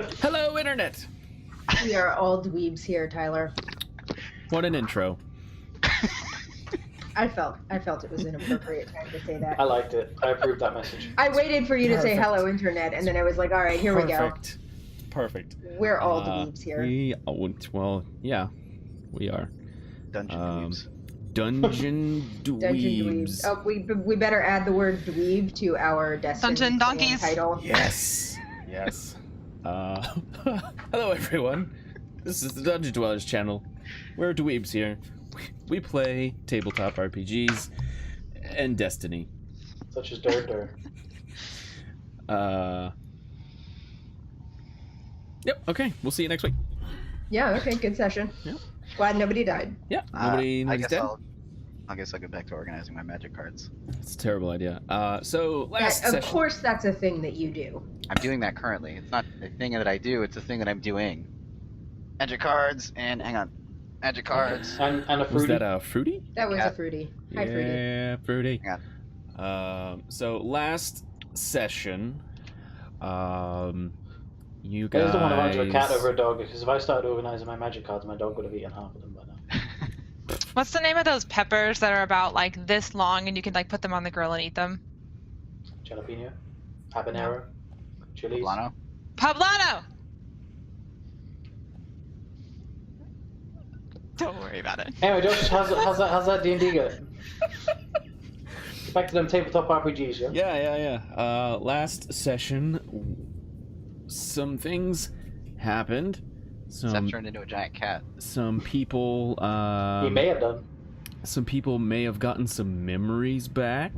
Hello, Internet! We are all dweebs here, Tyler. What an intro. I felt it was an appropriate time to say that. I liked it. I approved that message. I waited for you to say Perfect. hello, Internet, and then I was like, all right, here we go. Perfect. We're all dweebs here. Well, yeah, we are. Dungeon dweebs. Dungeon dweebs. Dungeon dweebs. Oh, we better add the word dweeb to our Destiny Dungeon donkeys. title. Yes. Yes. Hello, everyone. This is the Dungeon Dwellers channel. We're dweebs here. We play tabletop RPGs and Destiny. Such as Dur. Yep, okay. We'll see you next week. Yeah, okay, good session. Yep. Glad nobody died. Yeah, nobody's dead. I guess I'll get back to organizing my magic cards. It's a terrible idea. So last Of session... course that's a thing that you do. I'm doing that currently. It's not a thing that I do, it's a thing that I'm doing. Magic cards, and hang on. Magic cards. And a fruity. Was that a fruity? That was Yeah. a fruity. Hi, fruity. Yeah, fruity. Hang So last session, you I guys... just don't want to run to a cat over a dog, because if I started organizing my magic cards, my dog would have eaten half of them by now. What's the name of those peppers that are about like this long and you can like put them on the grill and eat them? Jalapeno? Habanero? Chilies? Poblano? Poblano! Don't worry about it. Anyway, Josh, how's that D&D going? Back to them tabletop RPGs, yeah? Yeah. Last session, some things happened. Seth turned into a giant cat. Some people... He may have done. Some people may have gotten some memories back,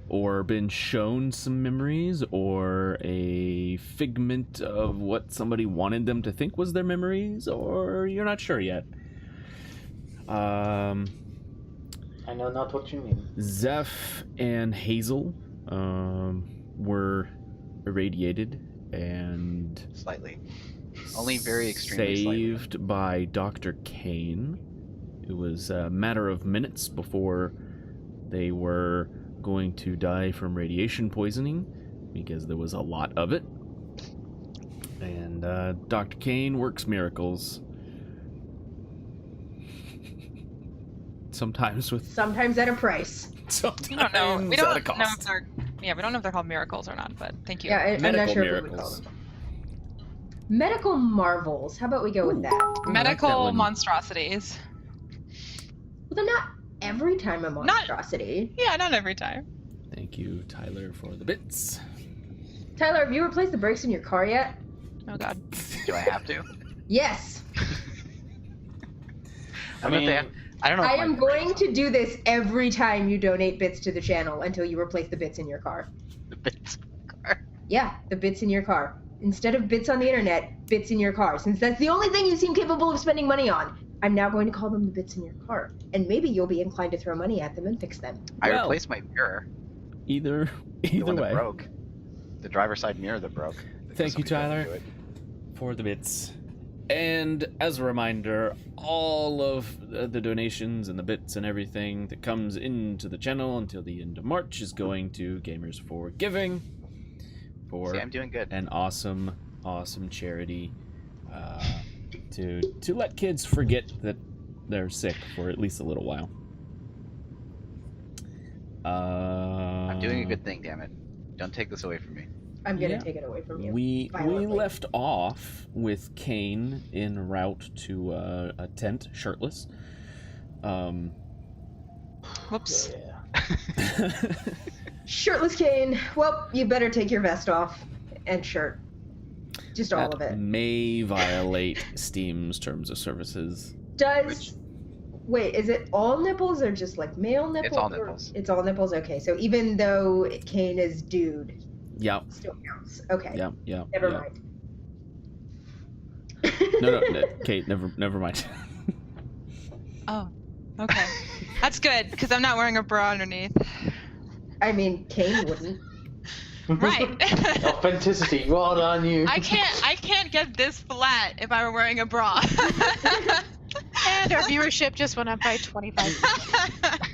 or been shown some memories, or a figment of what somebody wanted them to think was their memories, or you're not sure yet. I know not what you mean. Zeph and Hazel were irradiated and Slightly. Only very extremely saved slightly. by Dr. Kane. It was a matter of minutes before they were going to die from radiation poisoning, because there was a lot of it. And Dr. Kane works miracles. Sometimes Sometimes at a price. sometimes We don't know. We at a don't know if cost. they're. Yeah, we don't know if they're called miracles or not. But thank you. Yeah, I'm not Medical sure what we would call miracles. them. Medical marvels. How about we go with that? Well, Medical that one. monstrosities. they're not every time a monstrosity. Yeah, not every time. Thank you, Tyler, for the bits. Tyler, have you replaced the brakes in your car yet? Oh God. Do I have to? Yes. I don't know. I if am my going brakes to do this every time you donate bits to the channel until you replace the bits in your car. on the bits of the car. Yeah, the bits in your car. Instead of bits on the internet, bits in your car. Since that's the only thing you seem capable of spending money on, I'm now going to call them the bits in your car. And maybe you'll be inclined to throw money at them and fix them. I Well, replaced my mirror. Either The one way. that broke. The driver's side mirror that broke. Thank you, Somebody tried to Tyler. do it. For the bits. And as a reminder, all of the donations and the bits and everything that comes into the channel until the end of March is going to Gamers for Giving, for See, I'm doing good. an awesome charity to let kids forget that they're sick for at least a little while. I'm doing a good thing, damn it. Don't take this away from me. I'm going to Yeah. take it away from you. We violently. left off with Kane en route to a tent, shirtless. Whoops. Yeah. Shirtless Kane. Well, you better take your vest off and shirt. Just all of That it. may violate Steam's terms of services. Wait, is it all nipples or just like male nipples? all or- nipples. It's all nipples. Okay, so even though Kane is dude, Yeah, still counts. Okay. yeah. Never yeah. mind. No, Kate, never mind. Oh. Okay. That's good because I'm not wearing a bra underneath. I mean, Kane wouldn't. Right. Authenticity, well on you. I can't get this flat if I were wearing a bra. And our viewership just went up by 25%.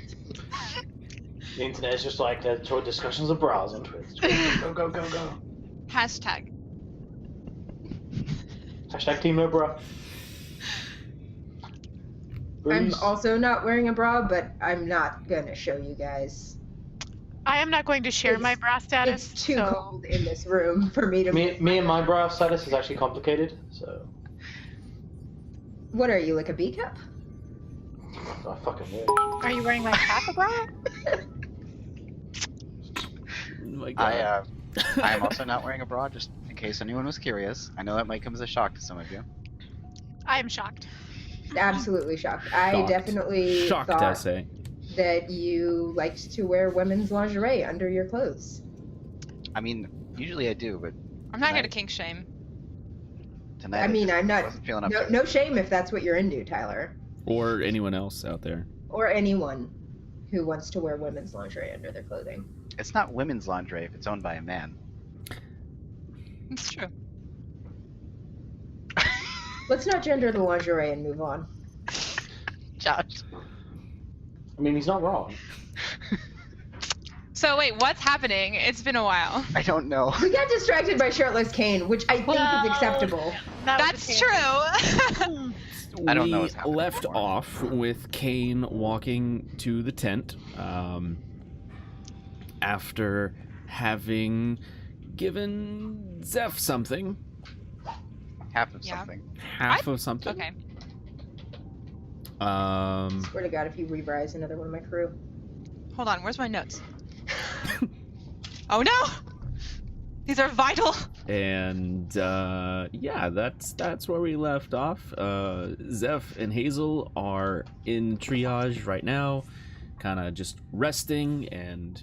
The internet is just like short discussions of bras on Twitter. Go. Hashtag. Hashtag team no bra. I'm Breeze. also not wearing a bra, but I'm not gonna show you guys. I am not going to share my bra status. It's too so cold in this room for me to. Me and my bra status is actually complicated, so What are you, like a B cup? I fucking wish. Are you wearing like half a bra? Oh my God. I am also not wearing a bra, just in case anyone was curious. I know that might come as a shock to some of you. I am shocked. Absolutely shocked. I Shocked. definitely Shocked thought essay. that you liked to wear women's lingerie under your clothes. I mean, usually I do, but I'm not here to Tonight- kink shame. tonight I mean, just I'm not. wasn't feeling up No, to it. no shame if that's what you're into, Tyler, Or anyone else out there. or anyone who wants to wear women's lingerie under their clothing. It's not women's lingerie if it's owned by a man. It's true. Let's not gender the lingerie and move on. Josh. I mean, he's not wrong. So wait, what's happening? It's been a while. I don't know. We got distracted by shirtless Kane, which I think Well, is acceptable. That was That's a true. I don't know We what's happening left anymore. off with Kane walking to the tent after having given Zeph something. Half of Yeah. something. Half of something. Okay. Swear to God, if you rebrise another one of my crew. Hold on. Where's my notes? Oh no! These are vital. And yeah, that's where we left off. Zeph and Hazel are in triage right now, kind of just resting and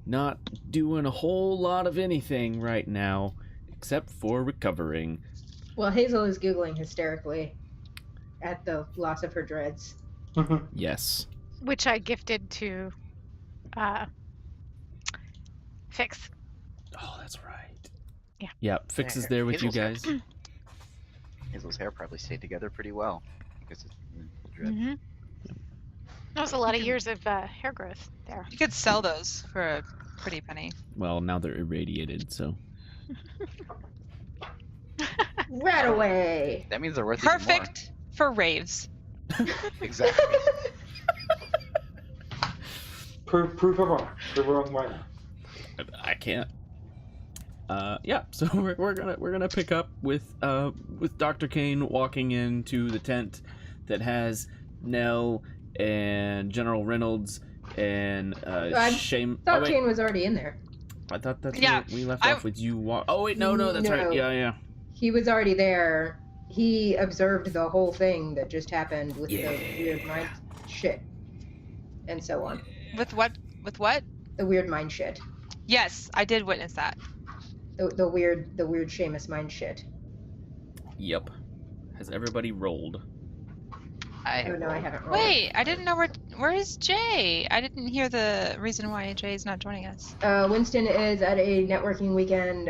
not doing a whole lot of anything right now, except for recovering. Well, Hazel is giggling hysterically at the loss of her dreads. Yes. which I gifted to Fix. Oh, that's right. Yeah. Yep. Fix is there with you guys. Hazel's Hazel's hair probably stayed together pretty well because it's dread. Mm-hmm. That was a lot of years of hair growth there. You could sell those for a pretty penny. Well, now they're irradiated, so. Right away. That means they're worth even more. Perfect for raves. Exactly. Prove her wrong. Prove her wrong right now. I can't. Yeah. So we're gonna pick up with Dr. Kane walking into the tent that has Nell and General Reynolds and Shame. Thought Oh, wait. Kane was already in there. I thought that's Yeah, where we left I- off with you. Oh wait, no, that's No. right. Yeah. He was already there. He observed the whole thing that just happened with Yeah. the weird mind shit, and so on. With what? With what? The weird mind shit. Yes, I did witness that. The weird Seamus mind shit. Yep. Has everybody rolled? Oh no, I haven't rolled. Wait, I didn't know where is Jay? I didn't hear the reason why Jay's not joining us. Winston is at a networking weekend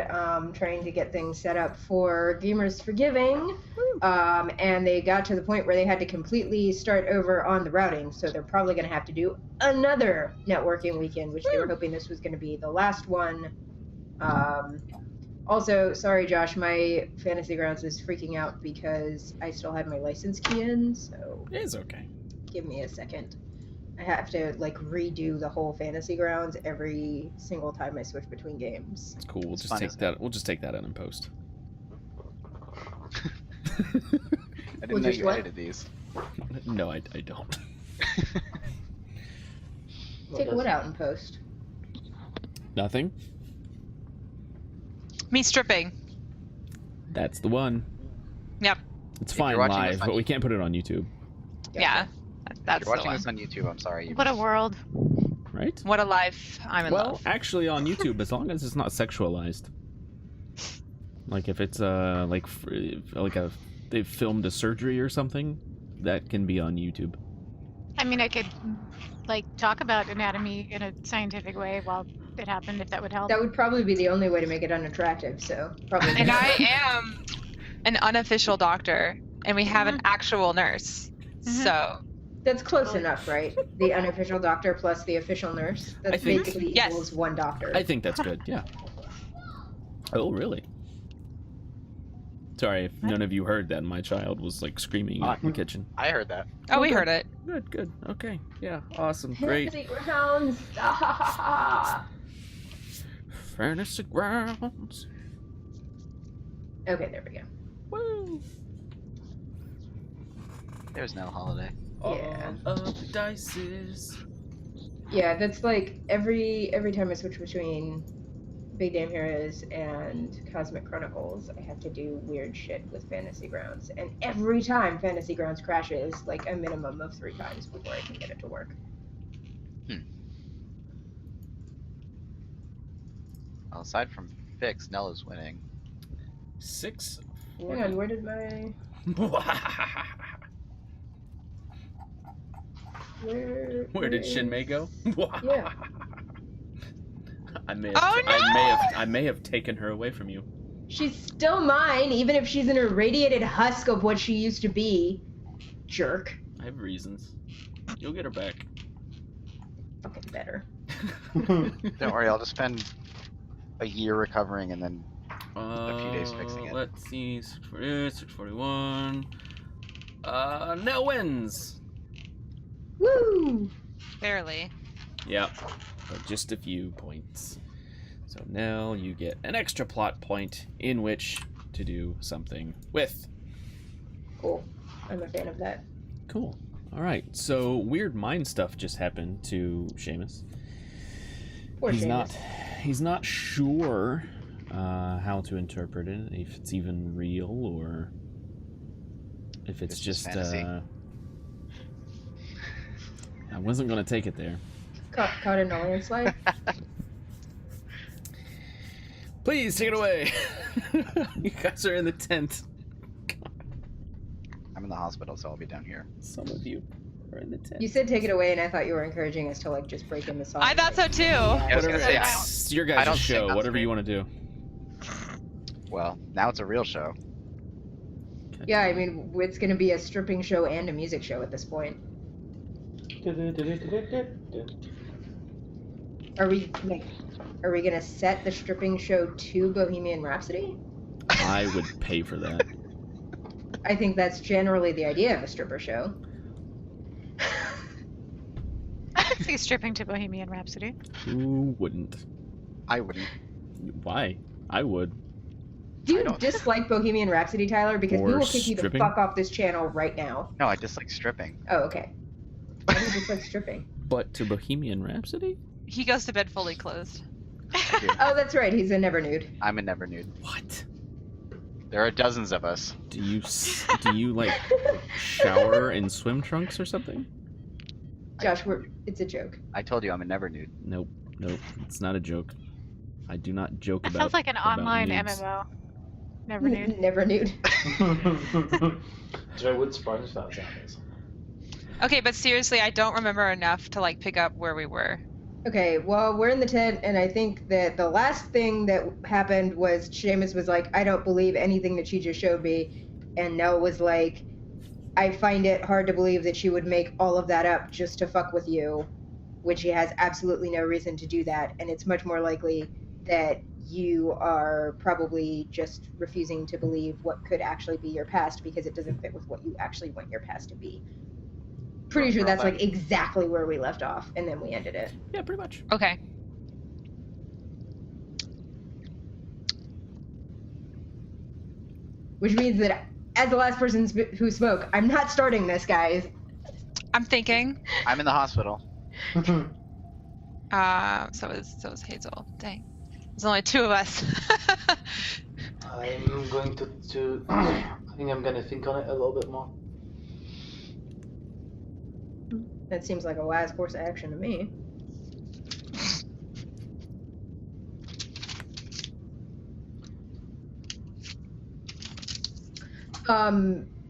trying to get things set up for Gamers for Giving, and they got to the point where they had to completely start over on the routing, so they're probably going to have to do another networking weekend, which they were hoping this was going to be the last one. Also, sorry Josh, my Fantasy Grounds is freaking out because I still have my license key in, so It's okay. give me a second. I have to like redo the whole Fantasy Grounds every single time I switch between games. It's cool. We'll It's just fine, take isn't that. We'll just take that out in post. I didn't Well, know just you what? edited these. No, I don't. Take what out in post? Nothing. Me stripping. That's the one. Yep. It's If fine you're watching live, this on but we can't put it on YouTube, Yeah. If That's you're the watching one. this on YouTube, I'm sorry. You What a world. right? What a life. I'm in Well, love. actually, on YouTube, as long as it's not sexualized. Like if it's they've filmed a surgery or something, that can be on YouTube. I mean, I could like talk about anatomy in a scientific way while it happened, if that would help. That would probably be the only way to make it unattractive, so probably. And I am an unofficial doctor, and we have an actual nurse. So, That's close enough, right? The unofficial doctor plus the official nurse. That's I think- basically Yes. equals one doctor. I think that's good. Yeah. Oh, really? Sorry if none of you heard that. My child was like screaming in the kitchen. I heard that. Oh, we good. heard it. Good. Okay. Yeah. Awesome. Great. Fantasy grounds. Fantasy grounds. Okay, there we go. Woo. There's no holiday. Yeah. All of the dices. Yeah, that's like every time I switch between Big Damn Heroes and Cosmic Chronicles, I have to do weird shit with Fantasy Grounds. And every time Fantasy Grounds crashes, like a minimum of 3 times before I can get it to work. Well, aside from Fix, Nella's winning. 6. Hang on, where did my... Where did Shinmei go? Yeah. I may have, Oh, no! I may have taken her away from you. She's still mine, even if she's an irradiated husk of what she used to be. Jerk. I have reasons. You'll get her back. Fucking better. Don't worry, I'll just spend a year recovering and then a few days fixing it. Let's see, 648, 641. Nell wins. Woo! Barely. Yep, but just a few points. So Nell, you get an extra plot point in which to do something with. Cool. I'm a fan of that. Cool. All right. So weird mind stuff just happened to Seamus. Poor Seamus. He's not sure how to interpret it, if it's even real or if it's just fantasy. I wasn't gonna take it there. Caught in a landslide. Please take it away. You guys are in the tent. I'm in the hospital, so I'll be down here. Some of you are in the tent. You said take it away, and I thought you were encouraging us to like just break in the song. I thought so too. I was gonna say, It's your I guys' don't show. sing on Whatever you screen. want to do. well, now it's a real show. Yeah, I mean, it's gonna be a stripping show and a music show at this point. Are we gonna set the stripping show to Bohemian Rhapsody? I would pay for that. I think that's generally the idea of a stripper show. I see stripping to Bohemian Rhapsody. Who wouldn't? I wouldn't. Why? I would. Do I you don't- dislike Bohemian Rhapsody, Tyler? Because we Or will kick you the stripping? fuck off this channel right now. No, I dislike stripping. Oh, okay. I do dislike stripping. But to Bohemian Rhapsody? He goes to bed fully clothed. I do. Oh, that's right. He's a never nude. I'm a never nude. What? There are dozens of us. Do you like shower in swim trunks or something? Josh, it's a joke. I told you I'm a never nude. Nope. It's not a joke. I do not joke That about. sounds like an about online nudes. MMO. Never nude. Never nude. Joe would sponge that sounds. Okay, but seriously, I don't remember enough to like pick up where we were. Okay, well, we're in the tent, and I think that the last thing that happened was Seamus was like, I don't believe anything that she just showed me. And Nell was like, I find it hard to believe that she would make all of that up just to fuck with you, which she has absolutely no reason to do that. And it's much more likely that you are probably just refusing to believe what could actually be your past because it doesn't fit with what you actually want your past to be. Pretty sure that's like exactly where we left off, and then we ended it. Yeah, pretty much. Okay. Which means that as the last person who spoke, I'm not starting this, guys. I'm thinking. I'm in the hospital. So is Hazel. Dang. There's only 2 of us. I'm going to I think I'm gonna think on it a little bit more. That seems like a wise course of action to me.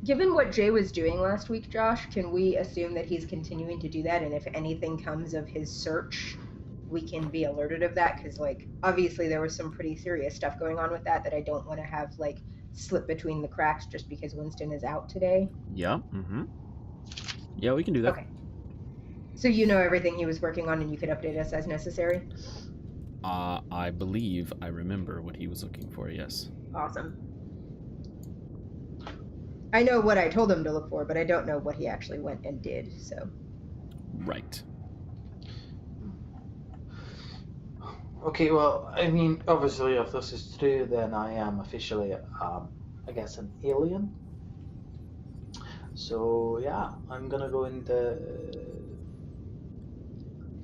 Given what Jay was doing last week, Josh, can we assume that he's continuing to do that, and if anything comes of his search, we can be alerted of that? Because, like, obviously there was some pretty serious stuff going on with that I don't want to have, like, slip between the cracks just because Winston is out today. Yeah. Mm-hmm. Yeah, we can do that. Okay. So you know everything he was working on, and you could update us as necessary? I believe I remember what he was looking for. Yes. Awesome. I know what I told him to look for, but I don't know what he actually went and did. So. Right. Okay, well, I mean, obviously, if this is true, then I am officially, I guess, an alien. So, yeah, I'm gonna go and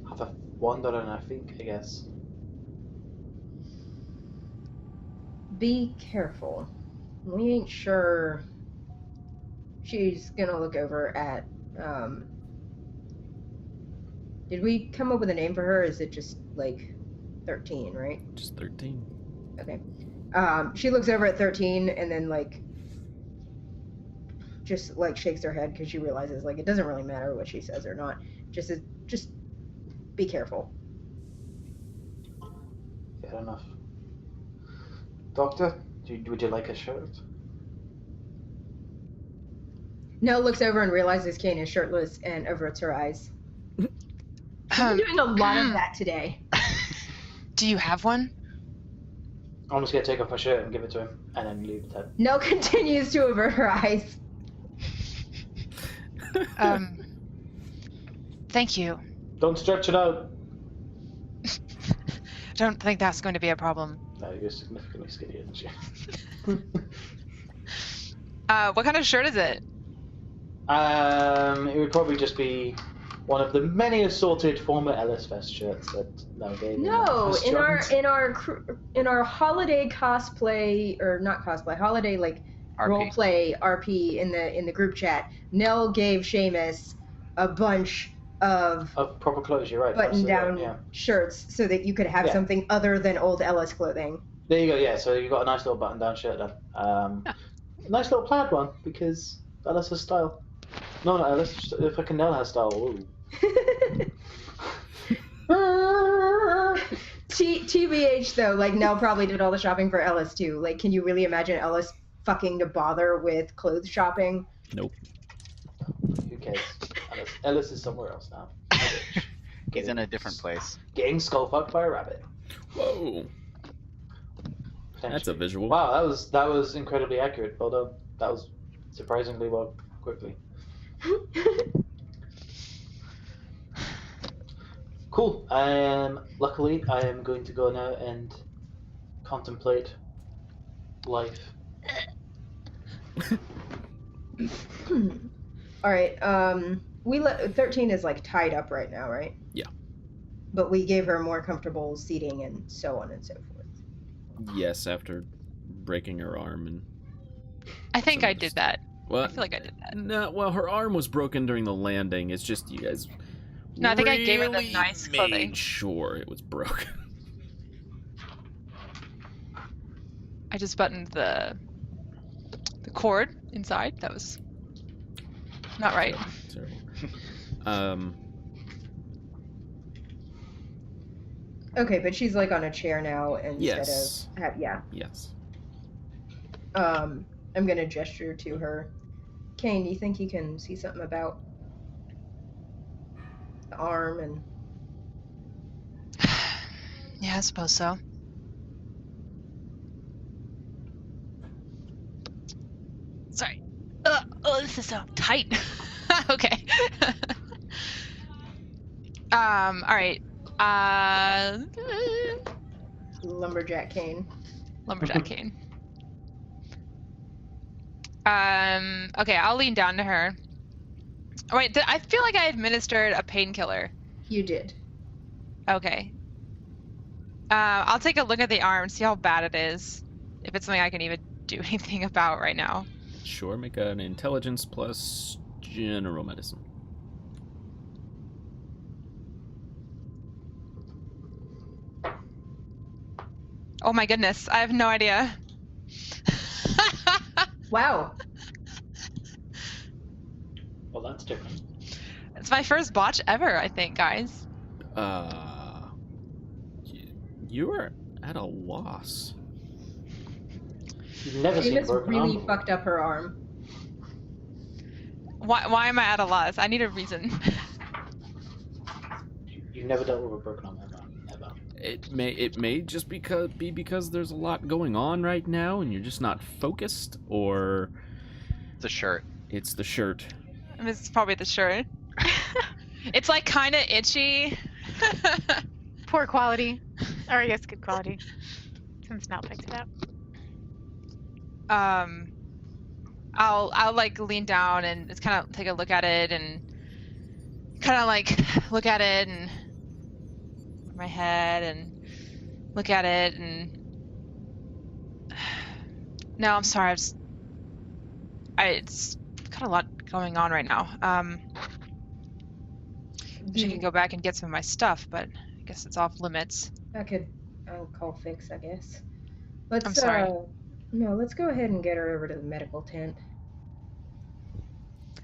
have a wander and a think, I guess. Be careful. We ain't sure. She's gonna look over at, did we come up with a name for her? Or is it just, like, 13, right? Just 13. Okay. She looks over at 13 and then, like, just, like, shakes her head because she realizes, like, it doesn't really matter what she says or not. Just be careful. Fair enough. Doctor, would you like a shirt? Nell looks over and realizes Kane is shirtless and averts her eyes. I'm doing a lot of that today. Do you have one? I'm just gonna take off my shirt and give it to him, and then leave the tent. Nell continues to avert her eyes. Thank you. Don't stretch it out. Don't think that's going to be a problem. No, you're significantly skinnier than she. What kind of shirt is it? It would probably just be one of the many assorted former Ellis Fest shirts that Nell gave me. No, Fest in joint. our holiday cosplay, or not cosplay, holiday like RP. role play RP in the group chat. Nell gave Seamus a bunch of Proper clothes, you're right. button down Yeah. shirts so that you could have Yeah. something other than old Ellis clothing. There you go. Yeah, so you got a nice little button down shirt then. Nice little plaid one because Ellis has style. No, not Ellis. Fucking Nell has style. Ooh. TBH though, like Nell probably did all the shopping for Ellis too. Like, can you really imagine Ellis fucking to bother with clothes shopping? Nope. Who cares? Ellis is somewhere else now. He's in a different place. Getting skull fucked by a rabbit. Whoa. That's a visual. Wow, that was incredibly accurate. Well done. That was surprisingly well quickly. Cool. Luckily, I am going to go now and contemplate life. All right. 13 is like tied up right now, right? Yeah. But we gave her more comfortable seating and so on and so forth. Yes, after breaking her arm and. I think I did that. Well, I feel like I did that. No, well, her arm was broken during the landing. It's just you guys. No, I think I gave her the really nice made clothing. sure it was broken. I just buttoned the cord inside. That was not right. Terrible. Okay, but she's like on a chair now instead Yes. of yeah. Yes. I'm gonna gesture to her. Kane, do you think you can see something about the arm and? Yeah, I suppose so. Sorry. Oh, this is so tight. Okay. All right. Lumberjack Kane. Lumberjack Kane. Okay, I'll lean down to her. Oh, wait, I feel like I administered a painkiller. You did. Okay. I'll take a look at the arm, see how bad it is. If it's something I can even do anything about right now. Sure, make an intelligence plus general medicine. Oh my goodness, I have no idea. Wow. Well, that's different. It's my first botch ever, I think, guys. You are at a loss. You've never She seen a just broken really arm. fucked up her arm. Why am I at a loss? I need a reason. You've never dealt with a broken arm ever. It may just be because there's a lot going on right now and you're just not focused, or It's a shirt. It's the shirt. I mean, it's probably the shirt. It's like kind of itchy. Poor quality. Or I guess good quality. Since Nell picked it up. I'll like lean down and just kind of take a look at it and kind of like look at it and my head and look at it and no, I'm sorry. It's got a lot going on right now. Wish I could go back and get some of my stuff, but I guess it's off limits. I'll call Fix, I guess. I'm sorry. No, let's go ahead and get her over to the medical tent.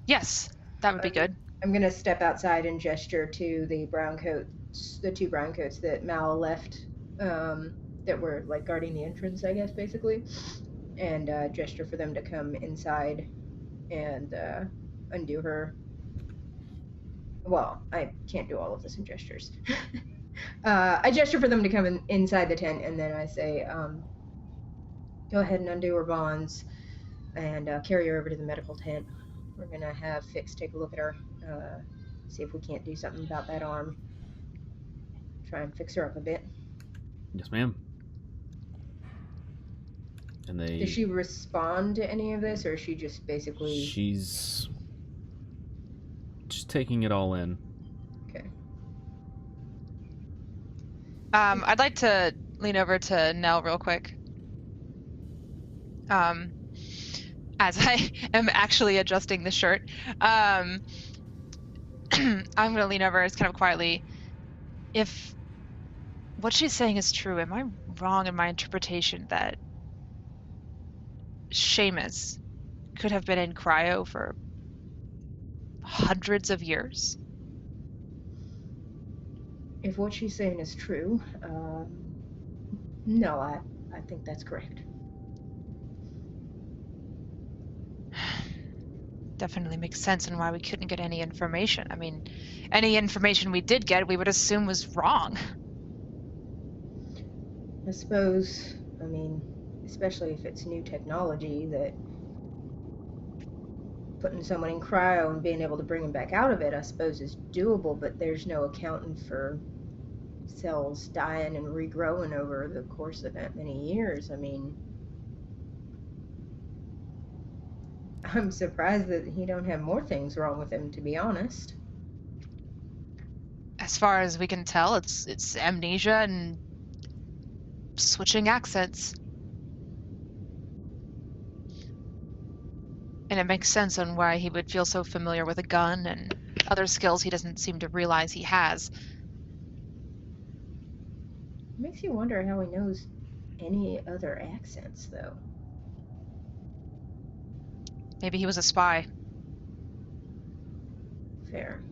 Yes, that would be good. I'm gonna step outside and gesture to the brown coats, the 2 brown coats that Mal left, that were like guarding the entrance, I guess, basically, and gesture for them to come inside and undo her. Well, I can't do all of this in gestures. I gesture for them to come inside the tent, and then I say, go ahead and undo her bonds and carry her over to the medical tent. We're going to have Fix take a look at her, see if we can't do something about that arm. Try and fix her up a bit. Yes, ma'am. And they... Does she respond to any of this, or is she just basically... She's just taking it all in. Okay. I'd like to lean over to Nell real quick. As I am actually adjusting the shirt. I'm going to lean over as kind of quietly. If what she's saying is true, am I wrong in my interpretation that Seamus could have been in cryo for hundreds of years? If what she's saying is true, no, I think that's correct. Definitely makes sense in why we couldn't get any information. I mean, any information we did get, we would assume was wrong. I suppose, I mean, especially if it's new technology, that putting someone in cryo and being able to bring them back out of it, I suppose, is doable, but there's no accounting for cells dying and regrowing over the course of that many years. I mean, I'm surprised that he don't have more things wrong with him, to be honest. As far as we can tell, it's amnesia and switching accents. And it makes sense on why he would feel so familiar with a gun and other skills he doesn't seem to realize he has. It makes you wonder how he knows any other accents, though. Maybe he was a spy. Fair.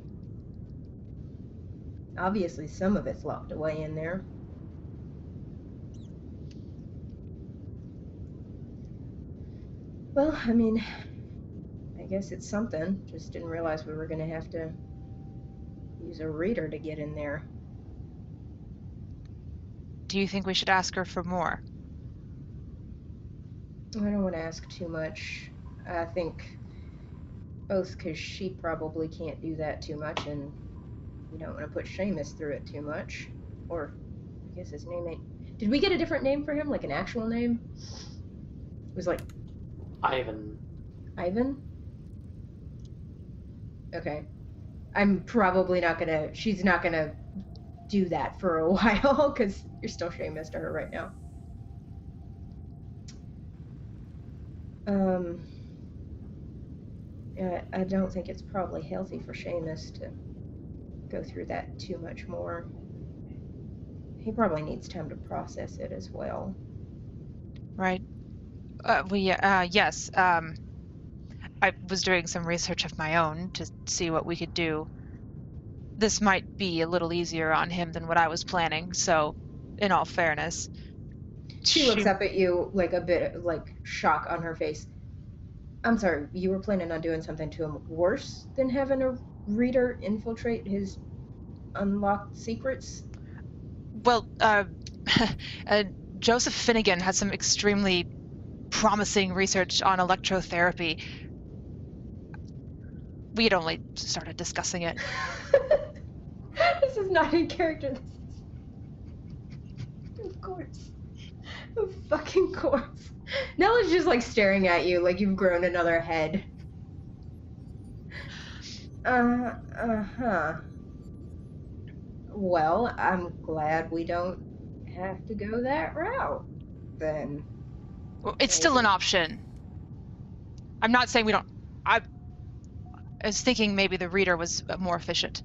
Obviously, some of it's locked away in there. Well, I mean, I guess it's something. Just didn't realize we were going to have to use a reader to get in there. Do you think we should ask her for more? I don't want to ask too much. I think both because she probably can't do that too much, and you don't want to put Seamus through it too much. Or, I guess his name ain't... Did we get a different name for him? Like an actual name? It was like... Ivan. Ivan? Okay. I'm probably not gonna... She's not gonna do that for a while, because you're still Seamus to her right now. I don't think it's probably healthy for Seamus to go through that too much more. He probably needs time to process it as well. Right. Yes. I was doing some research of my own to see what we could do. This might be a little easier on him than what I was planning, so in all fairness. She looks up at you, like a bit like shock on her face. I'm sorry, you were planning on doing something to him worse than having a reader infiltrate his unlocked secrets? Well, Joseph Finnegan had some extremely promising research on electrotherapy. We had only started discussing it. This is not in character. This is... Of course. Of fucking course. Nella's just like staring at you like you've grown another head. Uh-huh. Well, I'm glad we don't have to go that route, then. Well, it's still an option. I'm not saying we don't... I was thinking maybe the reader was more efficient.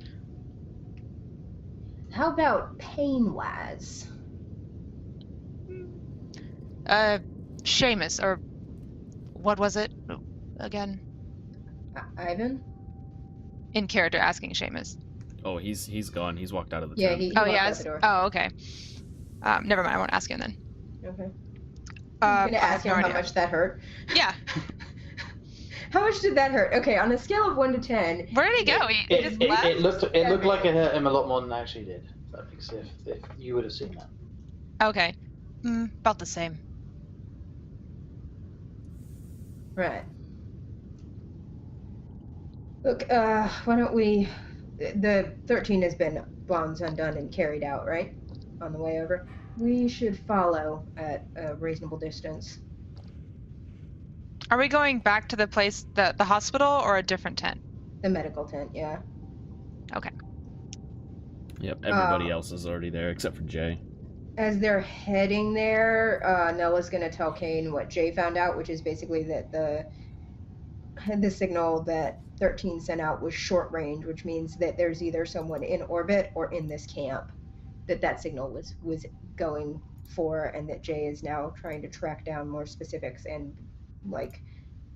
How about pain-wise? Seamus, or what was it again? Ivan? In character asking Seamus. Oh, he's gone. He's walked out of the Yeah, tent. he Oh, walked yeah. out the door. Oh, okay. Never mind. I won't ask him then. Okay. I'm gonna ask him no how idea. much that hurt. Yeah. How much did that hurt? Okay, on a scale of 1 to 10. Where did he go? He just left? It looked like it hurt him a lot more than it actually did. That makes sense. If you would have seen that. Okay. About the same. Right. Look, why don't we... The 13 has been bonds undone and carried out, right? On the way over. We should follow at a reasonable distance. Are we going back to the place, the hospital, or a different tent? The medical tent, yeah. Okay. Yep, everybody else is already there except for Jay. As they're heading there, Nella's going to tell Kane what Jay found out, which is basically that the signal that 13 sent out was short range, which means that there's either someone in orbit or in this camp that signal was going for, and that Jay is now trying to track down more specifics and, like,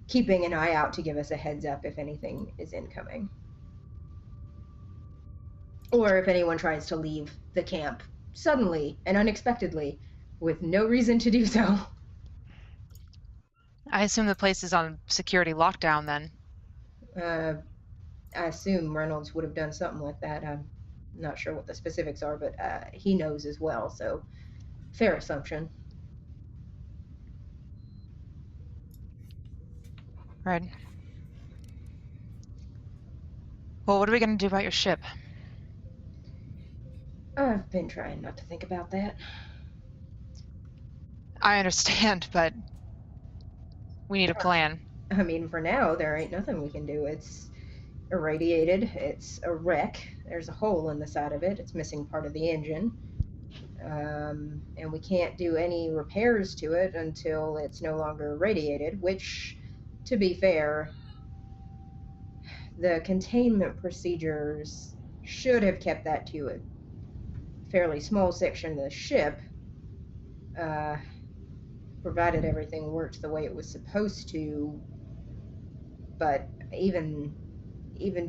keeping an eye out to give us a heads up if anything is incoming. Or if anyone tries to leave the camp suddenly and unexpectedly with no reason to do so. I assume the place is on security lockdown then. I assume Reynolds would have done something like that. I'm not sure what the specifics are, but he knows as well, so fair assumption. Right. Well, what are we going to do about your ship? I've been trying not to think about that. I understand, but we need a plan. I mean, for now, there ain't nothing we can do. It's irradiated. It's a wreck. There's a hole in the side of it. It's missing part of the engine. And we can't do any repairs to it until it's no longer irradiated, which, to be fair, the containment procedures should have kept that to a fairly small section of the ship, provided everything worked the way it was supposed to. But even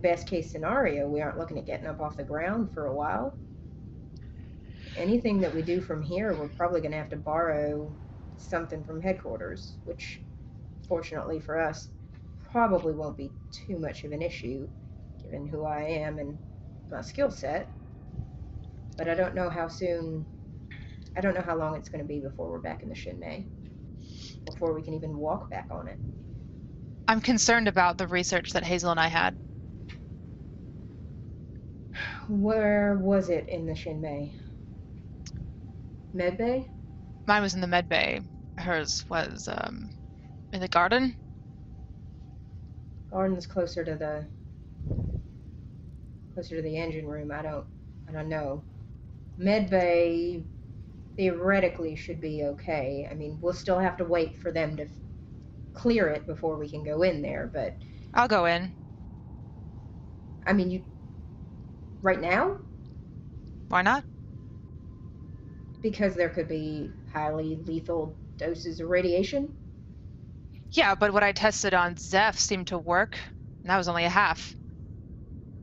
best case scenario, we aren't looking at getting up off the ground for a while. Anything that we do from here, we're probably going to have to borrow something from headquarters, which, fortunately for us, probably won't be too much of an issue, given who I am and my skill set. But I don't know how long it's going to be before we're back in the Shinmei, before we can even walk back on it. I'm concerned about the research that Hazel and I had. Where was it in the Shinmei? Medbay? Mine was in the med bay. Hers was in the garden. Garden's closer to the engine room. I don't know. Medbay theoretically should be okay. I mean, we'll still have to wait for them to clear it before we can go in there, but I'll go in. I mean, you right now? Why not? Because there could be highly lethal doses of radiation. Yeah, but what I tested on Zeph seemed to work, and that was only a half.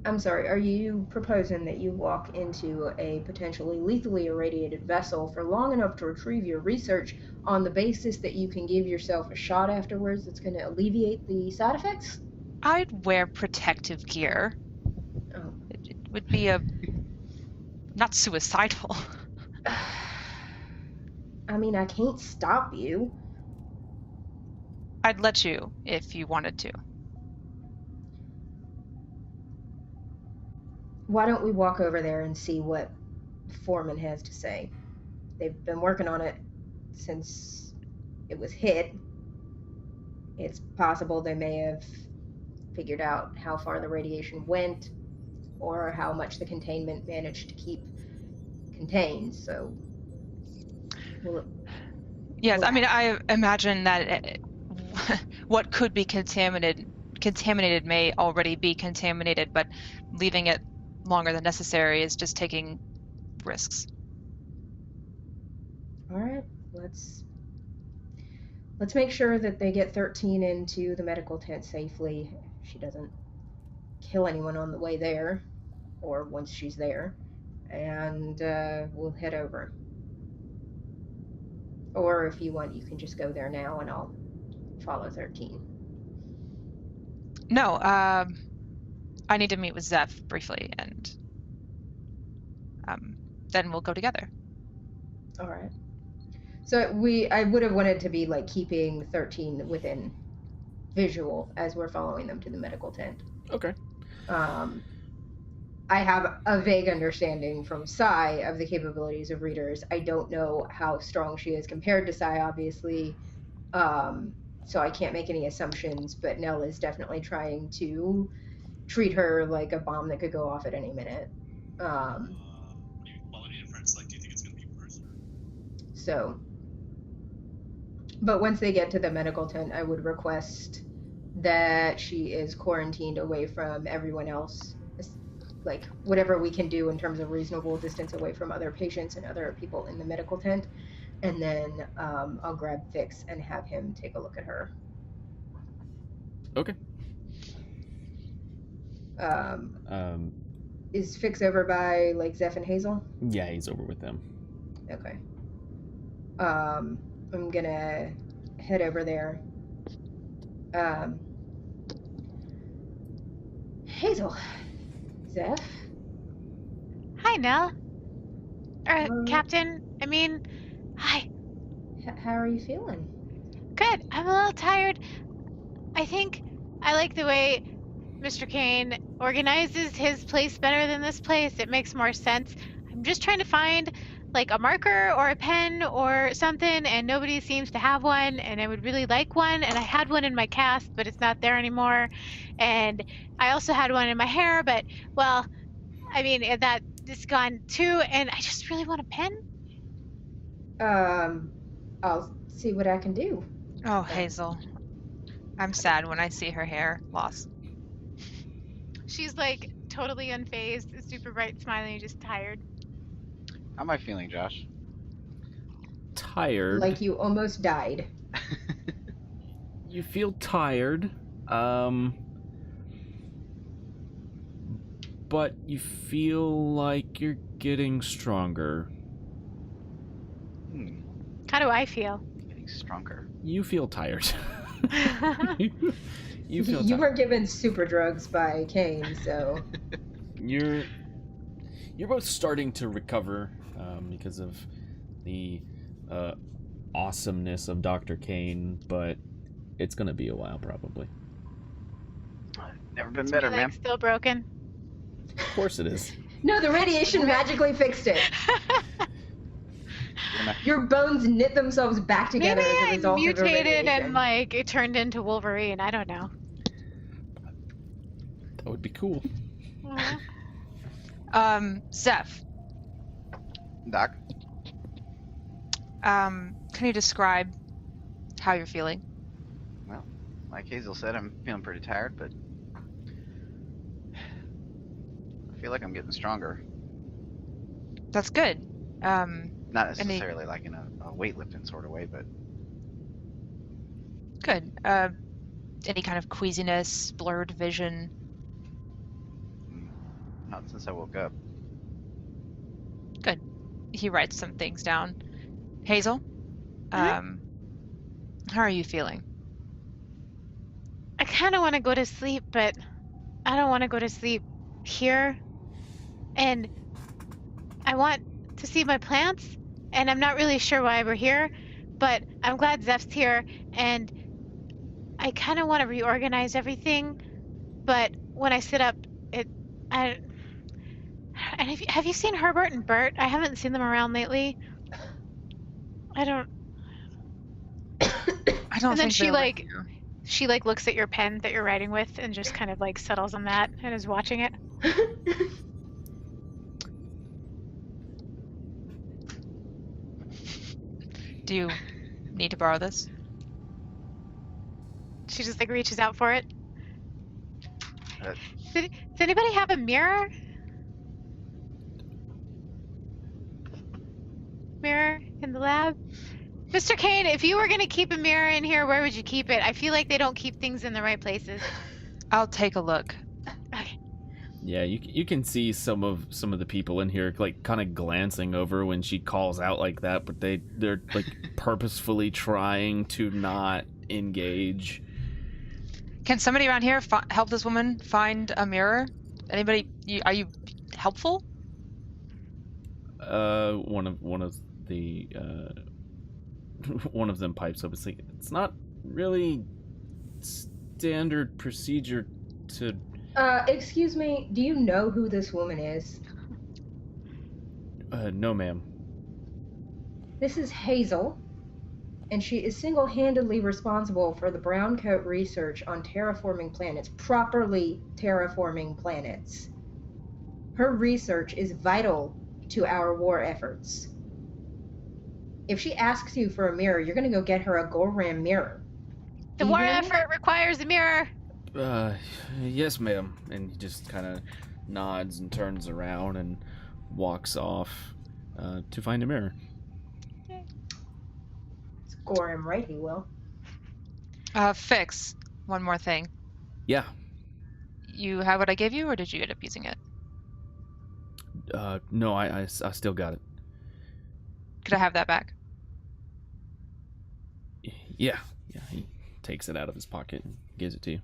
I'm sorry, are you proposing that you walk into a potentially lethally irradiated vessel for long enough to retrieve your research on the basis that you can give yourself a shot afterwards that's going to alleviate the side effects? I'd wear protective gear. Oh. It would be not suicidal. I mean, I can't stop you. I'd let you if you wanted to. why don't we walk over there and see what Foreman has to say? They've been working on it since it was hit. It's possible they may have figured out how far the radiation went or how much the containment managed to keep contained. So, Yes, I mean, I imagine that what could be contaminated may already be contaminated, but leaving it longer than necessary is just taking risks. all right, let's make sure that they get 13 into the medical tent safely. She doesn't kill anyone on the way there or once she's there, and we'll head over. Or if you want, you can just go there now and I'll follow 13. No, I need to meet with Zeph briefly, and then we'll go together. All right. So I would have wanted to be like keeping 13 within visual as we're following them to the medical tent. Okay. I have a vague understanding from Sai of the capabilities of readers. I don't know how strong she is compared to Sai, obviously. So I can't make any assumptions, but Nell is definitely trying to treat her like a bomb that could go off at any minute. What do you mean quality difference? Like, do you think it's going to be worse? So, but once they get to the medical tent, I would request that she is quarantined away from everyone else. Like, whatever we can do in terms of reasonable distance away from other patients and other people in the medical tent. And then I'll grab Fix and have him take a look at her. Okay. Is Fix over by, like, Zeph and Hazel? Yeah, he's over with them. Okay. I'm gonna head over there. Hazel. Zeph? Hi, Nell. Captain. I mean, hi. How are you feeling? Good. I'm a little tired. I think I like the way Mr. Kane organizes his place better than this place. It makes more sense. I'm just trying to find like a marker or a pen or something, and nobody seems to have one, and I would really like one. And I had one in my cast, but it's not there anymore. And I also had one in my hair, but, well, I mean, that is gone too, and I just really want a pen. I'll see what I can do. Oh, Hazel. I'm sad when I see her hair loss. She's like totally unfazed, super bright, smiling, just tired. How am I feeling, Josh? Tired. Like you almost died. You feel tired. But you feel like you're getting stronger. How do I feel? Getting stronger. You feel tired. you feel You tired. weren't given super drugs by Kane, so You're both starting to recover because of the awesomeness of Dr. Kane, but it's gonna be a while probably. Never been better, Like, man. still broken. Of course it is. no, the radiation magically fixed it. Your bones knit themselves back together Maybe as a I result of the mutated radiation. and like it turned into Wolverine. I don't know. That would be cool. Zeph, Doc? can you describe how you're feeling? Well, like Hazel said, I'm feeling pretty tired, but I feel like I'm getting stronger. That's good. Not necessarily like in a weightlifting sort of way, but Good. Any kind of queasiness, blurred vision? not since I woke up. Good. He writes some things down. Hazel, how are you feeling? I kind of want to go to sleep, but I don't want to go to sleep here. And I want to see my plants, and I'm not really sure why we're here, but I'm glad Zeph's here, and I kind of want to reorganize everything, but when I sit up, And have you seen Herbert and Bert? I haven't seen them around lately. I don't. I don't And then think she they're like with you. she like looks at your pen that you're writing with and just kind of like settles on that and is watching it. Do you need to borrow this? She just like reaches out for it. Uh, Does anybody have a mirror? Mirror in the lab? Mr. Kane, if you were going to keep a mirror in here, where would you keep it? I feel like they don't keep things in the right places. I'll take a look. Okay. Yeah, you can see some of the people in here like kind of glancing over when she calls out like that, but they're like purposefully trying to not engage. Can somebody around here help this woman find a mirror? Anybody? Are you helpful? One of the one of them pipes up. It's like, it's not really standard procedure to. Excuse me, do you know who this woman is? No, ma'am. This is Hazel, and she is single-handedly responsible for the brown coat research on terraforming planets, properly terraforming planets. Her research is vital to our war efforts. If she asks you for a mirror, you're going to go get her a Goram mirror. The Do you war hear me? effort requires a mirror. Yes, ma'am. And he just kind of nods and turns around and walks off to find a mirror. Score him right, he will. Fix. One more thing. Yeah. You have what I gave you, or did you end up using it? No, I still got it. Could I have that back? Yeah. He takes it out of his pocket and gives it to you.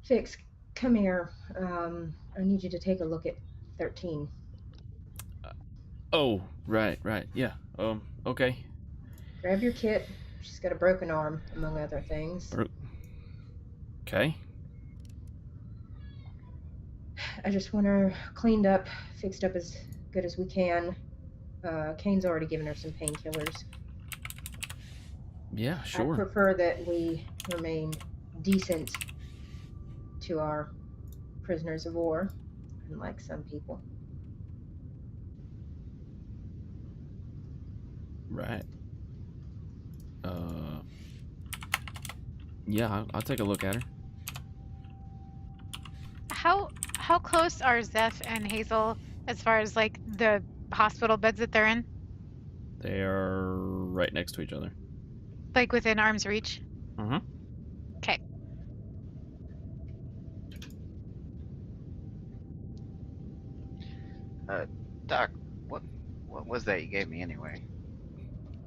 Fix, come here. I need you to take a look at 13. Oh, right. Yeah. Okay. Grab your kit. She's got a broken arm, among other things. Okay. I just want her cleaned up, fixed up as good as we can. Kane's already given her some painkillers. Yeah, I sure. prefer that we remain decent to our prisoners of war, unlike some people. Right. Yeah, I'll take a look at her. How close are Zeph and Hazel as far as like the hospital beds that they're in? They are right next to each other. Like within arm's reach? Uh-huh. Okay. Doc, what was that you gave me anyway?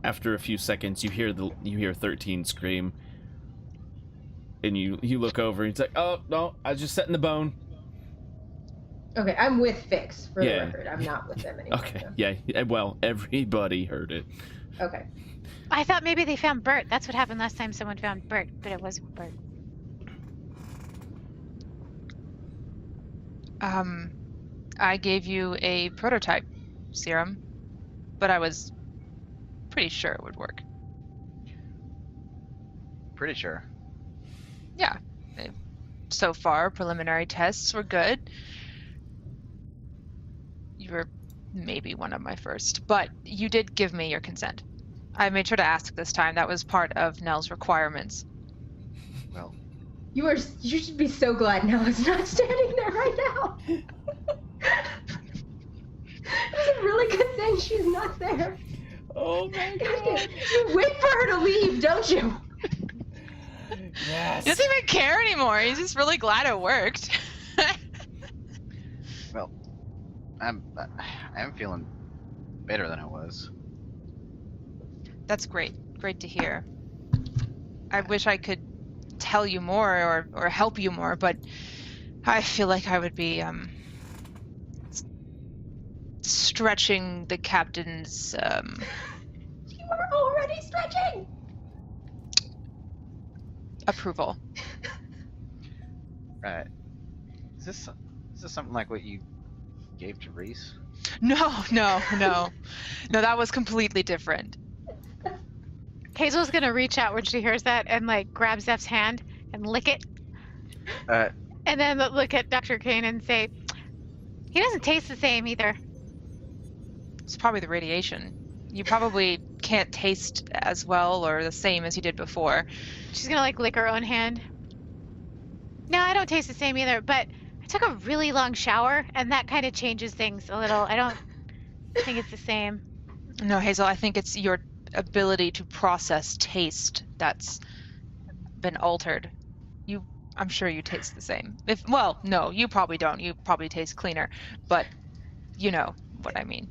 After a few seconds, you hear 13 scream, and you look over and it's like, oh no, I was just setting the bone. Okay, I'm with Fix, for Yeah. the record. I'm not with them anymore. Okay, so. yeah, well, everybody heard it. Okay. I thought maybe they found Bert. That's what happened last time someone found Bert, but it wasn't Bert. I gave you a prototype serum, but I was pretty sure it would work. Pretty sure. Yeah. So far, preliminary tests were good. You were maybe one of my first, but you did give me your consent. I made sure to ask this time. That was part of Nell's requirements. Well, You should be so glad Nella's not standing there right now. It's a really good thing she's not there. Oh my god. You wait for her to leave, don't you? Yes. He doesn't even care anymore. He's just really glad it worked. well, I'm feeling better than I was. That's great. Great to hear. I wish I could tell you more or help you more, but I feel like I would be stretching the captain's You are already stretching. approval. Right. Is this something like what you gave to Reese? No, that was completely different. Hazel's gonna reach out when she hears that and like grab Zeph's hand and lick it, Uh, and then look at Dr. Kane and say, "He doesn't taste the same either." It's probably the radiation. You probably can't taste as well or the same as you did before. She's gonna like lick her own hand. No, I don't taste the same either, but I took a really long shower and that kind of changes things a little. I don't think it's the same. No, Hazel, I think it's your ability to process taste that's been altered. I'm sure you taste the same. No, you probably don't. You probably taste cleaner, but you know what I mean.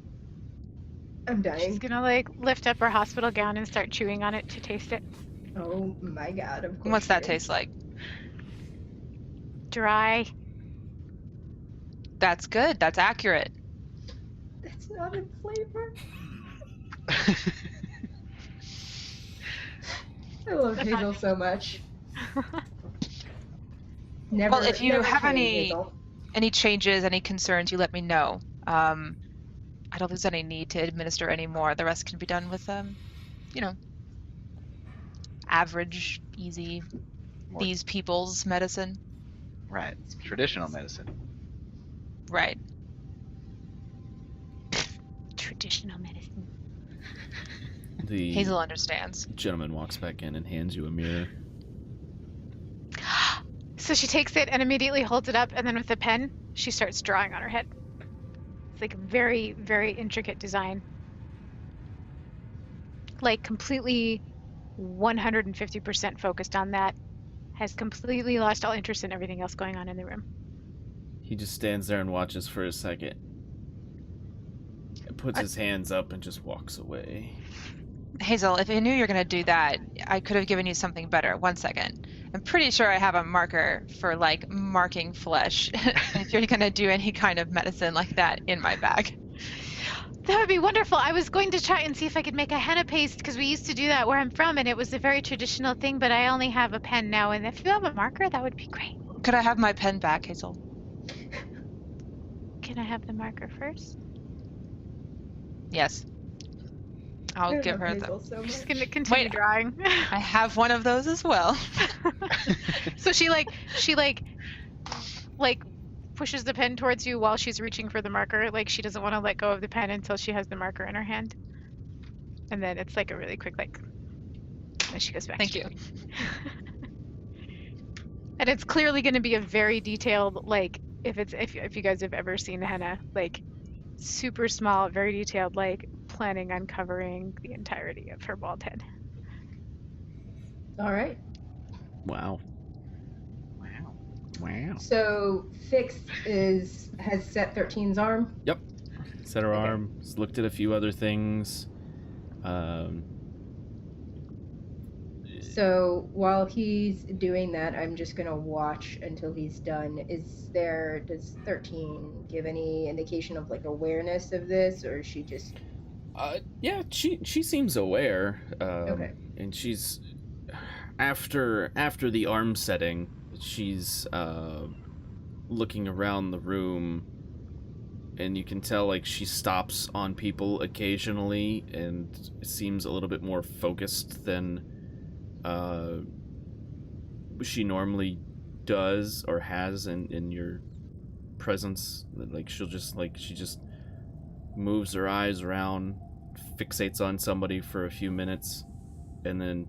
I'm She's dying. gonna like lift up her hospital gown and start chewing on it to taste it. Oh my god, of course. What's that she is. taste like? Dry. That's good. That's accurate. That's not in flavor. I love That's Hazel not- so much. Never. Well, if you never have change, any- Hazel. Any changes, any concerns, you let me know. I don't think there's any need to administer any more. The rest can be done with, average, easy, More- these people's medicine. right. Traditional medicine. Right. Traditional medicine. The Hazel understands. gentleman walks back in and hands you a mirror. So she takes it and immediately holds it up, and then with the pen, she starts drawing on her head. It's like a very, very intricate design. Like completely 150% focused on that. Has completely lost all interest in everything else going on in the room. He just stands there and watches for a second. And puts his hands up and just walks away. Hazel, if I knew you were going to do that, I could have given you something better. 1 second. I'm pretty sure I have a marker for, like, marking flesh. If you're going to do any kind of medicine like that in my bag. That would be wonderful. I was going to try and see if I could make a henna paste, because we used to do that where I'm from, and it was a very traditional thing, but I only have a pen now, and if you have a marker, that would be great. Could I have my pen back, Hazel? Can I have the marker first? Yes. I'll I give love her the... Hazel so She's much. gonna continue Wait. drawing. I have one of those as well. So she pushes the pen towards you while she's reaching for the marker. Like she doesn't want to let go of the pen until she has the marker in her hand. And then it's like a really quick and she goes back. Thank to you. drawing. And it's clearly going to be a very detailed, like if you guys have ever seen henna, like super small, very detailed, like planning on covering the entirety of her bald head. All right. Wow. Wow. Wow. So Fix has set 13's arm. Yep. Set her Okay. arm. Looked at a few other things. So while he's doing that, I'm just gonna watch until he's done. Does 13 give any indication of like awareness of this, or is she just Yeah, she seems aware. Okay. And she's after the arm setting, she's looking around the room, and you can tell like she stops on people occasionally and seems a little bit more focused than she normally does or has in your presence. Like she just moves her eyes around, fixates on somebody for a few minutes, and then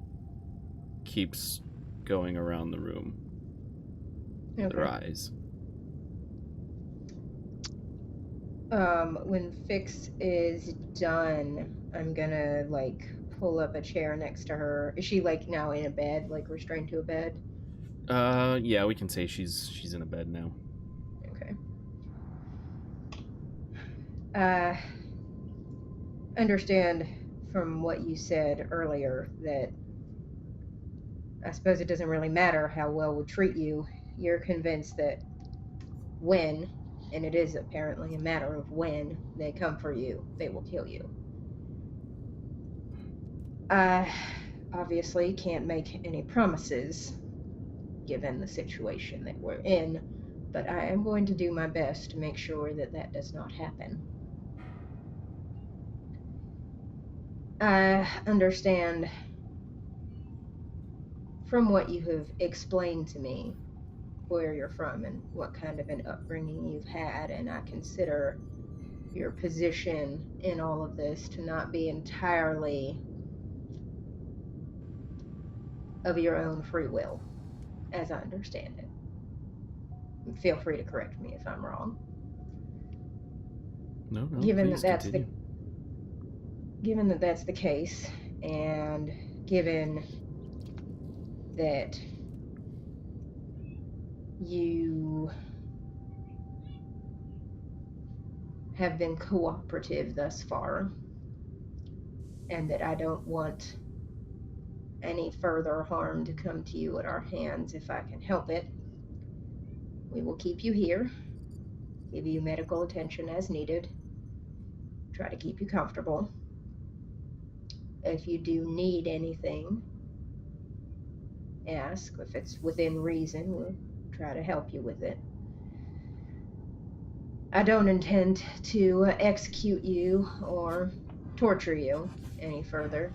keeps going around the room with her eyes. When Fix is done, I'm gonna like pull up a chair next to her. Is she like now in a bed, like restrained to a bed? Yeah, we can say she's in a bed now. Okay. Understand from what you said earlier that I suppose it doesn't really matter how well we treat you. You're convinced that when, and it is apparently a matter of when, they come for you, they will kill you. I obviously can't make any promises given the situation that we're in, But I am going to do my best to make sure that that does not happen. I understand from what you have explained to me where you're from and what kind of an upbringing you've had, and I consider your position in all of this to not be entirely of your own free will, as I understand it. Feel free to correct me if I'm wrong. No, Given please that continue. given that that's the case, and given that you have been cooperative thus far, and that I don't want any further harm to come to you at our hands if I can help it, we will keep you here, give you medical attention as needed, try to keep you comfortable. If you do need anything, ask. If it's within reason, we'll try to help you with it. I don't intend to execute you or torture you any further.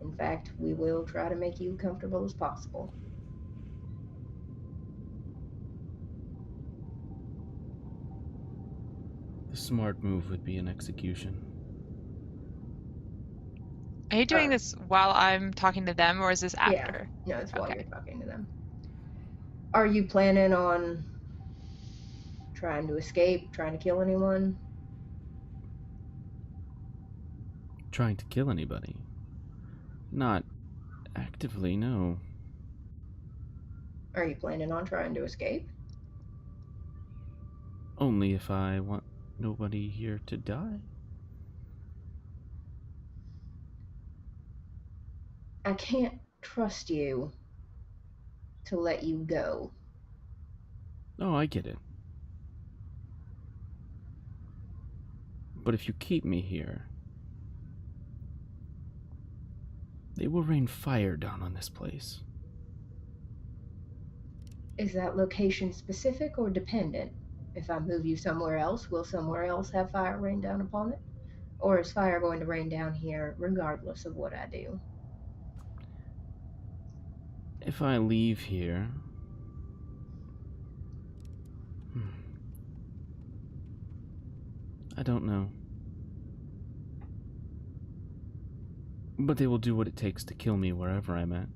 In fact, we will try to make you comfortable as possible. The smart move would be an execution. Are you doing this while I'm talking to them, or is this after? No, it's while Okay. you're talking to them. Are you planning on trying to escape, trying to kill anyone? Trying to kill anybody? Not actively, no. Are you planning on trying to escape? Only if I want nobody here to die. I can't trust you to let you go. Oh, I get it. But if you keep me here, they will rain fire down on this place. Is that location specific or dependent? If I move you somewhere else, will somewhere else have fire rain down upon it? Or is fire going to rain down here regardless of what I do? If I leave here... I don't know. But they will do what it takes to kill me wherever I'm at.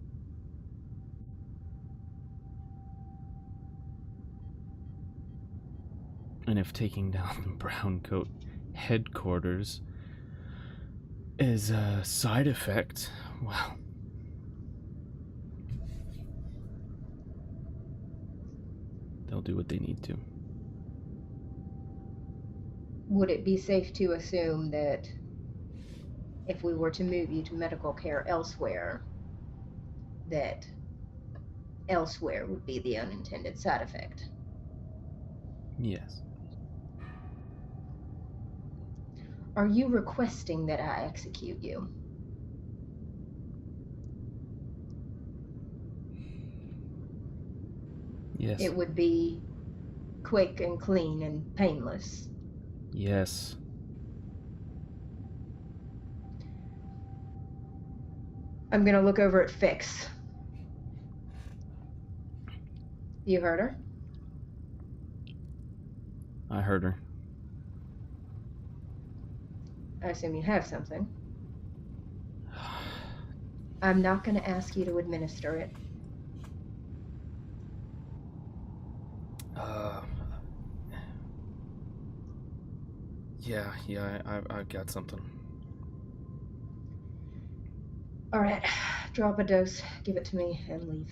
And if taking down the Brown Coat headquarters is a side effect, well... they'll do what they need to. Would it be safe to assume that if we were to move you to medical care elsewhere, that elsewhere would be the unintended side effect? Yes. Are you requesting that I execute you? Yes. It would be quick and clean and painless. Yes. I'm gonna look over at Fix. You heard her? I heard her. I assume you have something. I'm not gonna ask you to administer it. Yeah, I've got something. All right, drop a dose, give it to me, and leave.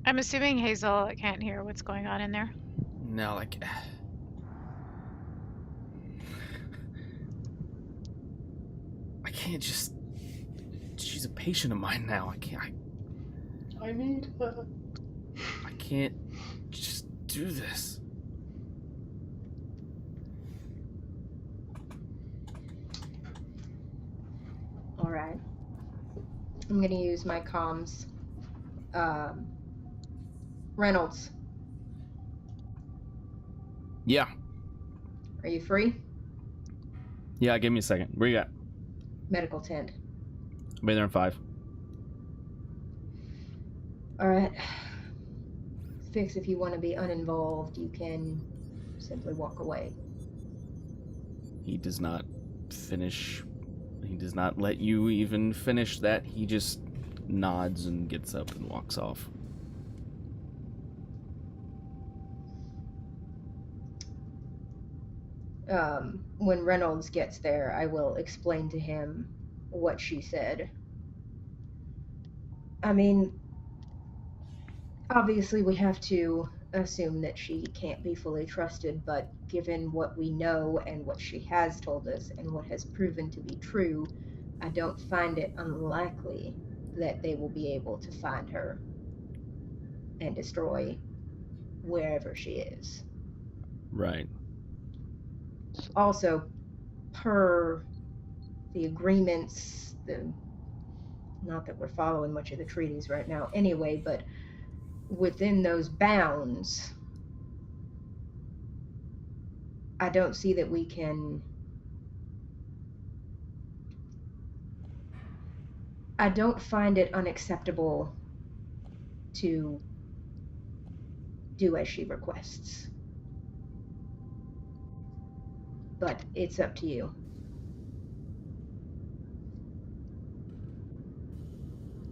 I'm assuming Hazel can't hear what's going on in there. Now, like... I can't just... She's a patient of mine now. I need her. I can't just do this. All right. I'm gonna use my comms Reynolds, Yeah. are you free? Yeah, give me a second. Where you at? Medical tent. I'll be there in 5. Alright. Fix, if you want to be uninvolved, you can simply walk away. He does not finish. He does not let you even finish that. He just nods and gets up and walks off. When Reynolds gets there, I will explain to him what she said. I mean, obviously we have to assume that she can't be fully trusted, but given what we know and what she has told us and what has proven to be true, I don't find it unlikely that they will be able to find her and destroy wherever she is. Right. Also, per the agreements, not that we're following much of the treaties right now anyway, but within those bounds, I don't see that we can... I don't find it unacceptable to do as she requests. But it's up to you.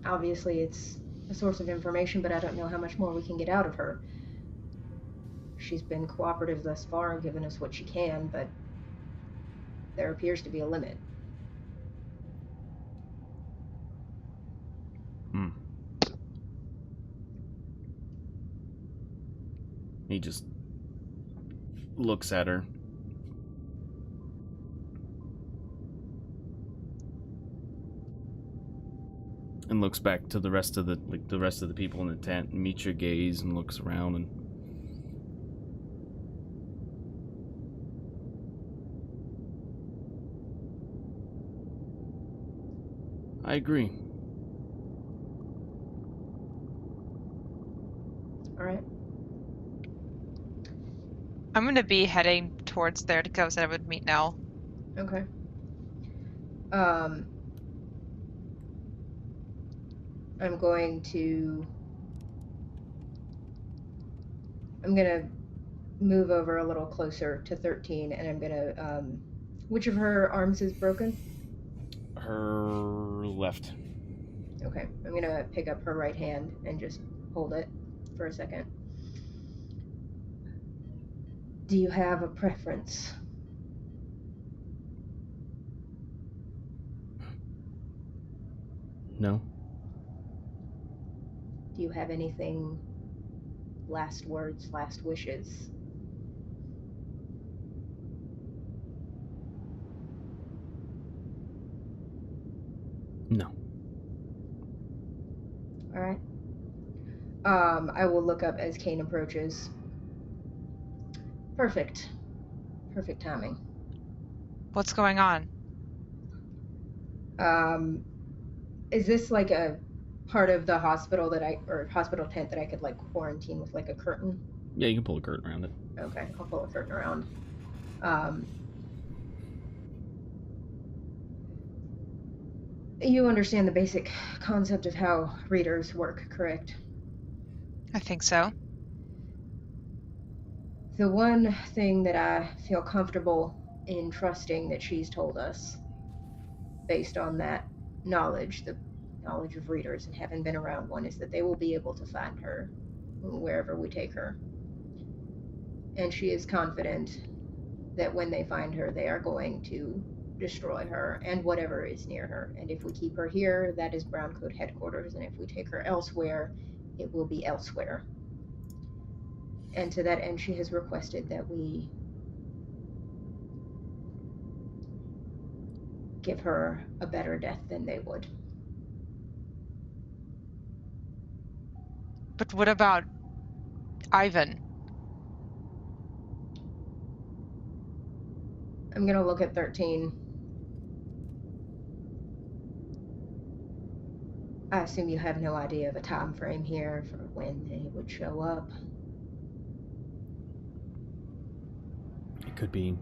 Obviously, it's a source of information, but I don't know how much more we can get out of her. She's been cooperative thus far and given us what she can, but there appears to be a limit. Hmm. He just looks at her. And looks back to the rest of the people in the tent and meets your gaze and looks around and I agree. All right. I'm going to be heading towards there to go, so I would meet Nell. Okay. I'm gonna move over a little closer to 13, and I'm gonna, which of her arms is broken? Her left. Okay, I'm gonna pick up her right hand and just hold it for a second. Do you have a preference? No. Do you have anything, last words, last wishes? No. All right. I will look up as Kane approaches. Perfect. Perfect timing. What's going on? Is this like a part of the hospital or hospital tent that I could like quarantine with like a curtain? Yeah, you can pull a curtain around it. Okay, I'll pull a curtain around. You understand the basic concept of how readers work, correct? I think so. The one thing that I feel comfortable in trusting that she's told us, based on that knowledge, the knowledge of readers and having been around one, is that they will be able to find her wherever we take her. And she is confident that when they find her, they are going to destroy her and whatever is near her. And if we keep her here, that is Brown Coat headquarters. And if we take her elsewhere, it will be elsewhere. And to that end, she has requested that we give her a better death than they would. But what about Ivan? I'm going to look at 13. I assume you have no idea of a time frame here for when they would show up. It could be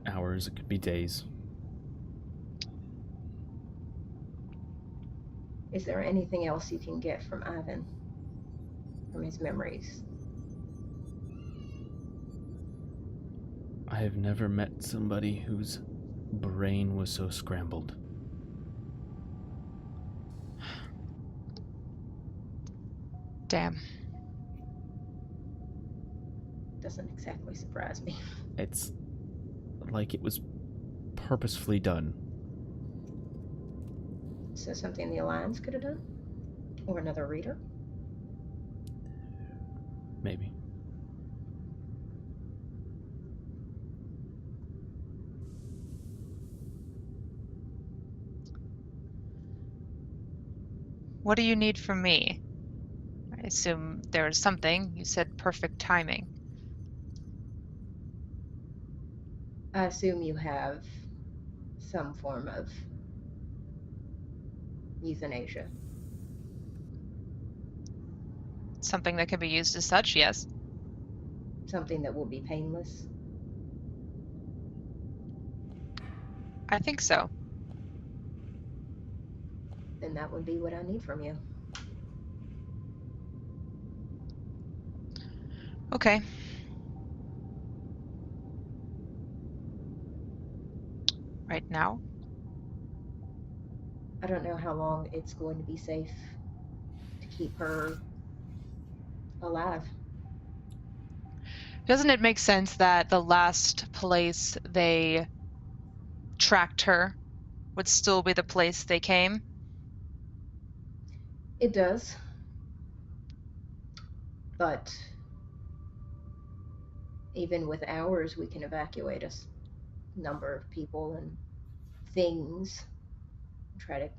hours, it could be days. Is there anything else you can get from Ivan? From his memories? I have never met somebody whose brain was so scrambled. Damn. Doesn't exactly surprise me. It's like it was purposefully done. So something the Alliance could have done? Or another reader? Maybe. What do you need from me? I assume there was something. You said perfect timing. I assume you have some form of euthanasia. Something that can be used as such, yes. Something that will be painless. I think so. Then that would be what I need from you. Okay. Right now? I don't know how long it's going to be safe to keep her alive. Doesn't it make sense that the last place they tracked her would still be the place they came? It does. But even with hours, we can evacuate a number of people and things. Try to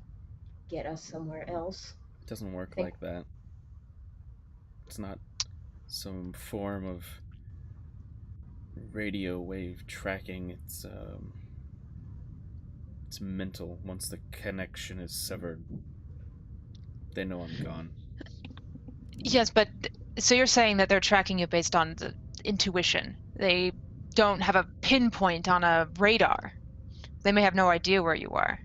get us somewhere else. It doesn't work like that. It's not some form of radio wave tracking. It's mental. Once the connection is severed, they know I'm gone. Yes, but so you're saying that they're tracking you based on the intuition. They don't have a pinpoint on a radar. They may have no idea where you are.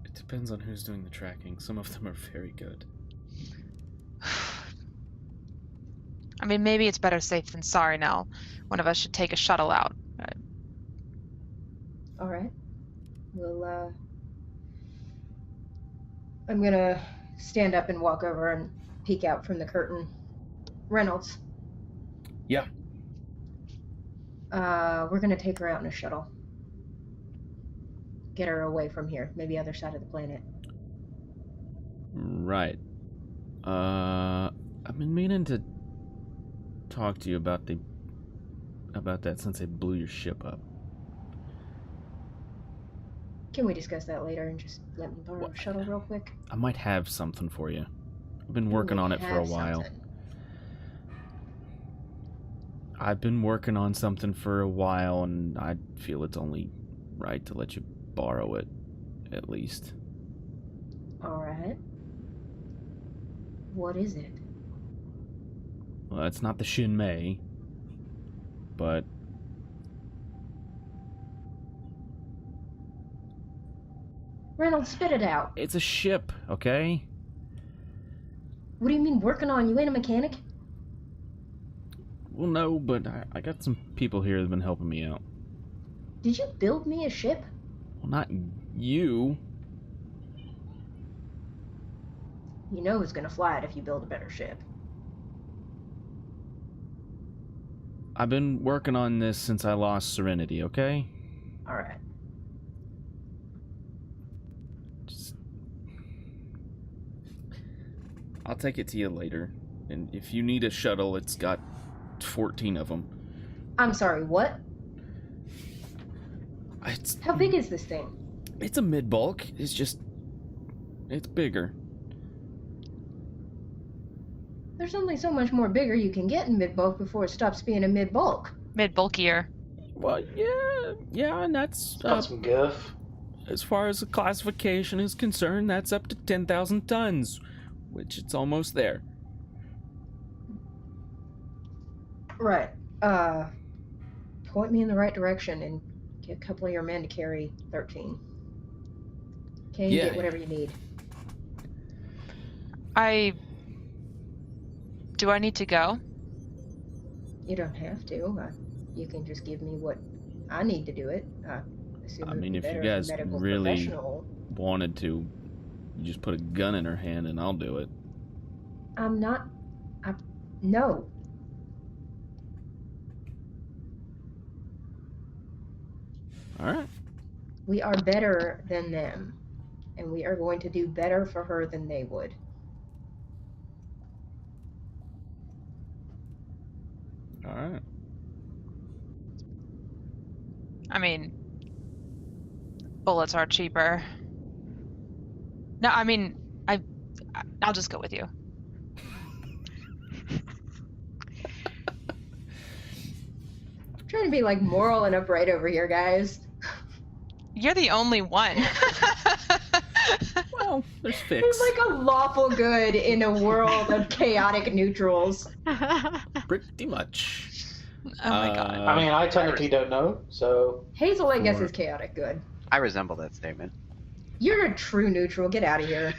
It depends on who's doing the tracking. Some of them are very good. I mean, maybe it's better safe than sorry, Nell. One of us should take a shuttle out. All right. We'll, I'm gonna stand up and walk over and peek out from the curtain. Reynolds. Yeah. We're gonna take her out in a shuttle. Get her away from here, maybe other side of the planet. Right. I've been meaning to talk to you about that since they blew your ship up. Can we discuss that later and just let me borrow a shuttle real quick? I might have something for you. I've been working on it for a while. Something. I've been working on something for a while, and I feel it's only right to let you borrow it, at least. All right. What is it? Well, it's not the Shin Mei, but Reynolds, spit it out. it's a ship, okay? What do you mean working on? You ain't a mechanic? Well, no, but I got some people here that have been helping me out. Did you build me a ship? Well, not you. You know who's gonna fly it if you build a better ship. I've been working on this since I lost Serenity, okay? All right. I'll take it to you later. And if you need a shuttle, it's got 14 of them. I'm sorry, what? It's How big is this thing? It's a mid-bulk. It's bigger. There's only so much more bigger you can get in mid-bulk before it stops being a mid-bulk. Mid-bulkier. Well, yeah, and that's Got some girth. as far as the classification is concerned, that's up to 10,000 tons, which it's almost there. Right. Point me in the right direction and get a couple of your men to carry 13. Okay, you Yeah. get whatever you need. Do I need to go? You don't have to. You can just give me what I need to do it. Assume I it'd mean, be if you better guys a medical really professional. wanted to, you just put a gun in her hand and I'll do it. I'm not. No. All right. We are better than them, and we are going to do better for her than they would. All right. I mean, bullets are cheaper. No, I mean, I'll just go with you. I'm trying to be like moral and upright over here, guys. You're the only one. Well, there's There's fix. like a lawful good in a world of chaotic neutrals. Pretty much. Oh my god. I mean, I technically don't know, so Hazel, I guess, For- is chaotic good. I resemble that statement. You're a true neutral. Get out of here.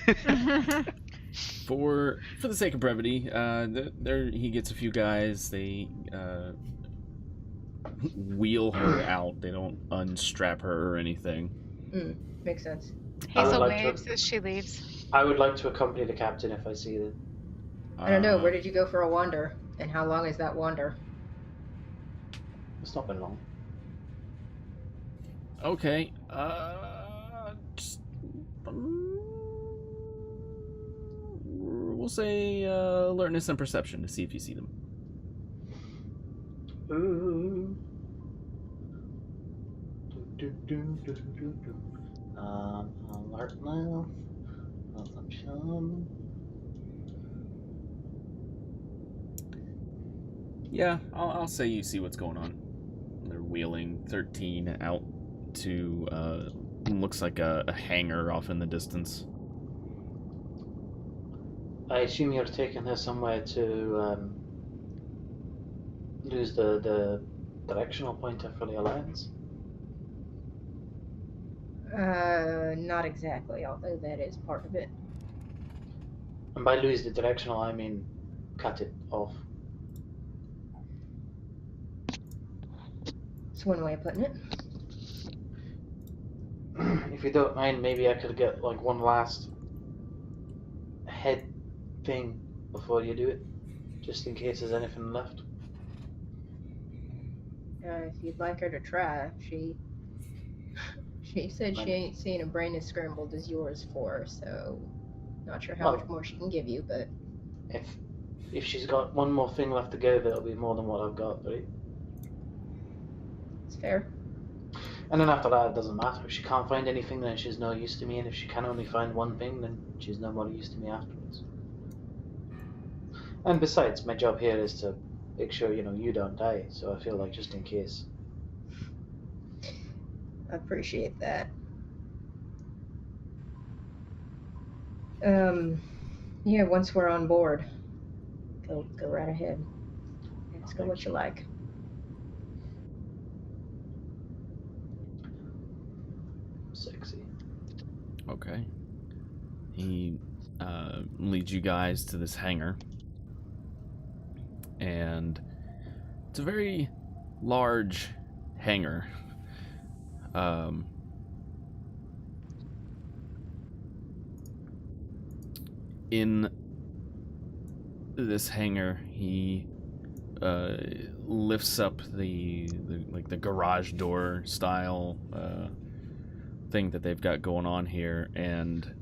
For the sake of brevity, there he gets a few guys. They wheel her out. They don't unstrap her or anything. Makes sense. Hazel like to- waves as she leaves. I would like to accompany the captain if I see them. I don't know. Where did you go for a wander? And how long is that wander? It's not been long. Okay. We'll say alertness and perception to see if you see them. Ooh. Alert now. Perception. Yeah, I'll say you see what's going on. They're wheeling 13 out to looks like a hangar off in the distance. I assume you're taking her somewhere to lose the directional pointer for the Alliance? Not exactly, although that is part of it. And by lose the directional, I mean cut it off. That's one way of putting it. If you don't mind, maybe I could get like one last head thing before you do it, just in case there's anything left. If you'd like her to try, she said she ain't seen a brain as scrambled as yours for, so not sure how Well, much more she can give you, but If she's got one more thing left to go, that'll be more than what I've got, right? it's fair. And then after that, it doesn't matter. If she can't find anything, then she's no use to me. And if she can only find one thing, then she's no more use to me afterwards. And besides, my job here is to make sure, you don't die. So I feel like just in case. I appreciate that. Yeah, once we're on board, go right ahead. Ask her what you like. Sexy. Okay. He leads you guys to this hangar. And it's a very large hangar. In this hangar, he lifts up the garage door style thing that they've got going on here, and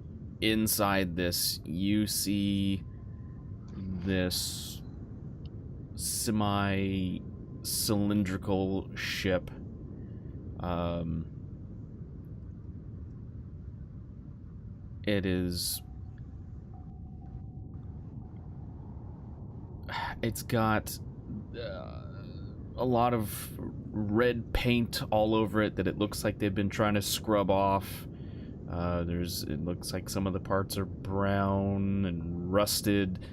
inside this you see this semi-cylindrical ship. It's got a lot of red paint all over it that it looks like they've been trying to scrub off. It looks like some of the parts are brown and rusted.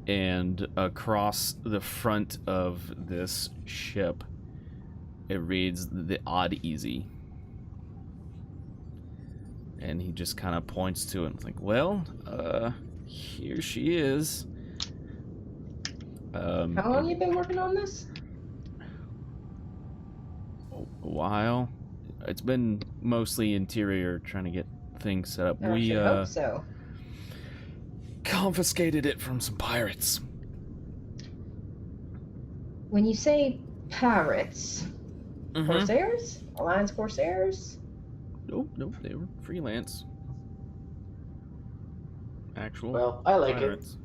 And across the front of this ship, it reads the Odd Easy. And he just kind of points to it and is like, well, here she is. How long you been working on this? A while. It's been mostly interior, trying to get things set up. I should hope so. Confiscated it from some pirates. When you say pirates, Mhm. Corsairs? Alliance Corsairs? Nope, they were freelance. Actual Well, I like it. pirates.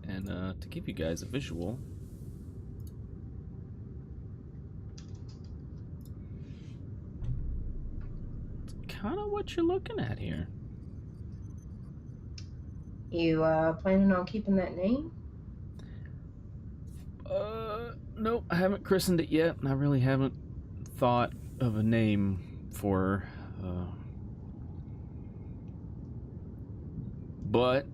And to give you guys a visual, it's kind of what you're looking at here. You planning on keeping that name? Nope, I haven't christened it yet, and I really haven't thought of a name for her. But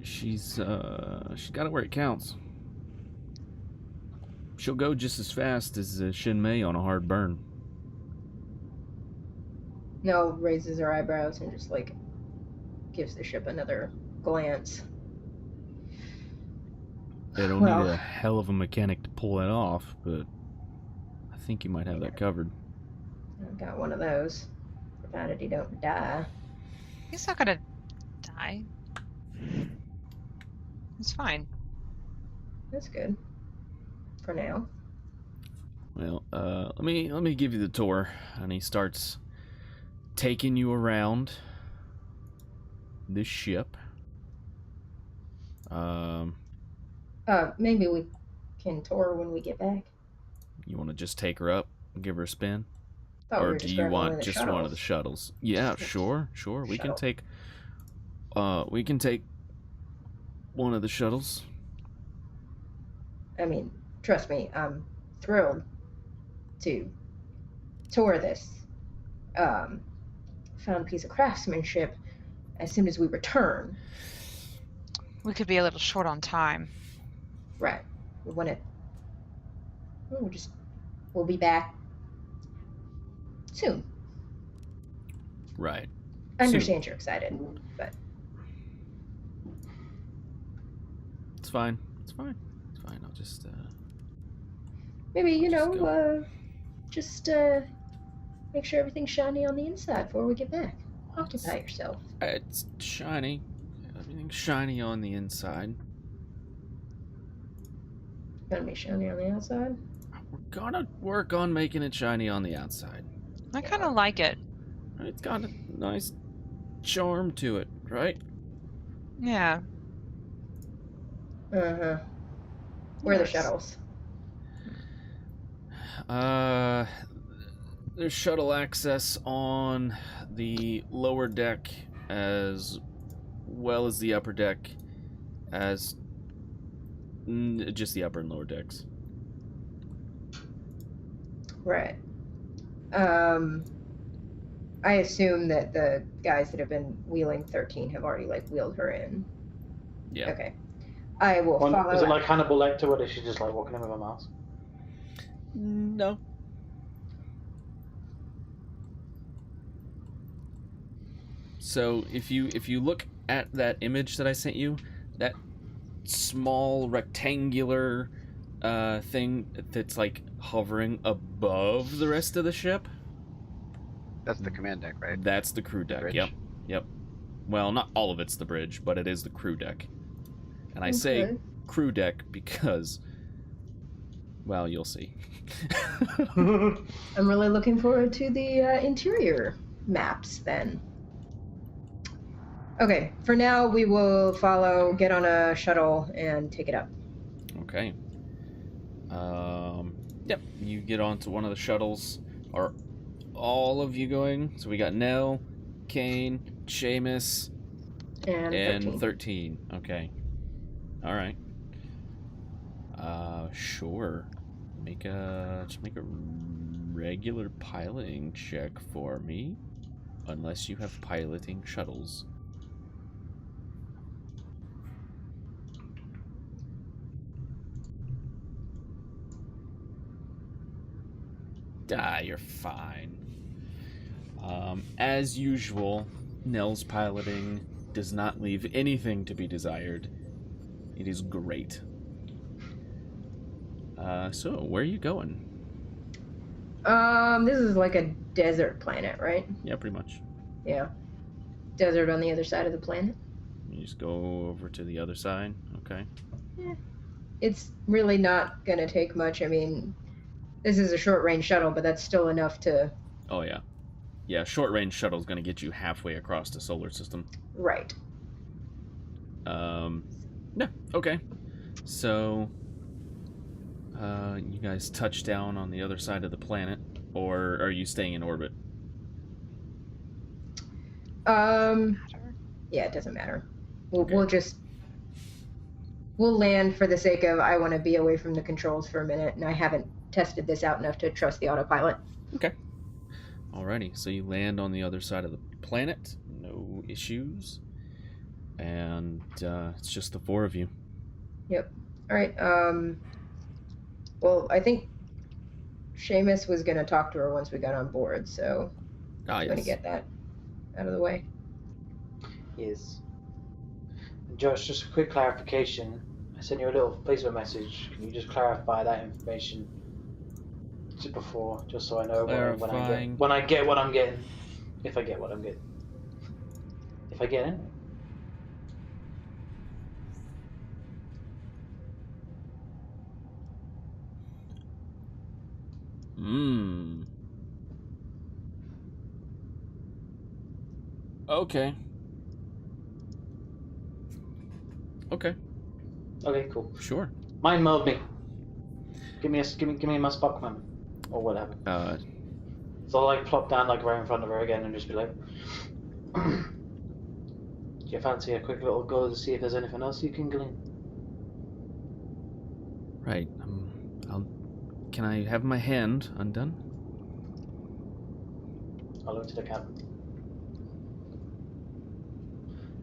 she's got it where it counts. She'll go just as fast as Shin Mei on a hard burn. No, raises her eyebrows and just like gives the ship another glance. They don't need a hell of a mechanic to pull that off, but I think you might have that covered. I've got one of those, provided he don't die. He's not gonna die. It's fine. That's good. For now. Well, let me give you the tour, and he starts taking you around this ship. Maybe we can tour when we get back. You want to just take her up and give her a spin? Thought we Or were do just you grabbing one want of the just one of the shuttles? Yeah, sure. We can take one of the shuttles. I mean, trust me, I'm thrilled to tour this. Found a piece of craftsmanship as soon as we return. We could be a little short on time. Right. We want it. We'll be back soon. Right. I understand you're excited, but It's fine. I'll just maybe go. just make sure everything's shiny on the inside before we get back. Occupy yourself. It's shiny. Everything's shiny on the inside. Gonna be shiny on the outside. We're gonna work on making it shiny on the outside. I kind of like it. It's got a nice charm to it, right? Yeah. Uh-huh. Where are the Yes. shuttles? There's shuttle access on the lower deck as well as the upper deck, as just the upper and lower decks. Right. I assume that the guys that have been wheeling 13 have already wheeled her in. Yeah. Okay. I will follow. Is it like Hannibal Lecter, or is she just walking in with a mask? No. So if you look at that image that I sent you, that small rectangular thing that's hovering above the rest of the ship, That's the command deck, right? that's the crew deck. Bridge. Yep. Well, not all of it's the bridge, but it is the crew deck. And I say Okay. crew deck because, well, you'll see. I'm really looking forward to the interior maps then. Okay, for now we will get on a shuttle and take it up. Okay. Yep, you get onto one of the shuttles. Are all of you going? So we got Nell, Kane, Seamus, And 13. Okay. Alright. Sure. Just make a regular piloting check for me, unless you have piloting shuttles. You're fine. As usual, Nell's piloting does not leave anything to be desired. It is great. So, where are you going? This is like a desert planet, right? Yeah, pretty much. Yeah. Desert on the other side of the planet. You just go over to the other side. Okay. Yeah. It's really not gonna take much. I mean, this is a short-range shuttle, but that's still enough to... Oh, yeah. Yeah, short-range shuttle's going to get you halfway across the solar system. Right. Yeah, okay. So, you guys touch down on the other side of the planet, or are you staying in orbit? Yeah, it doesn't matter. We'll, Okay. we'll land for the sake of I want to be away from the controls for a minute, and I haven't tested this out enough to trust the autopilot. Okay. Alrighty, so you land on the other side of the planet, no issues, and it's just the four of you. Yep. All right. Well, I think Seamus was going to talk to her once we got on board, so I'm going to get that out of the way. Yes. Josh, just a quick clarification. I sent you a little Facebook message. Can you just clarify that information before, just so I know when I get what I'm getting, if I get what I'm getting, if I get it. Okay. Okay, cool. Sure. Mind meld me. Give me my Spock moment, or whatever. So I'll like plop down like right in front of her again and just be like, "Do you fancy a quick little go to see if there's anything else you can glean?" Right. Can I have my hand undone? I'll look to the cabin.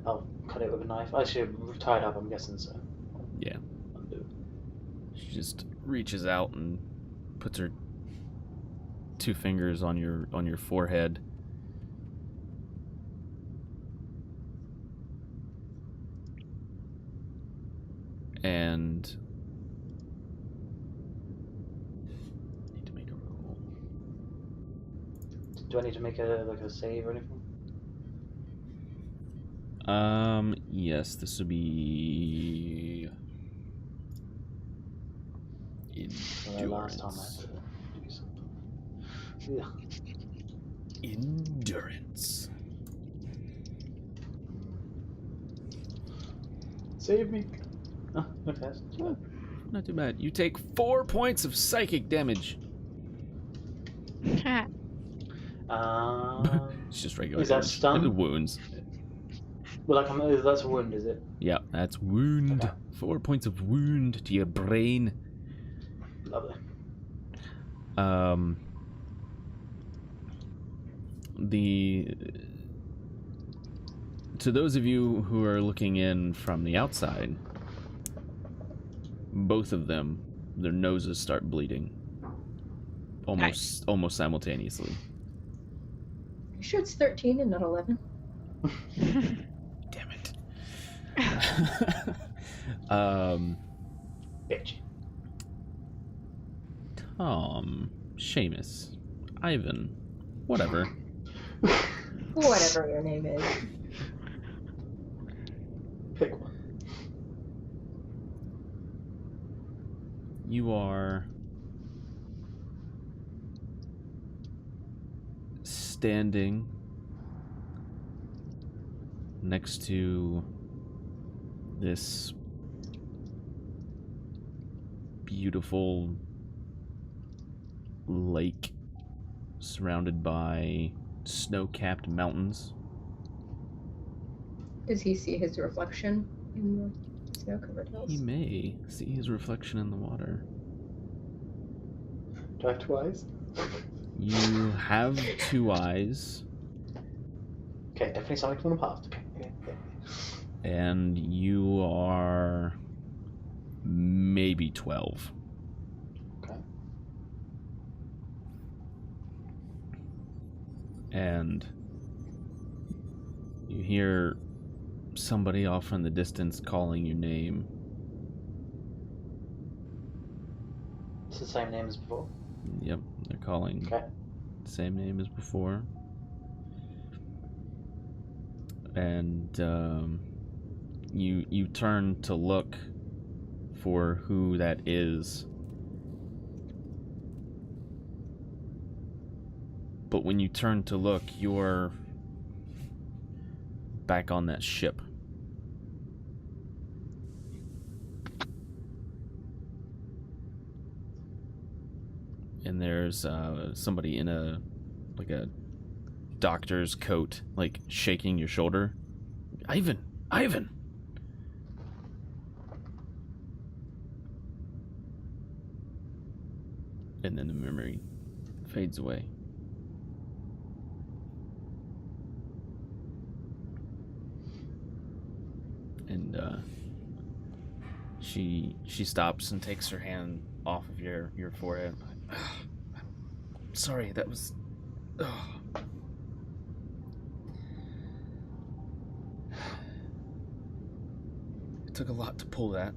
I'll cut it with a knife. I should have tied up, I'm guessing, so. Yeah. Undo. She just reaches out and puts her 2 fingers on your forehead. And need to make a roll. Do I need to make a save or anything? Yes, this would be Last time I had to do something. Yeah. endurance. Save me. Oh, okay. That's not Not too bad. You take 4 points of psychic damage. bad. It's just regular Is that damage. stun? Wounds. Well, like that's a wound, is it? Yeah, that's wound. Okay. 4 points of wound to your brain. Lovely. To those of you who are looking in from the outside, both of them, their noses start bleeding. Almost simultaneously. You sure it's 13 and not 11? Damn it. Bitch. Tom, Seamus, Ivan, whatever. Whatever your name is. Pick one. You are standing next to this beautiful lake surrounded by snow-capped mountains. Does he see his reflection in the snow-covered hills? He may see his reflection in the water. Do I have 2 eyes? You have 2 eyes, Okay, definitely something from the past. Okay. and you are maybe 12. Okay. And you hear somebody off in the distance calling your name. It's the same name as before. Yep, they're calling Okay. the same name as before. And you turn to look for who that is. But when you turn to look, you're back on that ship. And there's somebody in a doctor's coat, like shaking your shoulder. Ivan! And then the memory fades away. And she stops and takes her hand off of your forehead. Sorry, that was... It took a lot to pull that.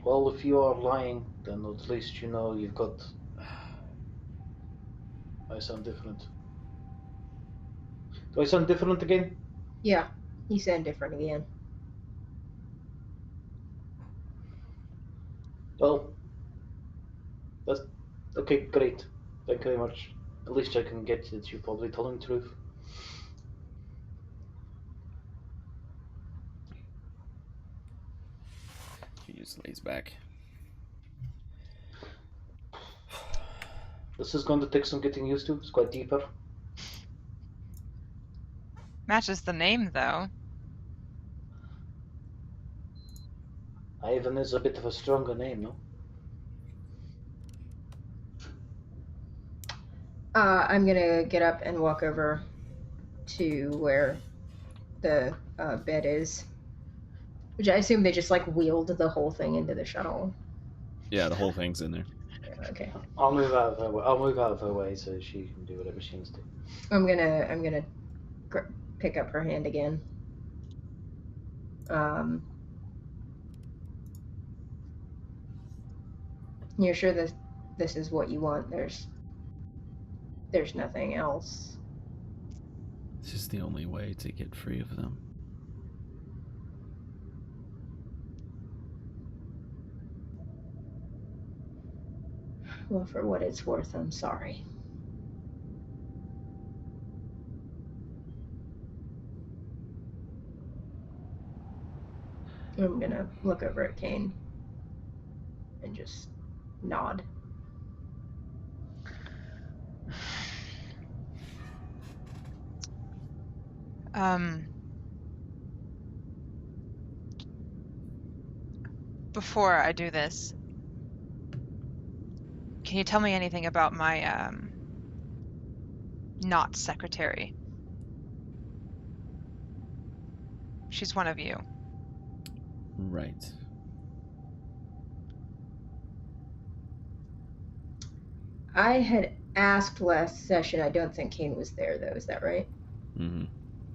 Well, if you are lying, then at least you know you've got... I sound different. Do I sound different again? Yeah, you sound different again. Well, that's... Okay, great. Thank you very much. At least I can get that you're probably telling the truth. She just lays back. This is going to take some getting used to. It's quite deeper. Matches the name, though. Ivan is a bit of a stronger name, no? I'm gonna get up and walk over to where the bed is, which I assume they just like wheeled the whole thing into the shuttle. Yeah, the whole thing's in there. Okay. I'll move out of her way. I'll move out of her way so she can do whatever she needs to. I'm gonna pick up her hand again. You're sure this is what you want? There's nothing else. This is the only way to get free of them. Well, for what it's worth, I'm sorry. I'm gonna look over at Kane and just nod. Before I do this, can you tell me anything about my not secretary? She's one of you. Right. I had asked last session. I don't think Kane was there, though. Is that right? Mm-hmm.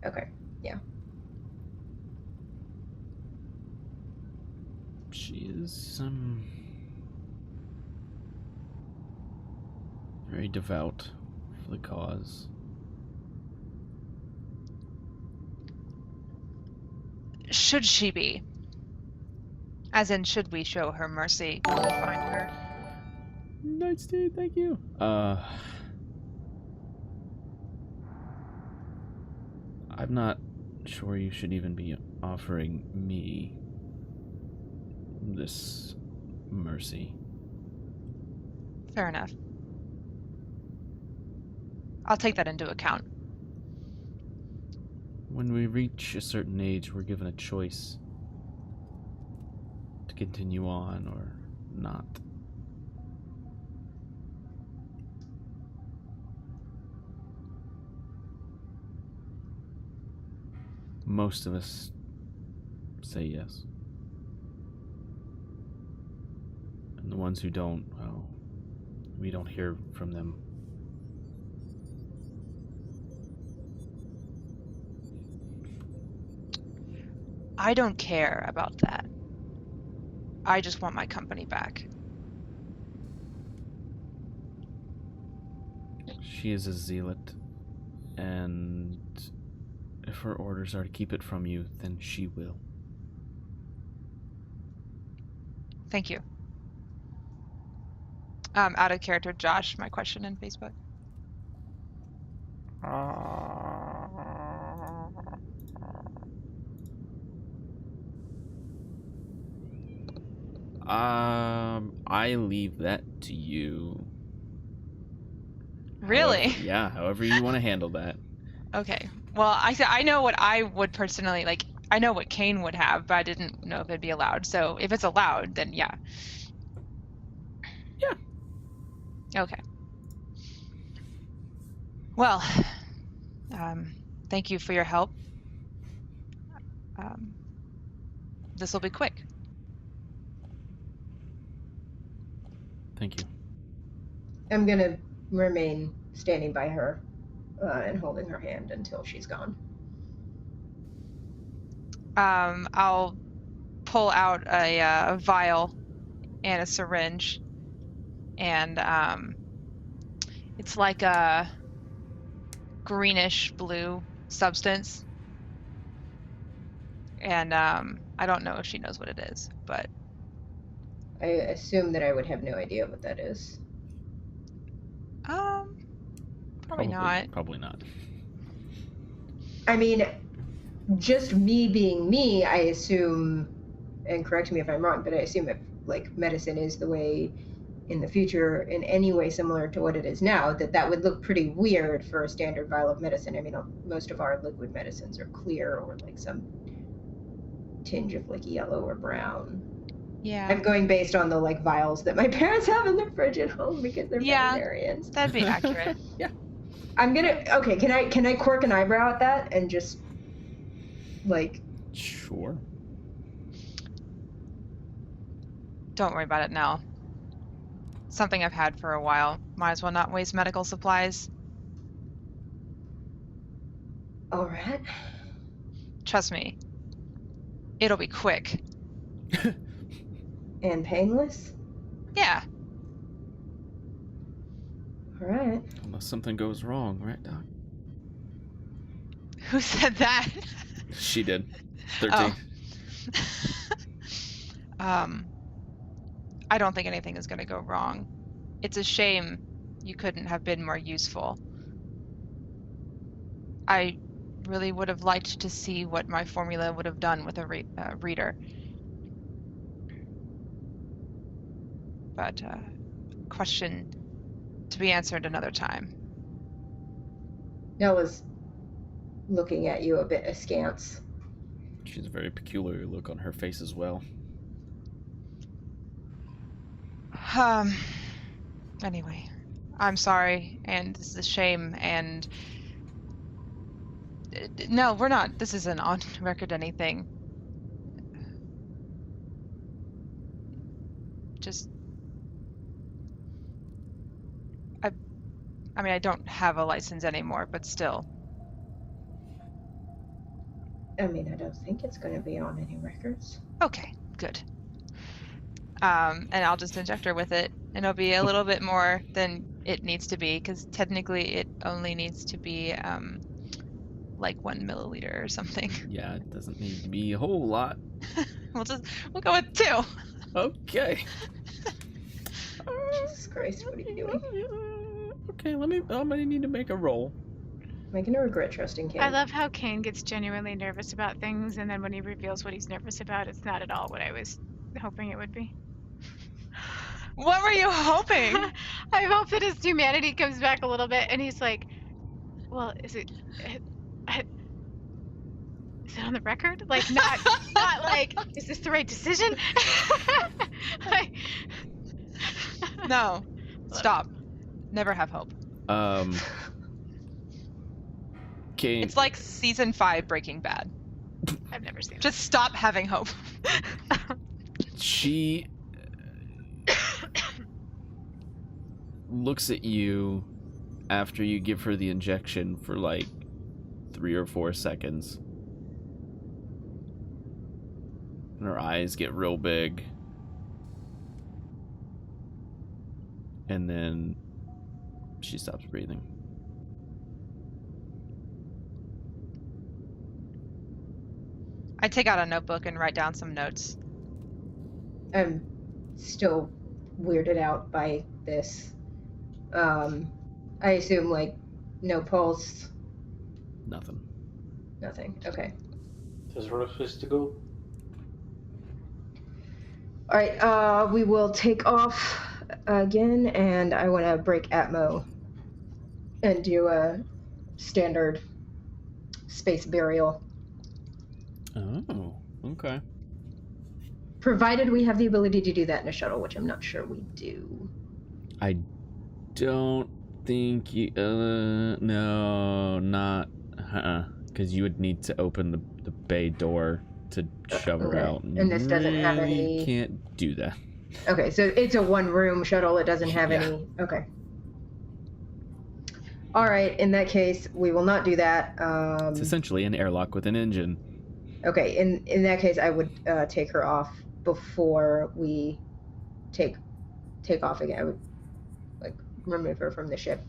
Okay. Yeah. She is very devout for the cause. Should she be? As in, should we show her mercy when we find her? Nice, dude. Thank you. I'm not sure you should even be offering me this mercy. Fair enough. I'll take that into account. When we reach a certain age, we're given a choice to continue on or not. Most of us say yes. And the ones who don't, well, we don't hear from them. I don't care about that. I just want my company back. She is a zealot, and if her orders are to keep it from you, then she will. Thank you. Out of character, Josh, my question in Facebook. I leave that to you. Really? However you want to handle that. Okay. Well, I know what I would personally like. I know what Kane would have, but I didn't know if it'd be allowed. So if it's allowed, then yeah. Yeah. Okay. Well, thank you for your help. This will be quick. Thank you. I'm gonna remain standing by her and holding her hand until she's gone. I'll pull out a vial and a syringe, and it's like a greenish blue substance, and I don't know if she knows what it is, but I assume that I would have no idea what that is. probably not. Probably not. I mean, just me being me, I assume, and correct me if I'm wrong, but I assume if like medicine is the way in the future in any way similar to what it is now, that would look pretty weird for a standard vial of medicine. I mean, most of our liquid medicines are clear or like some tinge of like yellow or brown. Yeah. I'm going based on the like vials that my parents have in the fridge at home because they're veterinarians. That'd be accurate. Yeah. I'm gonna can I quirk an eyebrow at that and just like Sure. Don't worry about it now. Something I've had for a while. Might as well not waste medical supplies. all right. Trust me. It'll be quick. And painless? Yeah. All right. Unless something goes wrong, right, Doc? Who said that? She did. 13. I don't think anything is going to go wrong. It's a shame you couldn't have been more useful. I really would have liked to see what my formula would have done with a reader. But question to be answered another time. Nella's looking at you a bit askance. She's a very peculiar look on her face as well. Anyway, I'm sorry, and this is a shame, and no, we're not. This isn't on record anything. Just, I mean, I don't have a license anymore, but still. I mean, I don't think it's going to be on any records. Okay, good. And I'll just inject her with it, and it'll be a little bit more than it needs to be, because technically it only needs to be like 1 milliliter or something. Yeah, it doesn't need to be a whole lot. We'll go with 2. Okay. Jesus Christ, what are you doing? Okay, I'm gonna need to make a roll. Am I going to regret trusting Kane? I love how Kane gets genuinely nervous about things, and then when he reveals what he's nervous about, it's not at all what I was hoping it would be. What were you hoping? I hope that his humanity comes back a little bit, and he's like, well, is it on the record? Like, not like, is this the right decision? Like, No. Stop. Never have hope. Kane, It's like season 5 Breaking Bad. I've never seen Just stop having hope. she looks at you after you give her the injection for like 3 or 4 seconds. And her eyes get real big. And then she stops breathing. I take out a notebook and write down some notes. I'm still weirded out by this. I assume, like, no pulse. Nothing. Nothing. Okay. There's where we're supposed to go. All right. We will take off again, and I want to break Atmo and do a standard space burial. Oh, okay. Provided we have the ability to do that in a shuttle, which I'm not sure we do. I don't think you. No, not. Because you would need to open the bay door to shove her Okay. out. And this doesn't have Really any- Can't do that. Okay, so it's a one-room shuttle. It doesn't have Yeah. any. Okay. All right. In that case, we will not do that. It's essentially an airlock with an engine. Okay. In that case, I would take her off before we take off again. I would like remove her from the ship.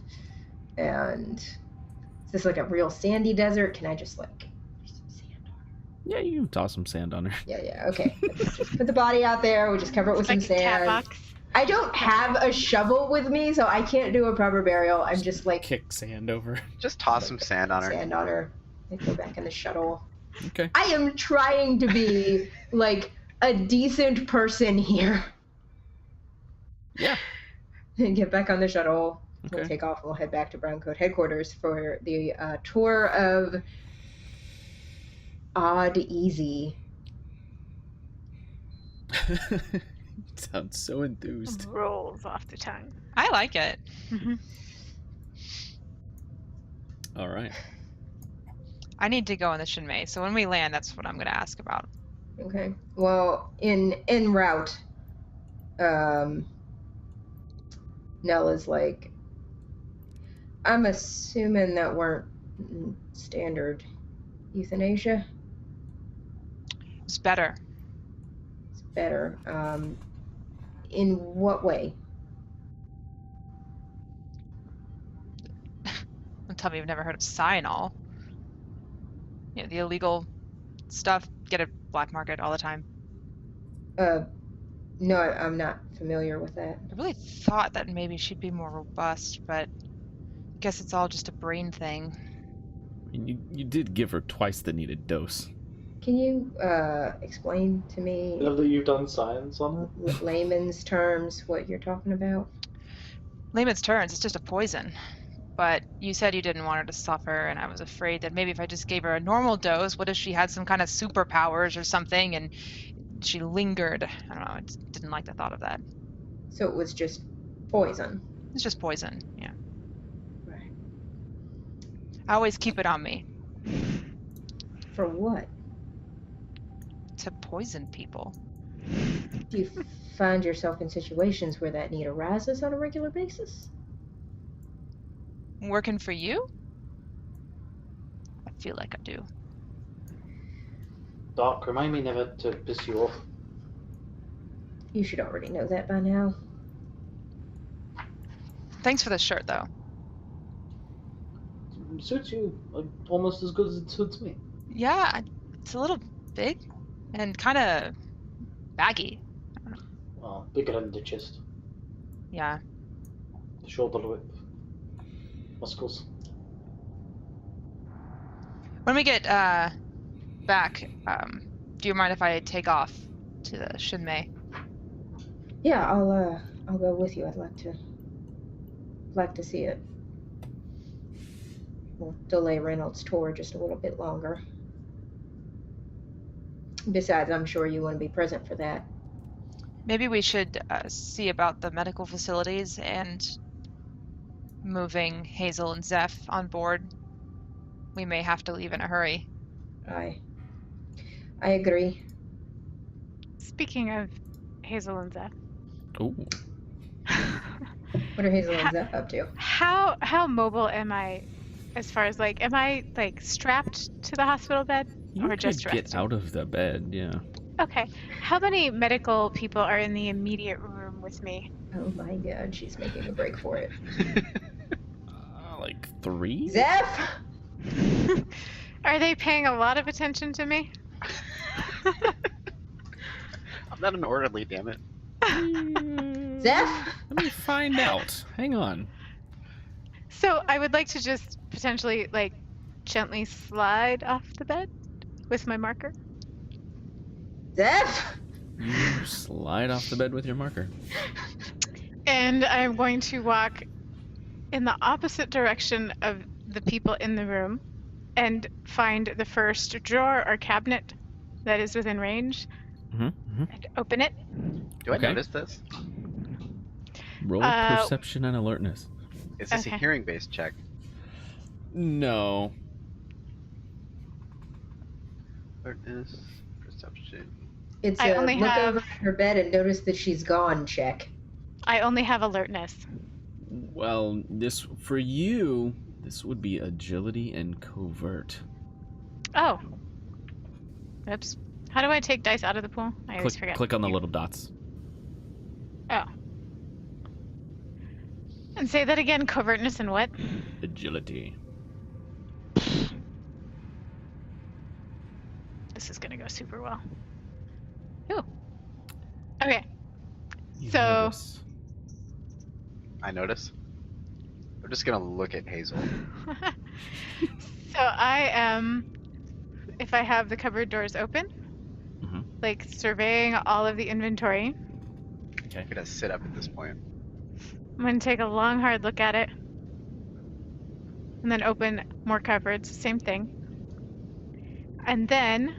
And is this like a real sandy desert? Can I just like there's some sand on her? Yeah, you can toss some sand on her. Yeah. Okay. Let's just put the body out there. We just cover it with like some a cat sand. box. I don't have a shovel with me, so I can't do a proper burial. I'm just like Kick sand over. Just toss some sand on her. sand on her. Like go back in the shuttle. Okay. I am trying to be like a decent person here. Yeah. And get back on the shuttle. We'll Okay. take off. We'll head back to Browncoat headquarters for the tour of Odd Easy. Sounds so enthused. Rolls off the tongue. I like it. Mm-hmm. All right. I need to go in the Shinmei, so when we land, that's what I'm going to ask about. Okay. Well, in route, Nella's like, I'm assuming that weren't standard euthanasia. It's better. It's better. In what way? Don't tell me you've never heard of cyanol. You know, the illegal stuff, get it black market all the time. No, I'm not familiar with that. I really thought that maybe she'd be more robust, but I guess it's all just a brain thing. And you did give her twice the needed dose. Can you explain to I me, love that you've done science on it. with layman's terms, what you're talking about? Layman's terms, it's just a poison. But you said you didn't want her to suffer, and I was afraid that maybe if I just gave her a normal dose, what if she had some kind of superpowers or something, and she lingered? I don't know, I just didn't like the thought of that. So it was just poison. It's just poison, yeah. Right. I always keep it on me For what? to poison people. Do you find yourself in situations where that need arises on a regular basis? Working for you? I feel like I do. Doc, remind me never to piss you off. You should already know that by now. Thanks for the shirt, though. It suits you like, almost as good as it suits me. Yeah, it's a little big and kind of baggy. Well, bigger than the chest, Yeah. the shoulder width, muscles. When we get back, do you mind if I take off to the Shinmei? Yeah, I'll go with you. I'd like to see it. We'll delay Reynolds' tour just a little bit longer. Besides, I'm sure you want to be present for that. Maybe we should see about the medical facilities and moving Hazel and Zeph on board. We may have to leave in a hurry. I agree. Speaking of Hazel and Zeph, Ooh. What are Hazel and Zeph up to? how mobile am I? As far as like, am I like strapped to the hospital bed You or could just get resting? out of the bed, yeah. Okay. How many medical people are in the immediate room with me? Oh my god, she's making a break for it. Like 3? Zeph! Are they paying a lot of attention to me? I'm not an orderly, damn it. Zeph! Let me find out. Hang on. So I would like to just potentially like gently slide off the bed with my marker. Zeph! You slide off the bed with your marker. And I'm going to walk in the opposite direction of the people in the room and find the first drawer or cabinet that is within range and open it. Do I Okay. notice this? Roll perception and alertness. Is this Okay. a hearing-based check? No. Alertness, perception. It's I a only look have- over at her bed and notice that she's gone check. I only have alertness. Well, this for you, this would be agility and covert. Oh. Oops. How do I take dice out of the pool? I always forget. Click on the little dots. Oh. And say that again, covertness and what? Agility. This is gonna go super well. Ooh. Okay. You So- notice. I notice. I'm just gonna look at Hazel. So I am, if I have the cupboard doors open, Mhm. like surveying all of the inventory, I'm gonna sit up at this point. I'm going to take a long, hard look at it. And then open more cupboards, same thing. And then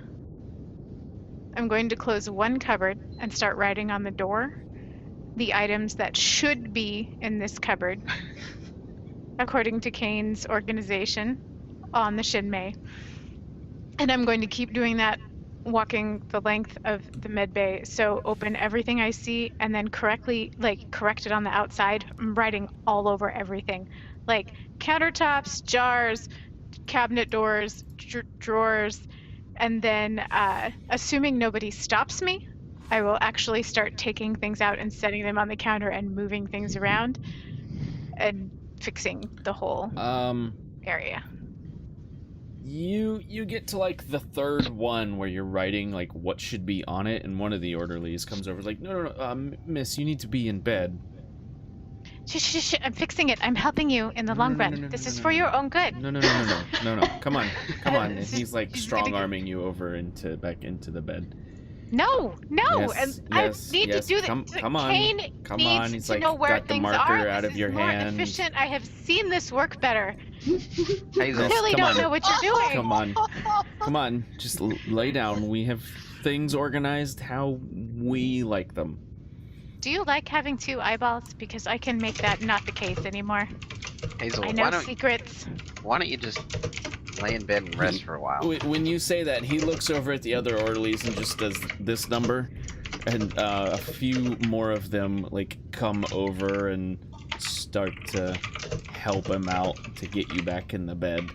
I'm going to close one cupboard and start writing on the door the items that should be in this cupboard, according to Kane's organization on the Shinmei. And I'm going to keep doing that, walking the length of the med bay. So open everything I see and then correctly, like, correct it on the outside. I'm writing all over everything, like countertops, jars, cabinet doors, drawers. And then, assuming nobody stops me, I will actually start taking things out and setting them on the counter and moving things around and fixing the whole area. You get to like the third one where you're writing like what should be on it, and one of the orderlies comes over like, no, miss, you need to be in bed. Shh, I'm fixing it. I'm helping you in the long run. This is for your own good. No. Come on. And It's he's like just strong gonna get- arming you over back into the bed. No, Yes, and yes, I need yes, to do that. come on, Kane come needs on. He's to like know where got the things marker are. out This of your is more hand. efficient. I have seen this work better. Hazel, Clearly come don't on. know what you're doing. Come on, just lay down. We have things organized how we like them. Do you like having two eyeballs? Because I can make that not the case anymore. Hazel, I know secrets. why don't you just lay in bed and rest for a while? When you say that, he looks over at the other orderlies and just does this number, and a few more of them like come over and start to help him out to get you back in the bed.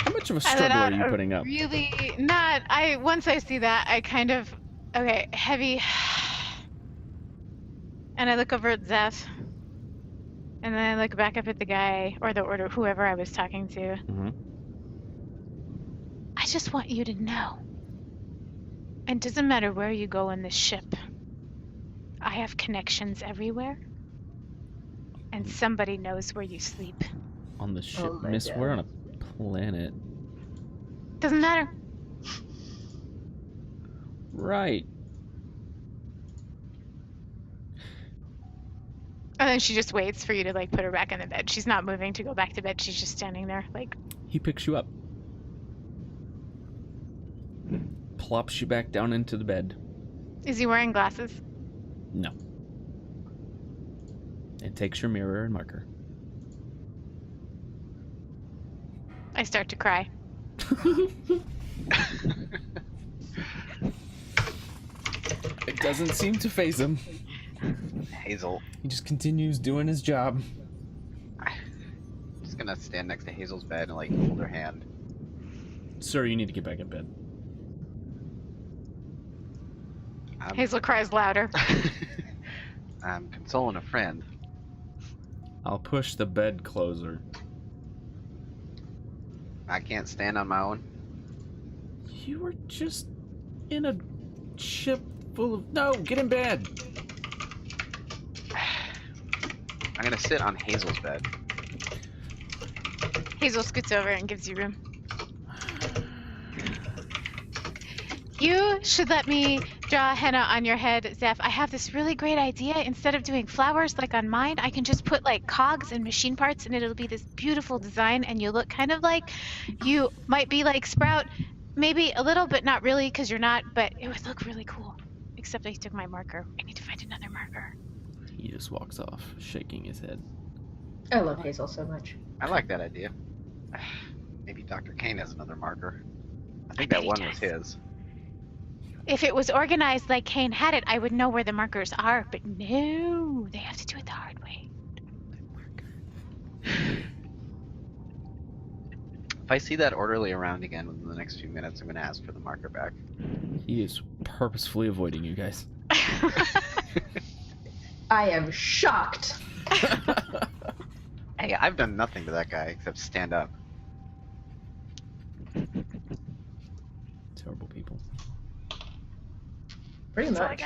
How much of a struggle are you putting up? Really not. Once I see that, I kind of heavy. And I look over at Zeph. And then I look back up at the guy or the order whoever I was talking to. Mm-hmm. I just want you to know. It doesn't matter where you go in this ship. I have connections everywhere. And somebody knows where you sleep. On the ship, Oh my miss, God. we're on a planet. Doesn't matter. Right. And then she just waits for you to like put her back in the bed. She's not moving to go back to bed. She's just standing there like, He picks you up. plops you back down into the bed. Is he wearing glasses? No. It takes your mirror and marker. I start to cry. It doesn't seem to faze him. Hazel. He just continues doing his job. I'm just gonna stand next to Hazel's bed and like hold her hand. Sir, you need to get back in bed. Hazel cries louder. I'm consoling a friend. I'll push the bed closer. I can't stand on my own. You were just in a ship full of... No, get in bed! I'm gonna sit on Hazel's bed. Hazel scoots over and gives you room. You should let me draw henna on your head, Zeph. I have this really great idea. Instead of doing flowers like on mine, I can just put like cogs and machine parts and it'll be this beautiful design and you look kind of like you might be like Sprout. Maybe a little, but not really because you're not, but it would look really cool. Except I took my marker. I need to find another marker. He just walks off, shaking his head. I love Hazel so much. I like that idea. Maybe Dr. Kane has another marker. I think bet that he one was does. his. If it was organized like Kane had it, I would know where the markers are, but no, they have to do it the hard way. If I see that orderly around again within the next few minutes, I'm gonna ask for the marker back. He is purposefully avoiding you guys. I am shocked. Hey, I've done nothing to that guy except stand up. Terrible people. Pretty That's all I much.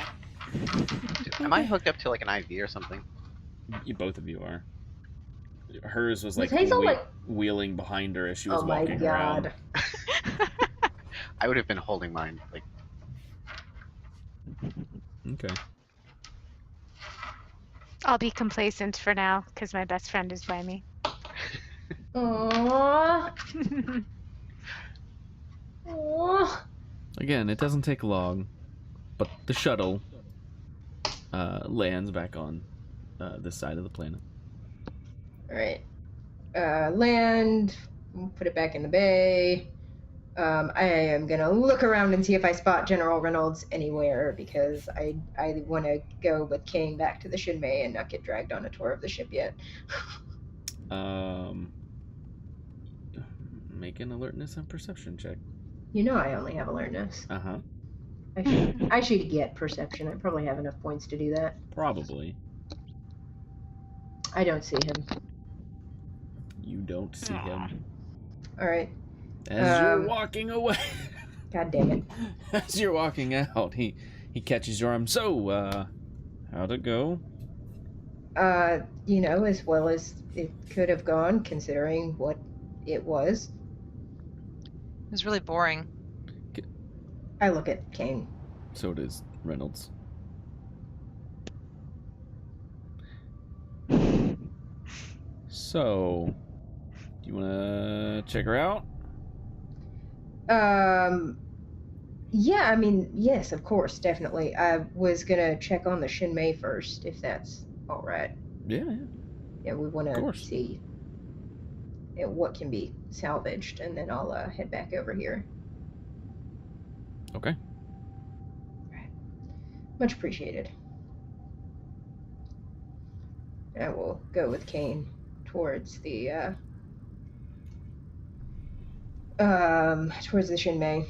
got. Am I hooked up to like an IV or something? Both of you are. Hers was Was like Hazel, like- wheeling behind her as she was Oh my walking god. around. I would have been holding mine. Like, Okay. I'll be complacent for now because my best friend is by me. Aww. Aww. Again, it doesn't take long, but the shuttle lands back on this side of the planet. Alright. Land. Put it back in the bay. I am gonna look around and see if I spot General Reynolds anywhere because I want to go with Kane back to the Shinmei and not get dragged on a tour of the ship yet. Make an alertness and perception check. You know I only have alertness. Uh-huh. I should get perception. I probably have enough points to do that. Probably. I don't see him. You don't see him. Alright. As you're walking away. God damn it. As you're walking out, he catches your arm. So, how'd it go? You know, as well as it could have gone, considering what it was. It was really boring. I look at Kane. So does Reynolds. So, do you want to check her out? Yeah, I mean, yes, of course, definitely. I was gonna check on the Shinmei first, if that's alright. Yeah. Yeah, we want Of to course. see what can be salvaged, and then I'll head back over here. Okay. Much appreciated. I will go with Kane towards the Shinmei.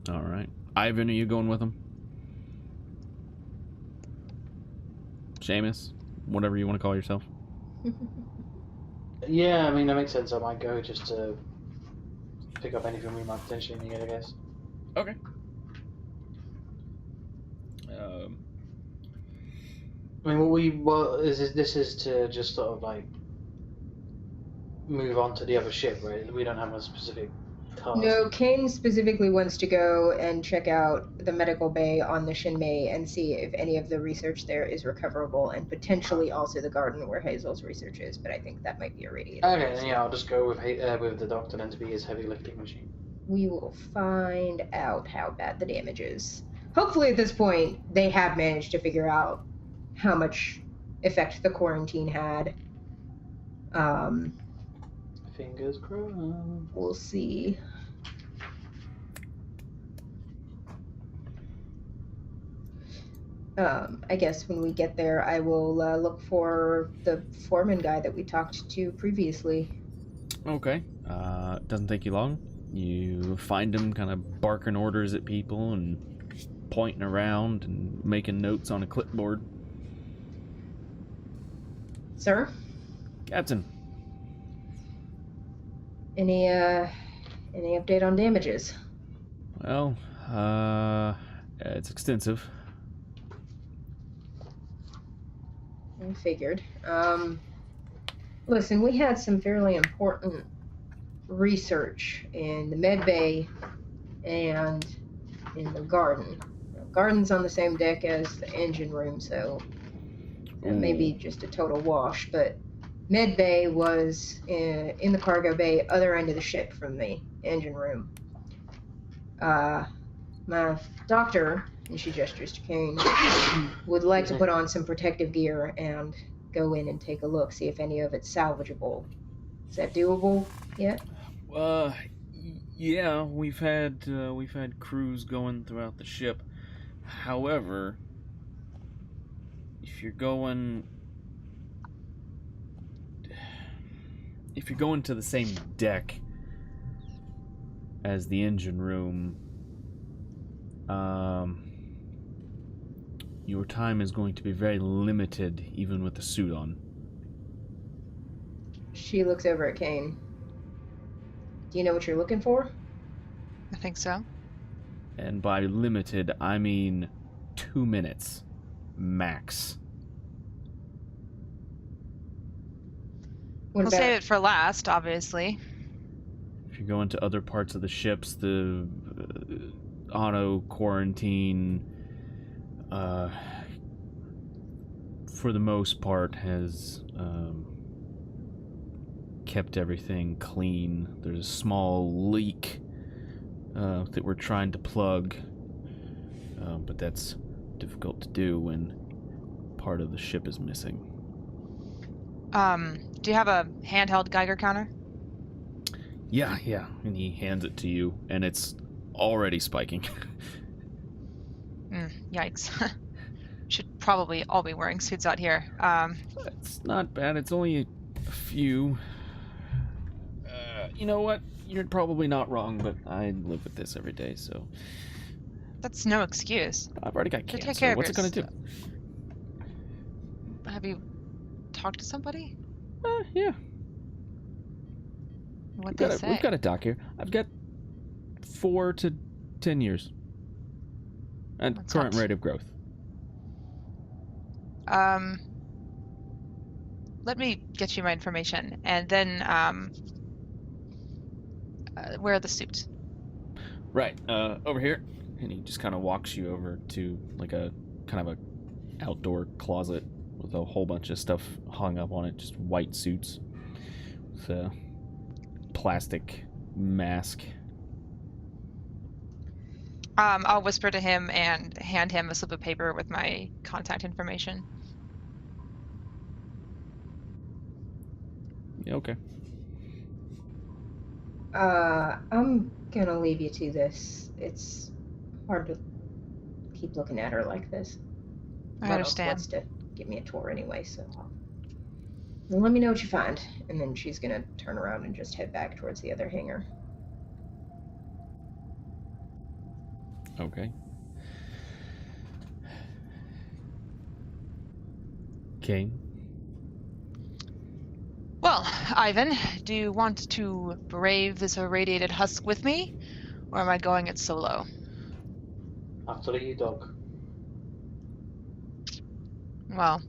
All right. Ivan, are you going with him? Seamus? Whatever you want to call yourself. Yeah, I mean, that makes sense. I might go just to pick up anything we might potentially need, I guess. Okay. I mean, this is to just sort of like move on to the other ship, right? We don't have a specific task. No, Kane specifically wants to go and check out the medical bay on the Shinmei and see if any of the research there is recoverable, and potentially also the garden where Hazel's research is, but I think that might be irradiated. Okay, then yeah, I'll just go with the doctor then to be his heavy lifting machine. we will find out how bad the damage is. Hopefully at this point, they have managed to figure out how much effect the quarantine had. Fingers crossed. We'll see. I guess when we get there, I will look for the foreman guy that we talked to previously. Okay. Doesn't take you long. You find him kind of barking orders at people and pointing around and making notes on a clipboard. Sir, Captain. any update on damages? Well, it's extensive. I figured. Listen, we had some fairly important research in the med bay and in the garden. The garden's on the same deck as the engine room, so it may be just a total wash, but med bay was in the cargo bay, other end of the ship from the engine room. My doctor, and she gestures to Kane, would like to put on some protective gear and go in and take a look, see if any of it's salvageable. Is that doable yet? Yeah, we've had crews going throughout the ship. However, if you're going to the same deck as the engine room, your time is going to be very limited, even with the suit on. She looks over at Kane. Do you know what you're looking for? I think so. And by limited, I mean 2 minutes, max. What We'll about save it for last, obviously. If you go into other parts of the ships, the auto quarantine, for the most part, has kept everything clean. There's a small leak that we're trying to plug, but that's difficult to do when part of the ship is missing. Do you have a handheld Geiger counter? Yeah, and he hands it to you, and it's already spiking. Yikes. Should probably all be wearing suits out here. It's not bad, it's only a few. You know what? You're probably not wrong, but I live with this every day, so... That's no excuse. I've already got Take cancer. care of What's it gonna do? Have you talked to somebody? Yeah. What'd they say? We've got a doc here. I've got 4 to 10 years. And That current sounds- rate of growth. Let me get you my information, and then, where are the suits? Right, over here. And he just kind of walks you over to, like, a kind of a outdoor closet with a whole bunch of stuff hung up on it, just white suits. With a plastic mask. I'll whisper to him and hand him a slip of paper with my contact information. Yeah, okay. I'm gonna leave you to this. It's hard to keep looking at her like this. I Lano understand. wants to give me a tour anyway, so well, let me know what you find. And then she's gonna turn around and just head back towards the other hangar. Okay. Kane? Well, Ivan, do you want to brave this irradiated husk with me, or am I going it solo? After you, dog. Well,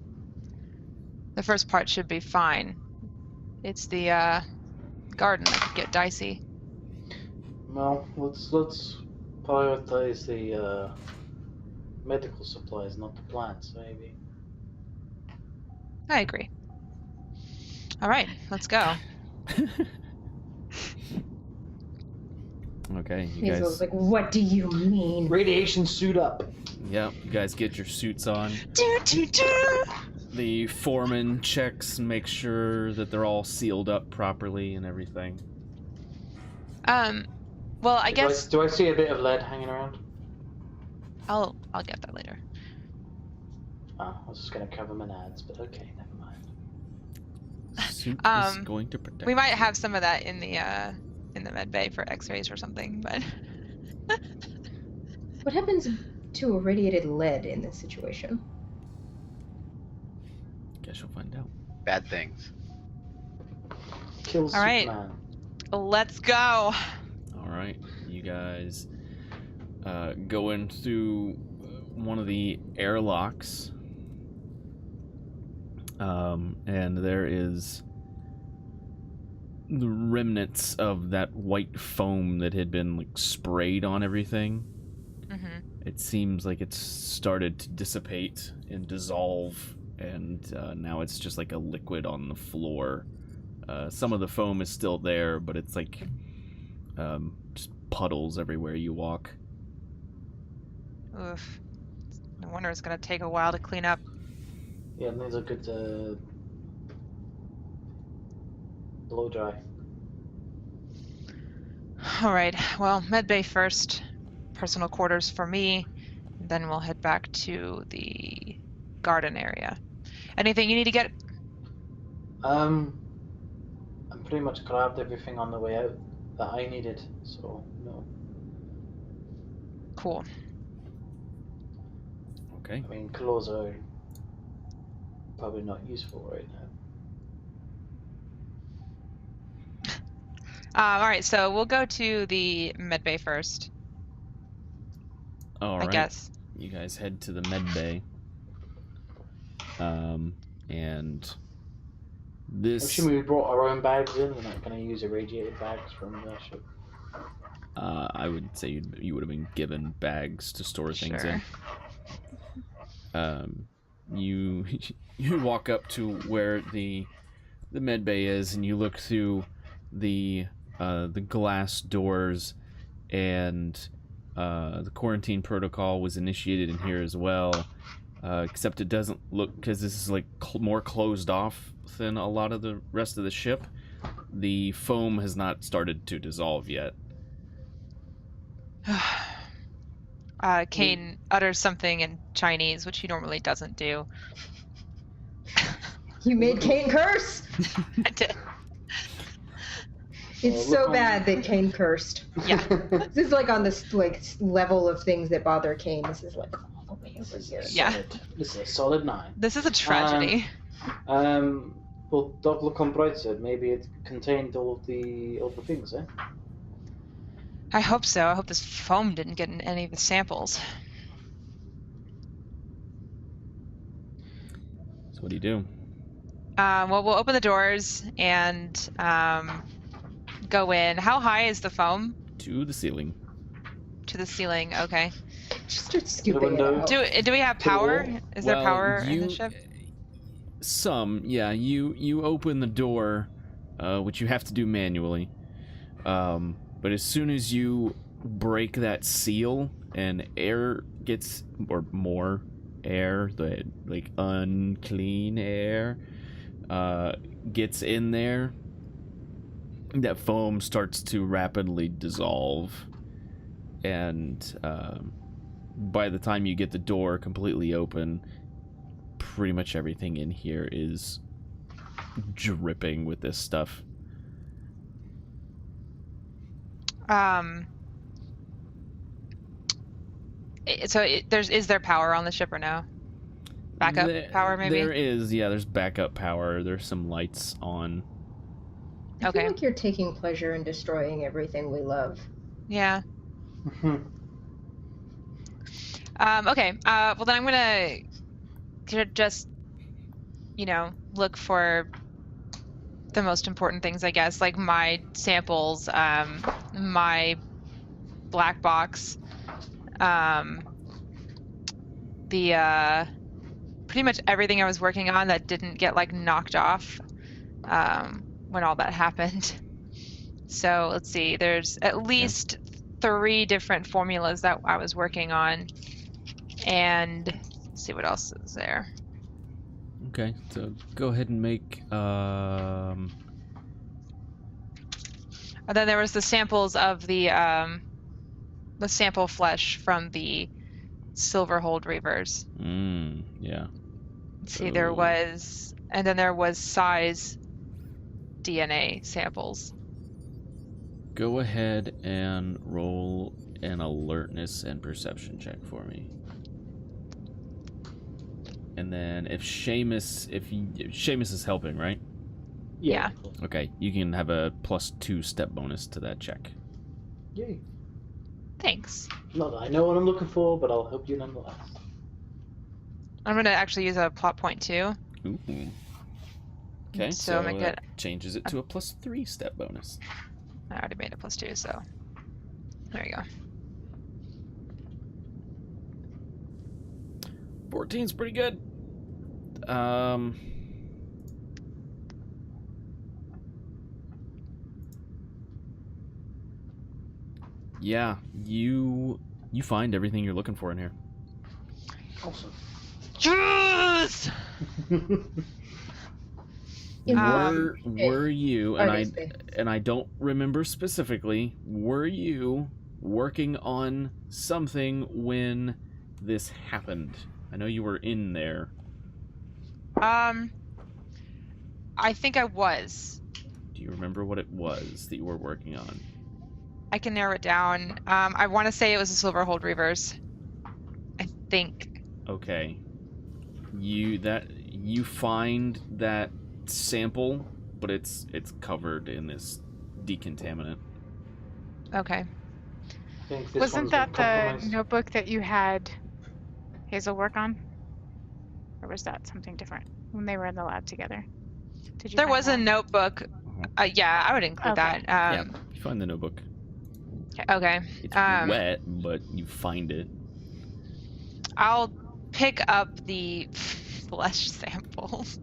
the first part should be fine. It's the garden that could get dicey. Well, let's prioritize the medical supplies, not the plants, maybe. I agree. All right, let's go. Okay, you He's guys. like, what do you mean? Radiation suit up. Yep, you guys get your suits on. Do, do, do. The foreman checks, makes sure that they're all sealed up properly and everything. Well, I guess Do I see a bit of lead hanging around? I'll get that later. Oh, I was just gonna cover my nads, but okay, never mind. Suit is going to protect. We might have some of that in the med bay for X-rays or something, but What happens to irradiated lead in this situation? Guess you'll find out. Bad things. Kill All right. Superman. let's go. All right, you guys go in through one of the airlocks, and there is the remnants of that white foam that had been like sprayed on everything. Mm-hmm. It seems like it's started to dissipate and dissolve, and now it's just like a liquid on the floor. Some of the foam is still there, but it's like just puddles everywhere you walk. Oof. No wonder it's gonna take a while to clean up. Yeah, and these are good blow dry. All right. Well, med bay first. Personal quarters for me. Then we'll head back to the garden area. Anything you need to get? I pretty much grabbed everything on the way out that I needed, so no. Cool. Okay. I mean, clothes are probably not useful right now. All right. So we'll go to the med bay first. All I right. guess. You guys head to the med bay. And I'm this. assuming we brought our own bags in. We're not going to use irradiated bags from the ship. I would say you would have been given bags to store things Sure. in. You you walk up to where the med bay is, and you look through the glass doors, and the quarantine protocol was initiated in here as well. Except it doesn't look, because this is like more closed off than a lot of the rest of the ship. The foam has not started to dissolve yet. Kane utters something in Chinese, which he normally doesn't do. You made Kane curse! I did. It's look so on- bad that Kane cursed. Yeah. This is like on this like level of things that bother Kane. This is like all the way over here. Yeah. This is a solid 9. This is a tragedy. Well, Doc, look on bright side. Maybe it contained all the things, eh? I hope so. I hope this foam didn't get in any of the samples. So what do you do? Well, we'll open the doors and go in. How high is the foam? To the ceiling. To the ceiling. Okay. Just start scooping it window. out. Do we have power? Is there Well, power in the ship? Some, yeah. You open the door, which you have to do manually. But as soon as you break that seal and air gets, or more air, the like unclean air, gets in there, that foam starts to rapidly dissolve, and by the time you get the door completely open, pretty much everything in here is dripping with this stuff. Is there power on the ship or no? Backup power, maybe? There is, yeah, there's backup power. There's some lights on. I feel Okay. like you're taking pleasure in destroying everything we love. Yeah. Okay. Well, then I'm gonna just, look for the most important things, I guess, like my samples, my black box, the pretty much everything I was working on that didn't get like knocked off when all that happened. So let's see. There's at least 3 different formulas that I was working on, and let's see what else is there. Okay, so go ahead and make. And then there was the samples of the sample flesh from the Silverhold Reavers. Yeah. Let's see, there was, and then there was size DNA samples. Go ahead and roll an alertness and perception check for me. And then if Seamus is helping, right? Yeah. Okay, you can have a +2 step bonus to that check. Yay. Thanks. Not that I know what I'm looking for, but I'll help you nonetheless. I'm going to actually use a plot point too. Ooh. Okay, So so make that it- changes it to a +3 step bonus. I already made it +2, so there you go. 14's pretty good. Yeah, you find everything you're looking for in here. Awesome. Yes! Were you, and Obviously. I don't remember specifically, were you working on something when this happened? I know you were in there. I think I was. Do you remember what it was that you were working on? I can narrow it down. I want to say it was the Silverhold Reavers. I think. Okay. You find that sample, but it's covered in this decontaminant. Okay. I think this Wasn't one's that been the compromised. notebook that you had Hazel work on? Or was that something different when they were in the lab together? Did you There find was a that? notebook. Yeah, I would include Okay. that. Yeah, you find the notebook. Okay. It's wet, but you find it. I'll pick up the flesh samples,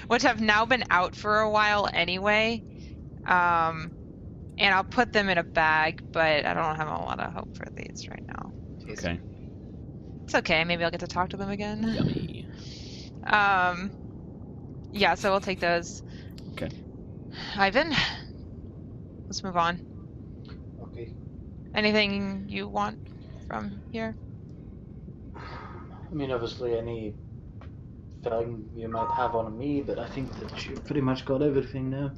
which have now been out for a while anyway. And I'll put them in a bag, but I don't have a lot of hope for these right now. Okay. It's okay. Maybe I'll get to talk to them again. Yummy. Yeah, so we'll take those. Okay. Ivan, let's move on. Okay. Anything you want from here? I mean, obviously, any thing you might have on me, but I think that you've pretty much got everything now.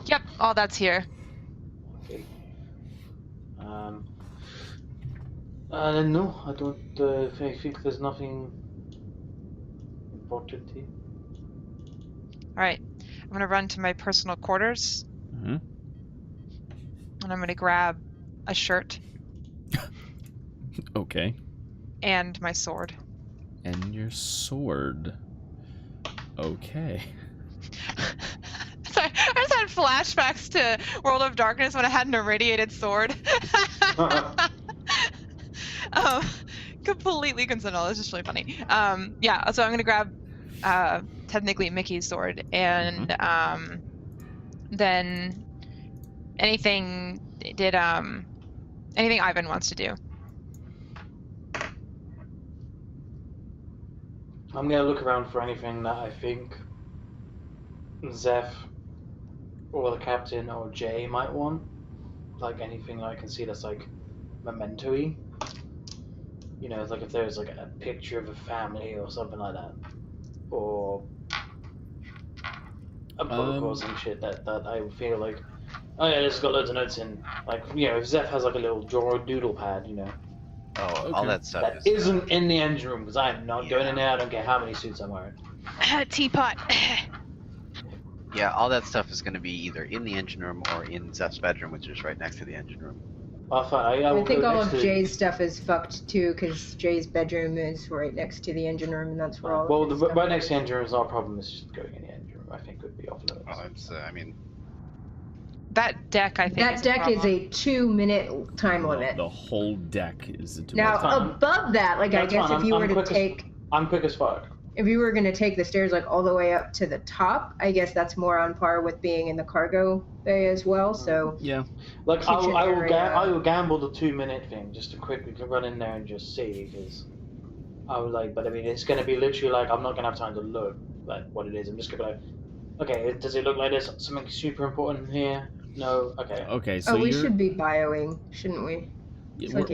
Yep, all that's here. Okay. No, I don't I think there's nothing important here. All right, I'm gonna run to my personal quarters, Mm-hmm. and I'm gonna grab a shirt Okay. and my sword. And your sword. Okay. Sorry, I just had flashbacks to World of Darkness when I had an irradiated sword. Completely coincidental. It's just really funny. Yeah, so I'm gonna grab technically Mickey's sword, and then anything Ivan wants to do. I'm gonna look around for anything that I think Zeph or the captain or Jay might want. Like anything I can see that's like memento-y. You know, like if there's like a picture of a family or something like that. Or a book or some shit that I would feel like, oh yeah, this has got loads of notes in. Like, you know, if Zeph has like a little drawer doodle pad, you know. Oh, all that stuff That is isn't in the engine room, because I am not going in there, I don't care how many suits I'm wearing. Teapot. yeah, all that stuff is going to be either in the engine room or in Zeph's bedroom, which is right next to the engine room. Well, fine, I will I think go all next of to Jay's stuff is fucked too, because Jay's bedroom is right next to the engine room, and that's where all Well, of his the, stuff right next is. to the engine room is not a problem, it's just going in the engine room, I think would be off limits. Well, it's, I mean, That deck, I think. That is deck is problem. a 2-minute time limit. The whole deck is a 2 Now, That's fine. above that, like, I That's guess fine, if you I'm were to quick as- take... I'm quick as fuck. if you were going to take the stairs like all the way up to the top, I guess that's more on par with being in the cargo bay as well. So Yeah. Like kitchen I area. will gamble the 2-minute thing just to quickly run in there and just see, because I was like, but I mean, it's going to be literally like I'm not going to have time to look like what it is. I'm just going to be like, okay, does it look like there's something super important here? No. Okay. Okay, so we you're... should be bioing, shouldn't we? Yeah, It's like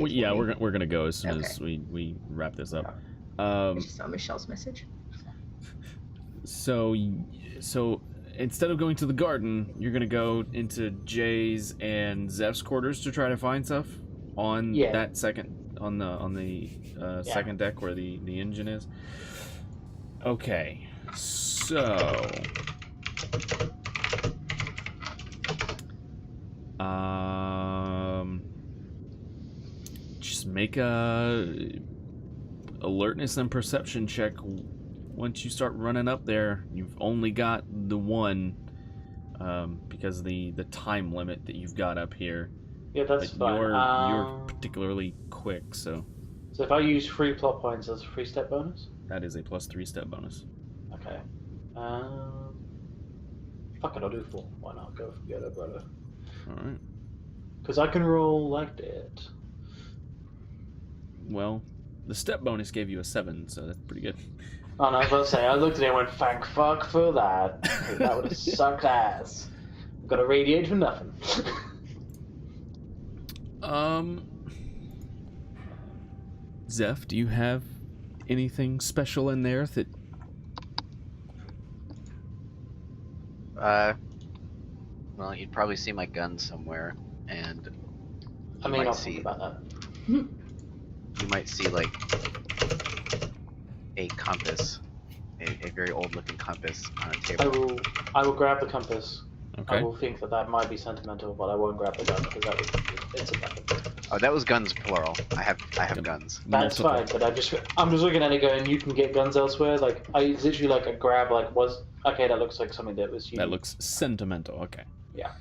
we're gonna go as soon Okay. as we wrap this up. I just saw Michelle's message. So instead of going to the garden, you're gonna go into Jay's and Zeph's quarters to try to find stuff on that second on the second deck where the engine is. Okay, so just make a alertness and perception check. Once you start running up there, you've only got the one, because of the time limit that you've got up here. Yeah, that's but fine. You're particularly quick, so So if I use 3 plot points, that's a 3-step bonus? that is a plus 3-step bonus. Okay. Fuck it, I'll do 4. Why not? Go for the brother. Alright. Because I can roll like that. Well, the step bonus gave you a 7, so that's pretty good. Oh, no, I was about to say, I looked at it and went, thank fuck for that. That would have sucked ass. Got to radiate for nothing. Zeph, do you have anything special in there that... Well, you'd probably see my gun somewhere, and I mean, I'll think about that. You might see, like, a compass, a very old-looking compass on a table. I will grab the compass. Okay. I will think that might be sentimental, but I won't grab the gun because it's a weapon. Oh, that was guns plural. I have guns. That's fine, but I'm just looking at it going, you can get guns elsewhere. Like I literally like a grab okay, that looks like something that was used. That looks sentimental. Okay. Yeah.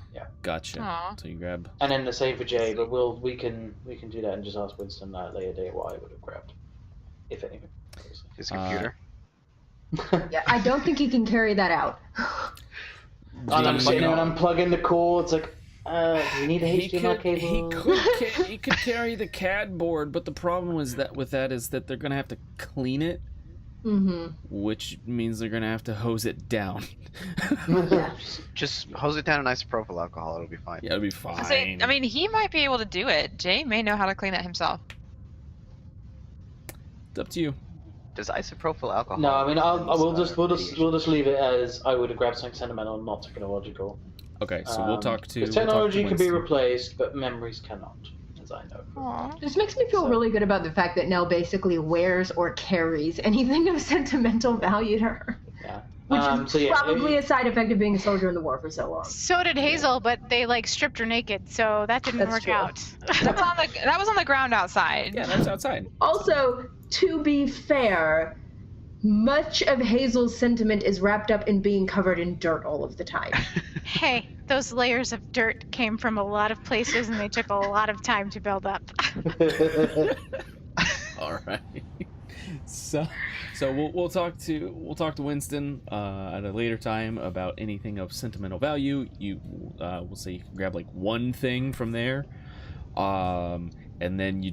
Gotcha. Aw. So you grab... And then the same for Jay, but we can do that and just ask Winston at a later date what I would have grabbed, if anything. Obviously. His computer. Yeah, I don't think he can carry that out. And I'm sitting there and I'm plugging the cord. It's like, do you need a HDMI cable? He could carry the CAD board, but the problem is that they're gonna have to clean it, which means they're gonna have to hose it down. Just hose it down in isopropyl alcohol. It'll be fine. Yeah, it'll be fine. I mean, he might be able to do it. Jay may know how to clean it himself. It's up to you. Does isopropyl alcohol? No, I mean, we'll just leave it as I would have grabbed something sentimental, not technological. Okay, so we'll talk to... Because technology can be Winston. replaced, but memories cannot, as I know. Aw. This makes me feel really good about the fact that Nell basically wears or carries anything of sentimental value to her. Yeah. Which is probably a side effect of being a soldier in the war for so long. So did Hazel, but they like stripped her naked, so that didn't That's work true. out. That was on the ground outside. Yeah, that's outside. Also, to be fair, much of Hazel's sentiment is wrapped up in being covered in dirt all of the time. Hey, those layers of dirt came from a lot of places, and they took a lot of time to build up. All right. So we'll talk to Winston at a later time about anything of sentimental value. We'll say you can grab like one thing from there, and then you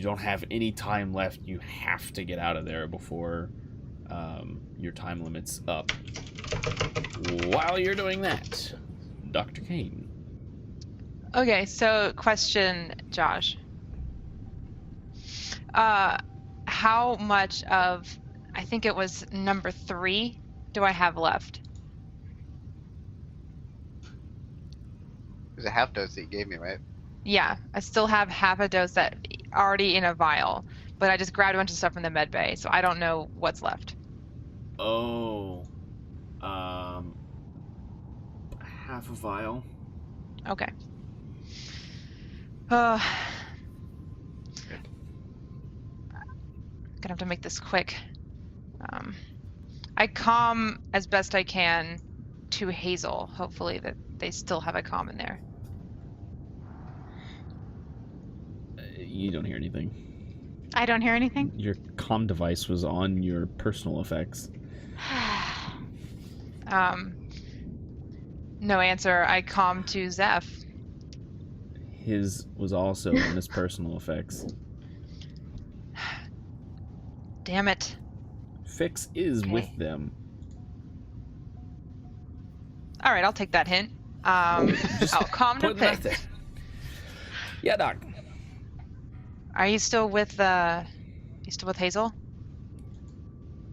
don't have any time left. You have to get out of there before your time limit's up. While you're doing that, Dr. Kane. Okay, so question, Josh. How much of, I think it was number 3, do I have left? There's a half dose that you gave me, right? Yeah, I still have half a dose that already in a vial, but I just grabbed a bunch of stuff from the med bay, so I don't know what's left. Oh, half a vial. Okay. Gonna have to make this quick. I comm as best I can to Hazel. Hopefully that they still have a comm in there. You don't hear anything. I don't hear anything? Your comm device was on your personal effects. No answer. I comm to Zeph. His was also on his personal effects. Damn it. Fix is Okay. with them. All right, I'll take that hint. I'll comm to Put that Fix. there. Yeah, Doc. Are you still with Hazel?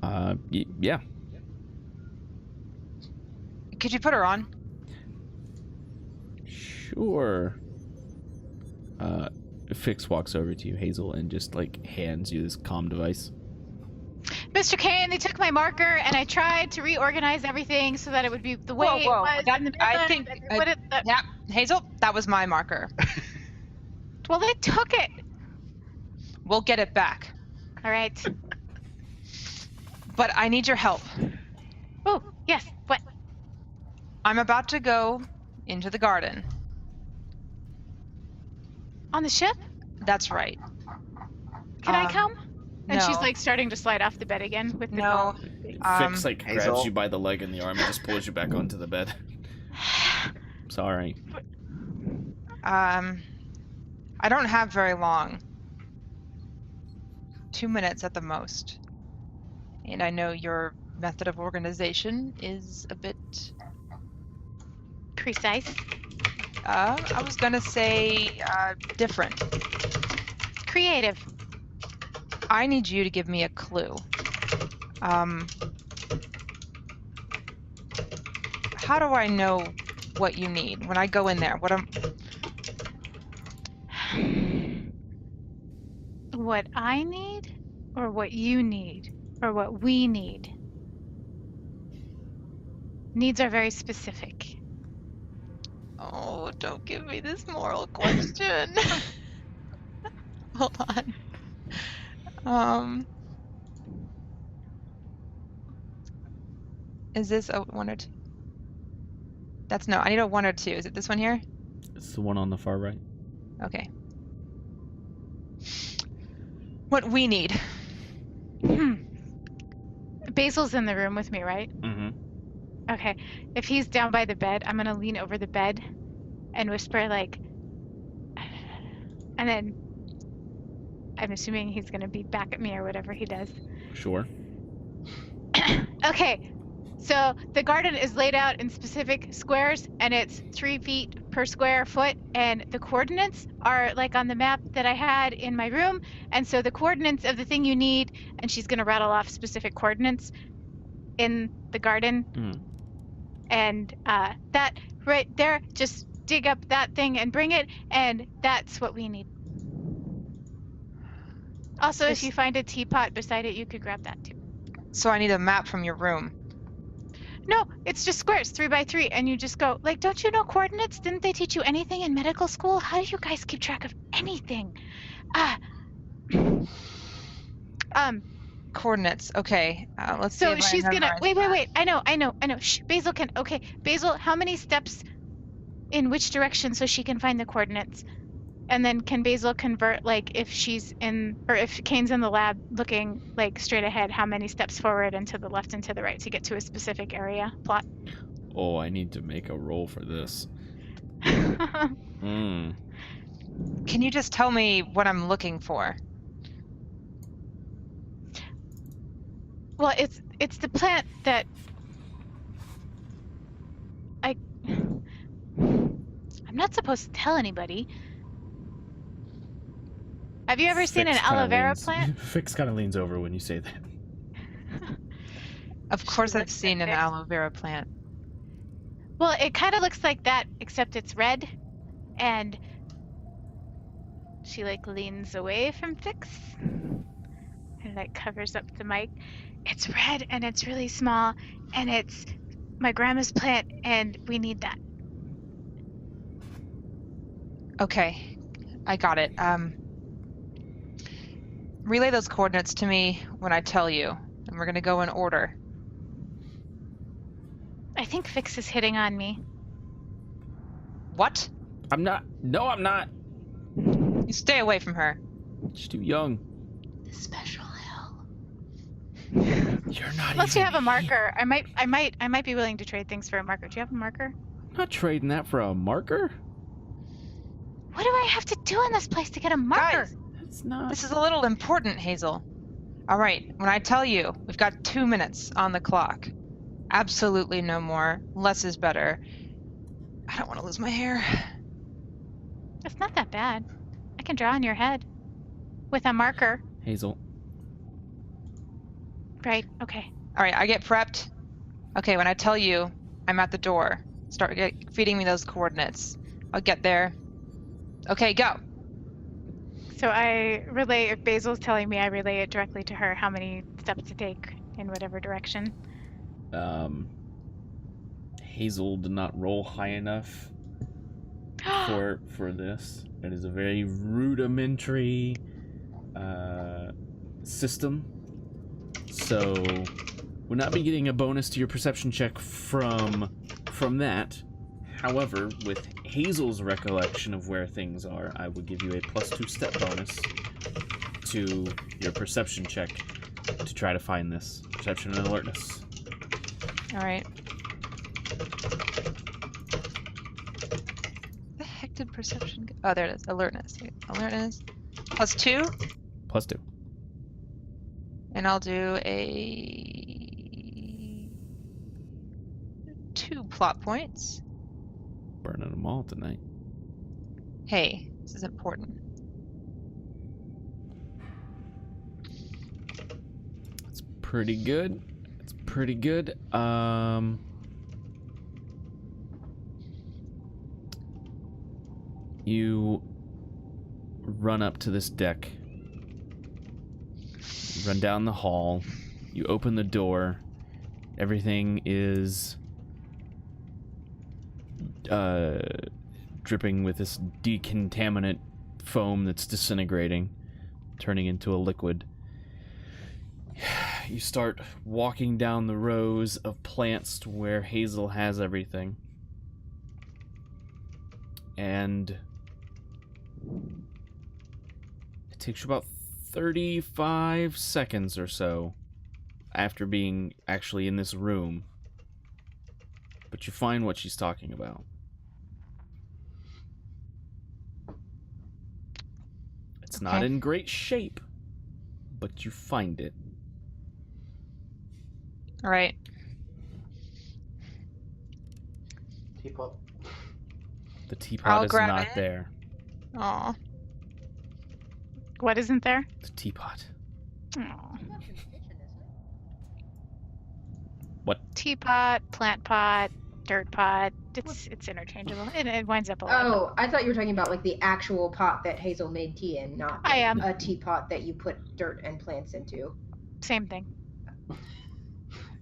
Yeah. Could you put her on? Sure. Fix walks over to you, Hazel, and just like hands you this comm device. Mr. Kane, they took my marker, and I tried to reorganize everything so that it would be the way it Whoa. was That- in the I middle. think- Yeah. Yeah, Hazel, that was my marker. Well, they took it. We'll get it back. All right. But I need your help. Oh, yes. What? I'm about to go into the garden. On the ship? That's right. Can I come? And no. she's like starting to slide off the bed again with the No. Fix like grabs Hazel? you by the leg and the arm and just pulls you back onto the bed. Sorry. I don't have very long. 2 minutes at the most. And I know your method of organization is a bit, precise. I was gonna say, different. Creative. I need you to give me a clue. How do I know what you need when I go in there? What I need, or what you need, or what we need? Needs are very specific. Oh, don't give me this moral question. Hold on. Is this a 1 or 2? That's no, I need a 1 or 2. Is it this one here? It's the one on the far right. Okay. What we need. Basil's in the room with me, right? Mm-hmm. Okay. If he's down by the bed, I'm gonna lean over the bed and whisper like, and then I'm assuming he's gonna be back at me or whatever he does. Sure. Okay. So the garden is laid out in specific squares, and it's 3 feet per square foot, and the coordinates are like on the map that I had in my room. And so the coordinates of the thing you need, and she's gonna rattle off specific coordinates in the garden. And that right there, just dig up that thing and bring it, and that's what we need. Also, if you find a teapot beside it, you could grab that too. So I need a map from your room. No, it's just squares, 3 by 3, and you just go, like, don't you know coordinates? Didn't they teach you anything in medical school? How do you guys keep track of anything? Coordinates. Okay. Let's see. So if I she's gonna, memorize wait, that. I know. Shh, Basil can, okay. Basil, how many steps in which direction so she can find the coordinates? And then can Basil convert, like, if she's in, or if Kane's in the lab looking, like, straight ahead, how many steps forward and to the left and to the right to get to a specific area plot? Oh, I need to make a roll for this. Can you just tell me what I'm looking for? Well, it's the plant that I'm not supposed to tell anybody. Have you ever seen an aloe vera plant? Fix kind of leans over when you say that. Of course She I've looks seen like an this. aloe vera plant. Well, it kind of looks like that, except it's red, and she like leans away from Fix and like covers up the mic. It's red and it's really small, and it's my grandma's plant, and we need that. Okay, I got it. Relay those coordinates to me when I tell you, and we're gonna go in order. I think Fix is hitting on me. What? I'm not. No, I'm not. You stay away from her. She's too young. The special hell. You're not Unless you even have a marker, I might be willing to trade things for a marker. Do you have a marker? I'm not trading that for a marker. What do I have to do in this place to get a marker? Guys, It's not. this is a little important, Hazel. All right, when I tell you, we've got 2 minutes on the clock. Absolutely no more. Less is better. I don't want to lose my hair. It's not that bad. I can draw on your head with a marker. Hazel. Right. Okay. All right, I get prepped. Okay, when I tell you, I'm at the door. Start feeding me those coordinates. I'll get there. Okay, go. So I relay. If Basil's telling me, I relay it directly to her. How many steps to take in whatever direction. Hazel did not roll high enough for this. It is a very rudimentary system, so would not be getting a bonus to your perception check from that. However, with Hazel's recollection of where things are, I would give you a +2 step bonus to your perception check to try to find this. Perception and alertness. All right. The heck did perception go? Oh, there it is. Alertness. Alertness. +2. +2. And I'll do a 2 plot points. Burning them all tonight. Hey, this is important. It's pretty good. It's pretty good. You run up to this deck. You run down the hall. You open the door. Everything is dripping with this decontaminant foam that's disintegrating, turning into a liquid. You start walking down the rows of plants to where Hazel has everything. And it takes you about 35 seconds or so after being actually in this room. But you find what she's talking about. It's not Okay. in great shape, but you find it. All right. Teapot. The teapot I'll is grab not it. there. Aw. What isn't there? The teapot. Aw. What? Teapot, plant pot, dirt pot. It's interchangeable. It winds up a lot. Oh, I thought you were talking about like the actual pot that Hazel made tea in, not I am. a teapot that you put dirt and plants into. Same thing.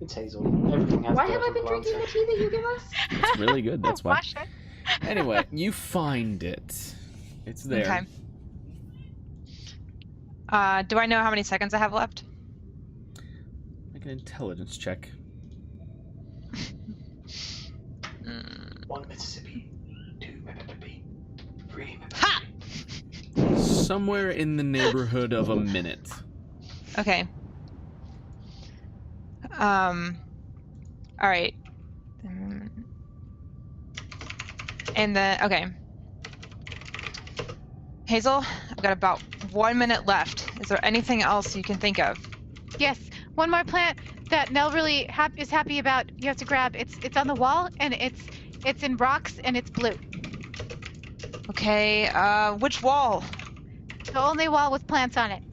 It's Hazel. Everything has Why dirt have I and been plants drinking the tea that you give us? It's really good, that's why. Wash it. Anyway, you find it. It's there. Okay. Do I know how many seconds I have left? Make an intelligence check. 1 Mississippi, 2 Mississippi, 3 Mississippi. Ha! Somewhere in the neighborhood of a minute. Okay. All right. And then, okay. Hazel, I've got about 1 minute left. Is there anything else you can think of? Yes. One more plant that Nell really is happy about. You have to grab. It's on the wall and it's in rocks and it's blue. Okay, which wall? The only wall with plants on it.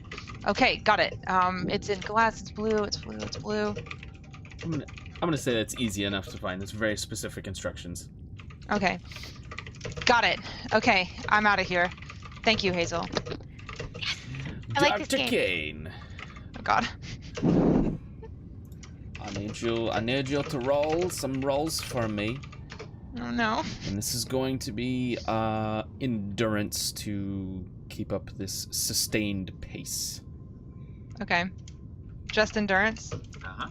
Okay, got it. It's in glass, it's blue, it's blue, it's blue. I'm gonna say that's easy enough to find. It's very specific instructions. Okay. Got it. Okay, I'm out of here. Thank you, Hazel. I like this Dr. game. Kane, Oh god. I need you to roll some rolls for me. Oh no. And this is going to be endurance to keep up this sustained pace. Okay. Just endurance? Uh-huh.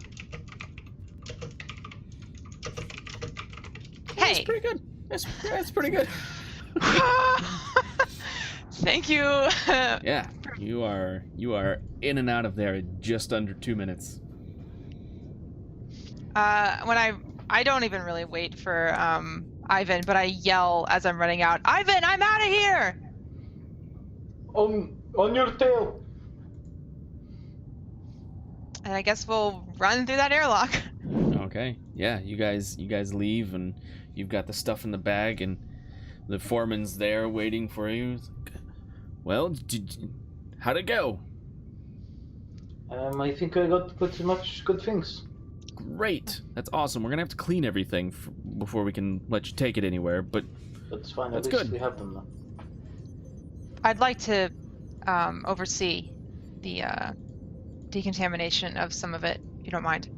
Hey! That's pretty good. That's pretty good. Thank you. Yeah, you are in and out of there in just under 2 minutes. When I don't even really wait for Ivan, but I yell as I'm running out, Ivan, I'm out of here! On your tail. And I guess we'll run through that airlock. Okay. Yeah, you guys leave, and you've got the stuff in the bag, and the foreman's there waiting for you. It's like, well, how'd it go? I think I got pretty much good things. Great. That's awesome. We're gonna have to clean everything before we can let you take it anywhere, but That's fine. That's At least good. we have them now. I'd like to oversee the decontamination of some of it, if you don't mind.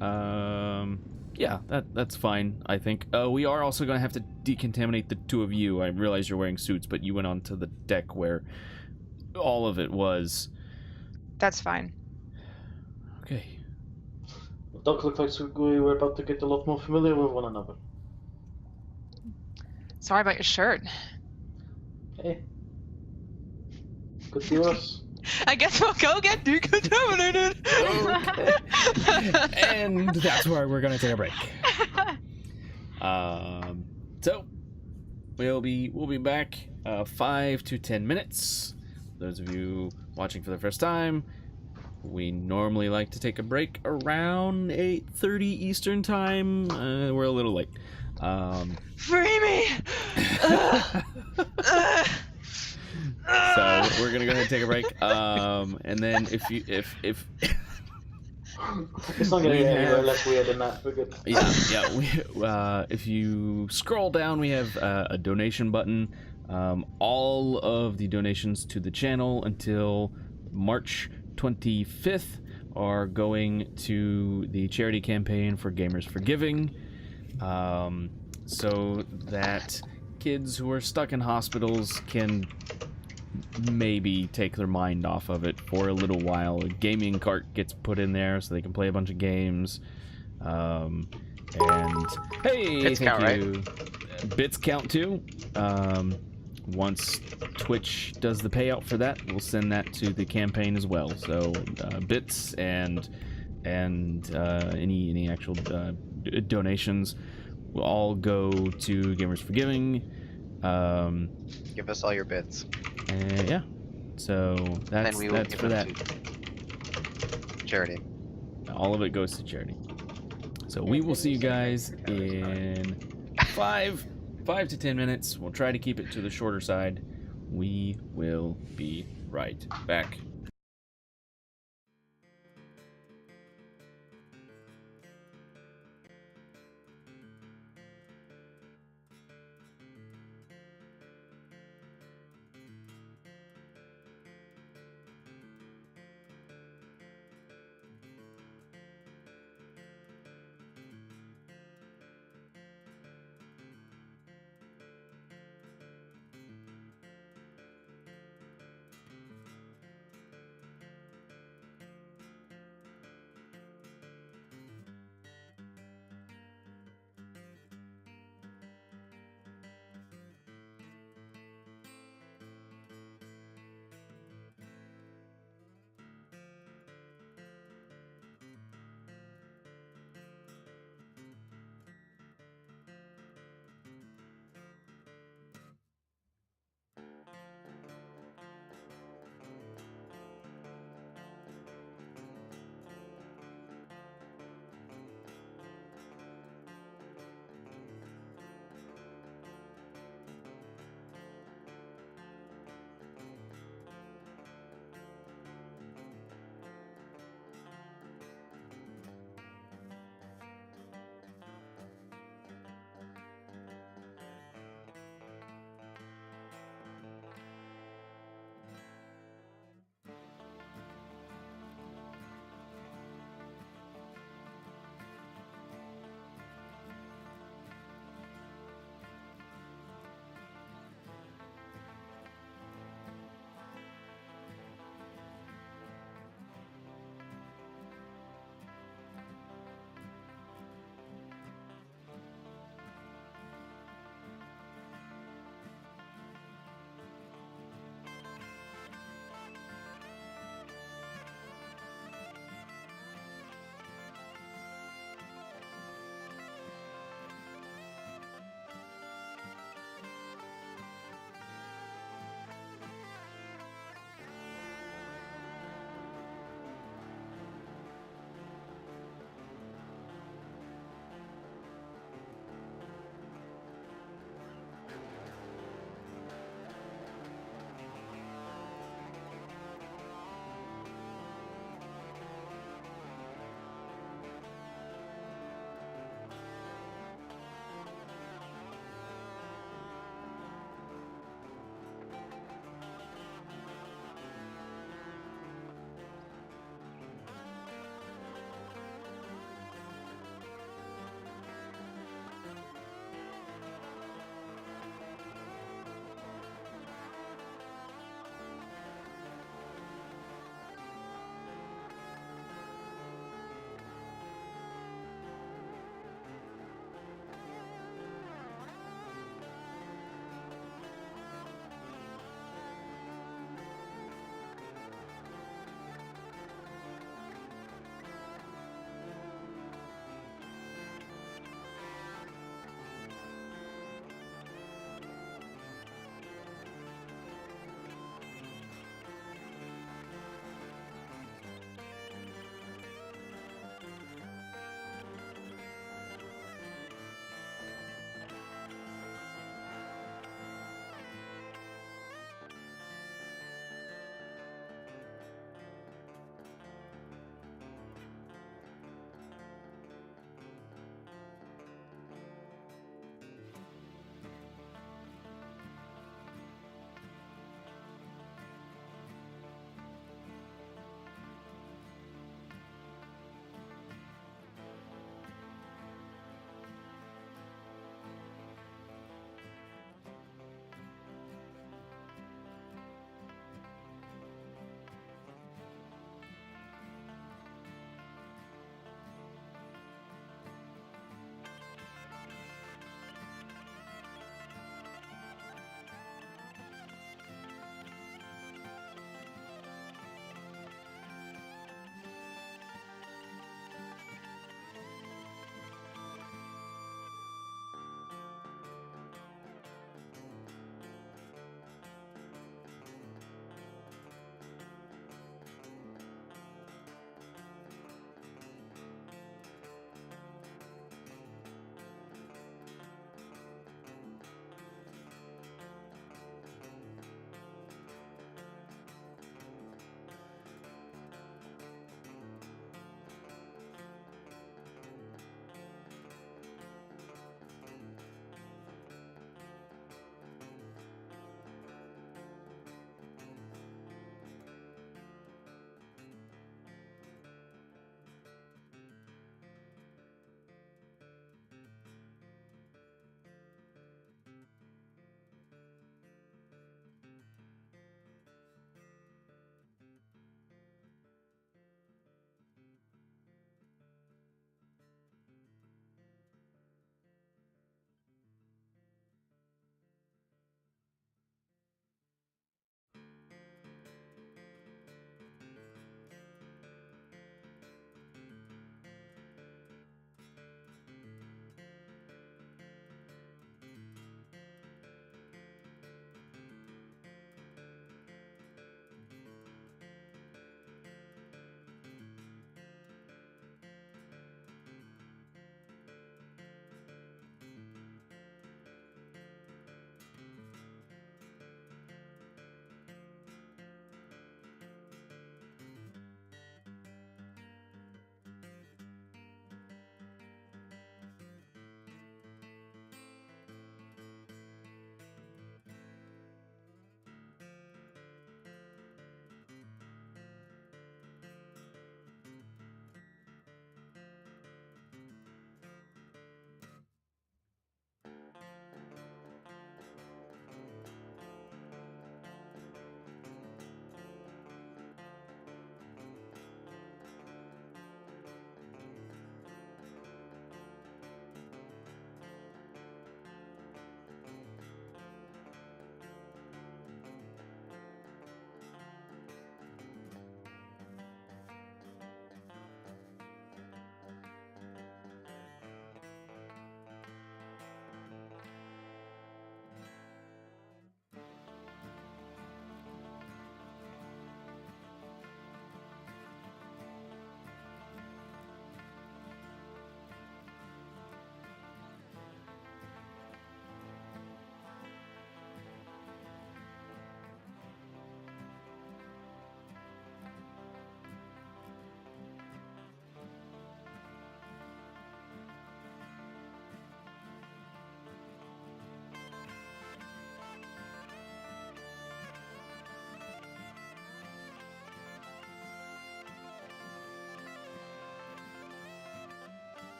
Yeah, that's fine, I think. We are also gonna have to decontaminate the two of you. I realize you're wearing suits, but you went onto the deck where all of it was. That's fine. Okay. It does look like we were about to get a lot more familiar with one another. Sorry about your shirt. Hey. Good to us. I guess we'll go get decontaminated. And that's where we're gonna take a break. So we'll be back 5 to 10 minutes. Those of you watching for the first time, we normally like to take a break around 8:30 Eastern time. We're a little late. Free me! So we're gonna go ahead and take a break. And then if It's not gonna We get anywhere have- less weird than that. We're good. yeah, we, if you scroll down, we have a donation button. All of the donations to the channel until March 25th are going to the charity campaign for Gamers for Giving, so that kids who are stuck in hospitals can maybe take their mind off of it for a little while. A gaming cart gets put in there so they can play a bunch of games. And hey, Bits thank count, you. Bits count too. Once Twitch does the payout for that, we'll send that to the campaign as well. So bits and any actual donations will all go to Gamers for Giving. Give us all your bits. Yeah. So Then that's we will that's give for them that. to charity. All of it goes to charity. So we will see you guys in 5 to 10 minutes. We'll try to keep it to the shorter side. We will be right back.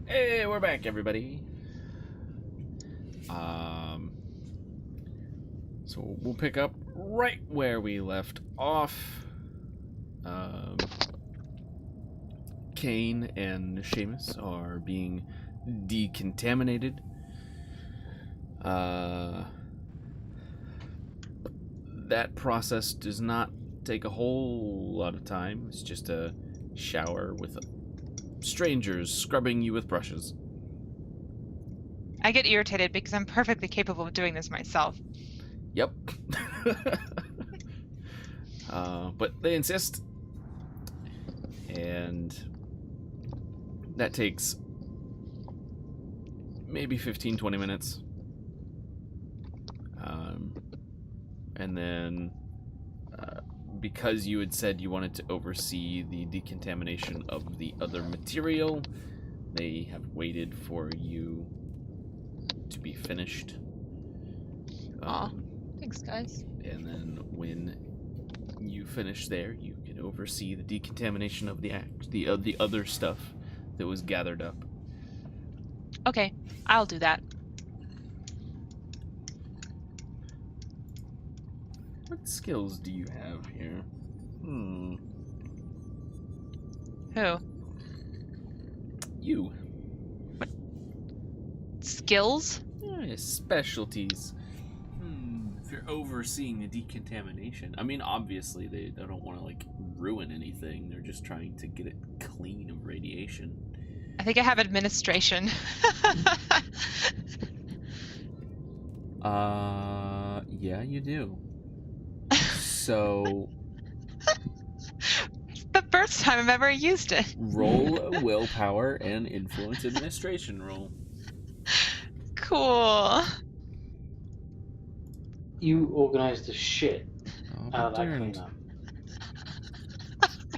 Hey, we're back, everybody. So we'll pick up right where we left off. Kane and Seamus are being decontaminated. That process does not take a whole lot of time. It's just a shower with strangers scrubbing you with brushes. I get irritated because I'm perfectly capable of doing this myself. Yep. But they insist. And that takes maybe 15-20 minutes. And then because you had said you wanted to oversee the decontamination of the other material, they have waited for you to be finished. Aw, thanks, guys. And then when you finish there, you can oversee the decontamination of the other stuff that was gathered up. Okay, I'll do that. What skills do you have here? Who? You. Skills? Specialties. If you're overseeing the decontamination, I mean, obviously they don't want to like ruin anything. They're just trying to get it clean of radiation. I think I have administration. Yeah, you do. So It's the first time I've ever used it. roll a willpower and influence administration roll. Cool. You organize the shit out of that Darned. cleanup.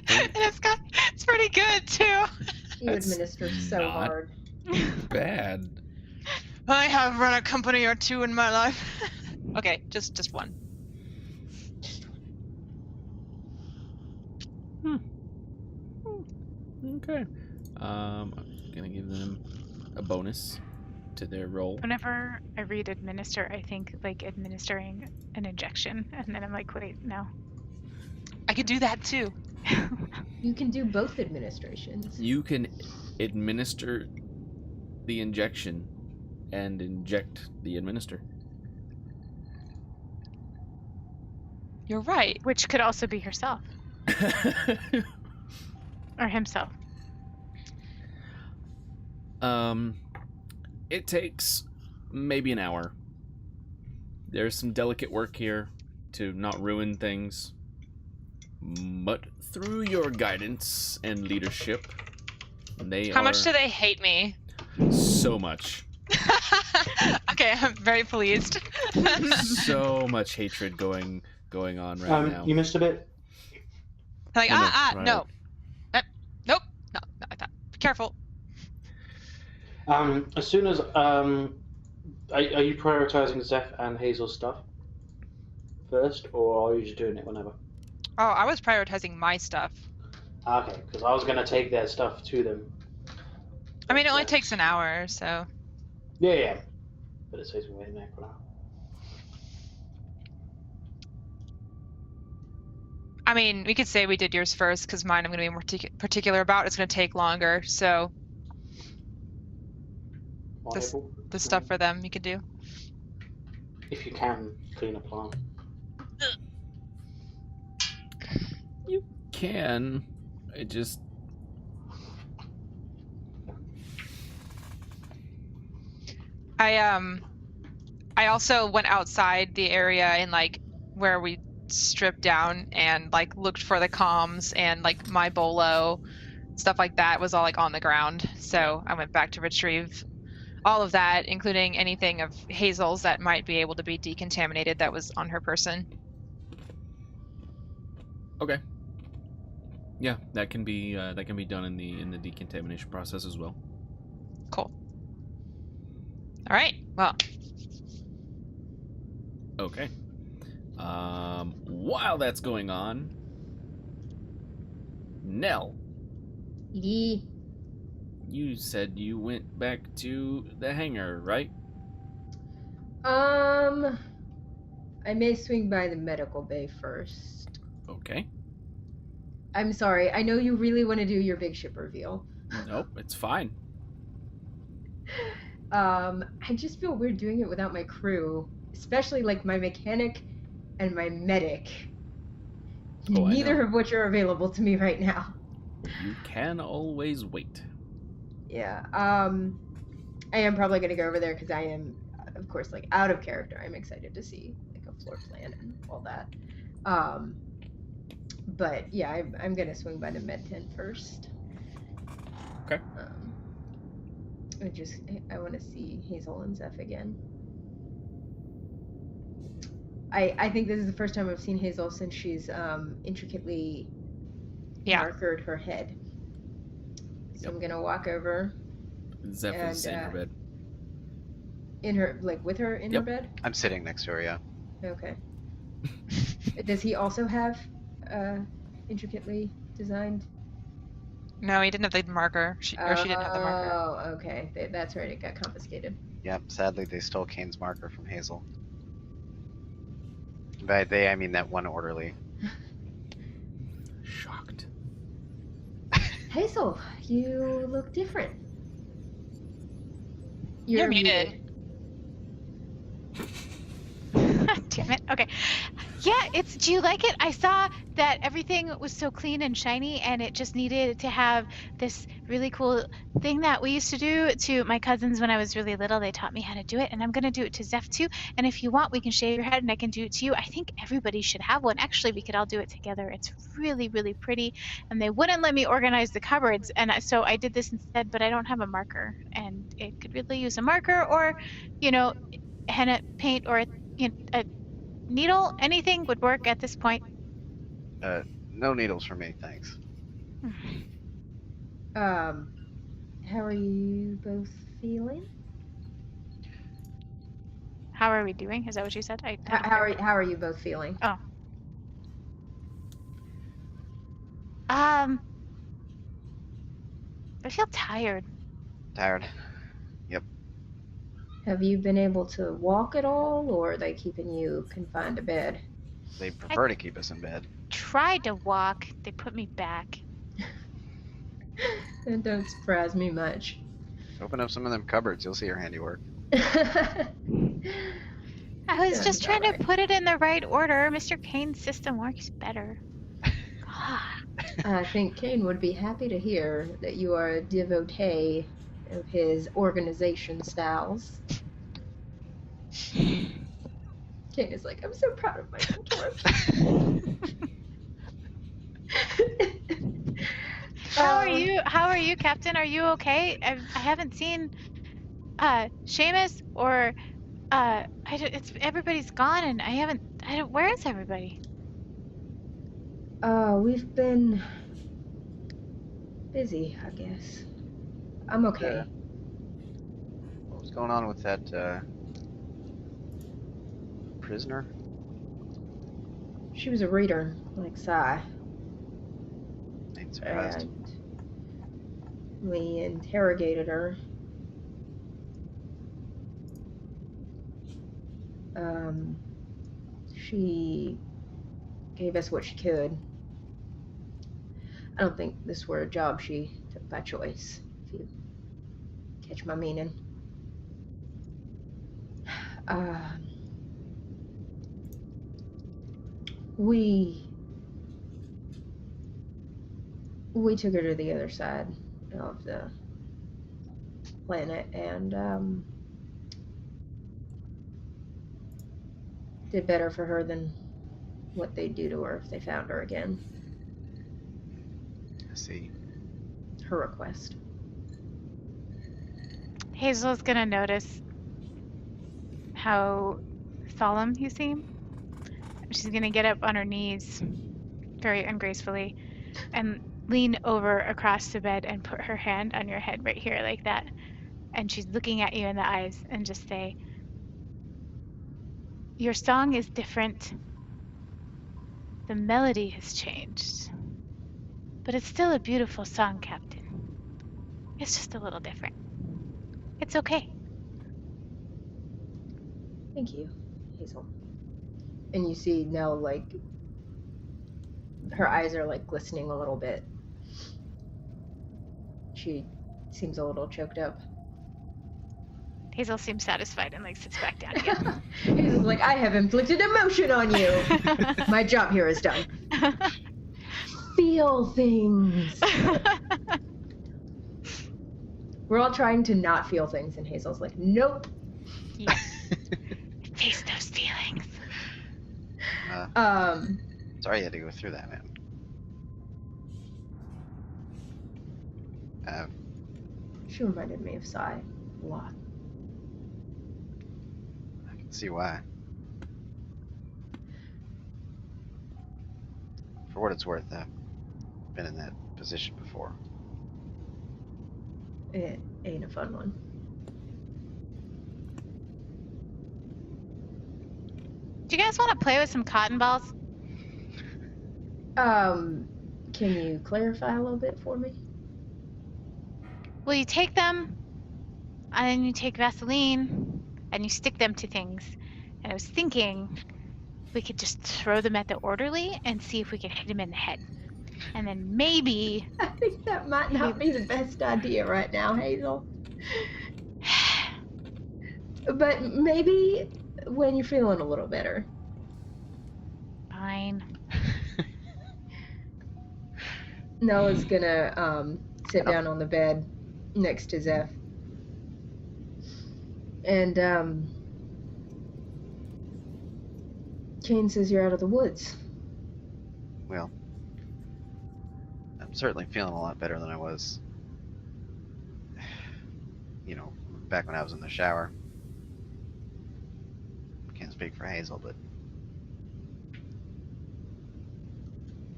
And it's pretty good too. You That's administer so not- hard. Bad. I have run a company or two in my life. Okay, just one. Okay. I'm gonna give them a bonus to their roll. Whenever I read administer, I think like administering an injection, and then I'm like, wait, no. I could do that too. You can do both administrations. You can administer the injection and inject the administer. You're right. Which could also be herself or himself. It takes maybe an hour. There's some delicate work here to not ruin things. But through your guidance and leadership, How much do they hate me? so much. Okay, I'm very pleased. So much hatred going on right now. You missed a bit. Like, No, right. no. Nope. No, not like that. Be careful. As soon as are you prioritizing Zeph and Hazel's stuff first, or are you just doing it whenever? Oh, I was prioritizing my stuff. Okay, because I was gonna take their stuff to them. I mean, it only takes an hour, so. Yeah. But it saves me waiting there for an hour. I mean, we could say we did yours first, because mine I'm going to be more particular about. It's going to take longer, so This- Viable? the stuff for them you could do. If you can clean a plant. You can. It just... I also went outside the area and like where we stripped down and like looked for the comms and like my bolo, stuff like that was all like on the ground. So I went back to retrieve all of that, including anything of Hazel's that might be able to be decontaminated that was on her person. Okay. Yeah, that can be done in the decontamination process as well. Cool. All right. Well, Okay. While that's going on, Nell, Yee. You said you went back to the hangar, right? I may swing by the medical bay first. Okay. I'm sorry. I know you really want to do your big ship reveal. Nope, it's fine. I just feel weird doing it without my crew, especially like my mechanic and my medic. Oh, I Neither know. of which are available to me right now. You can always wait. Yeah. I am probably gonna go over there because I am, of course, like out of character. I'm excited to see like a floor plan and all that. But yeah, I'm gonna swing by the med tent first. Okay. I want to see Hazel and Zeph again. I think this is the first time I've seen Hazel since she's intricately markered her head. So Yep. I'm gonna walk over. Zeph is in her bed. In her, like with her in her bed? I'm sitting next to her, yeah. Okay. Does he also have intricately designed? No, he didn't have the marker. She didn't have the marker. Oh, okay. That's right. It got confiscated. Yep, sadly they stole Kane's marker from Hazel. By they, I mean that one orderly. Shocked. Hazel, you look different. You're muted. Damn it. Okay. Yeah, do you like it? I saw that everything was so clean and shiny and it just needed to have this really cool thing that we used to do to my cousins when I was really little. They taught me how to do it and I'm going to do it to Zeph too. And if you want, we can shave your head and I can do it to you. I think everybody should have one. Actually, we could all do it together. It's really, really pretty. And they wouldn't let me organize the cupboards. And so I did this instead, but I don't have a marker and it could really use a marker or, henna paint or a needle. Anything would work at this point. No needles for me, thanks. How are you both feeling? How are we doing? Is that what you said? How are you both feeling? Oh. I feel tired. Tired. Yep. Have you been able to walk at all, or are they keeping you confined to bed? They prefer to keep us in bed. Tried to walk. They put me back. That don't surprise me much. Open up some of them cupboards, you'll see your handiwork. I was just trying to put it in the right order. Mr. Kane's system works better. God. I think Kane would be happy to hear that you are a devotee of his organization styles. Kane is like, I'm so proud of my mentor. How are you, Captain? Are you okay? I haven't seen Seamus or everybody's gone and where is everybody? We've been busy, I guess. I'm okay. Yeah. What was going on with that prisoner? She was a reader, like Sai. Ain't surprised. And we interrogated her. She gave us what she could. I don't think this were a job she took by choice, if you catch my meaning. We took her to the other side of the planet and did better for her than what they'd do to her if they found her again. I see. Her request. Hazel's gonna notice how solemn you seem. She's gonna get up on her knees very ungracefully and lean over across the bed and put her hand on your head right here like that. And she's looking at you in the eyes and just say, your song is different. The melody has changed. But it's still a beautiful song, Captain. It's just a little different. It's okay. Thank you, Hazel. And you see Nell, like, her eyes are, like, glistening a little bit. She seems a little choked up. Hazel seems satisfied and like sits back down again. Hazel's like, I have inflicted emotion on you. My job here is done. Feel things. We're all trying to not feel things, and Hazel's like, nope. Yeah. Face those feelings. Sorry you had to go through that, man. She reminded me of Sai a lot. I can see why. For what it's worth, I've been in that position before. It ain't a fun one. Do you guys want to play with some cotton balls? Can you clarify a little bit for me? Well, you take them, and then you take Vaseline, and you stick them to things. And I was thinking we could just throw them at the orderly and see if we could hit him in the head. And then maybe... I think that might not be the best idea right now, Hazel. But maybe when you're feeling a little better. Fine. Nella's gonna sit down on the bed next to Zeph. And Kane says you're out of the woods. Well, I'm certainly feeling a lot better than I was, you know, back when I was in the shower. Can't speak for Hazel, but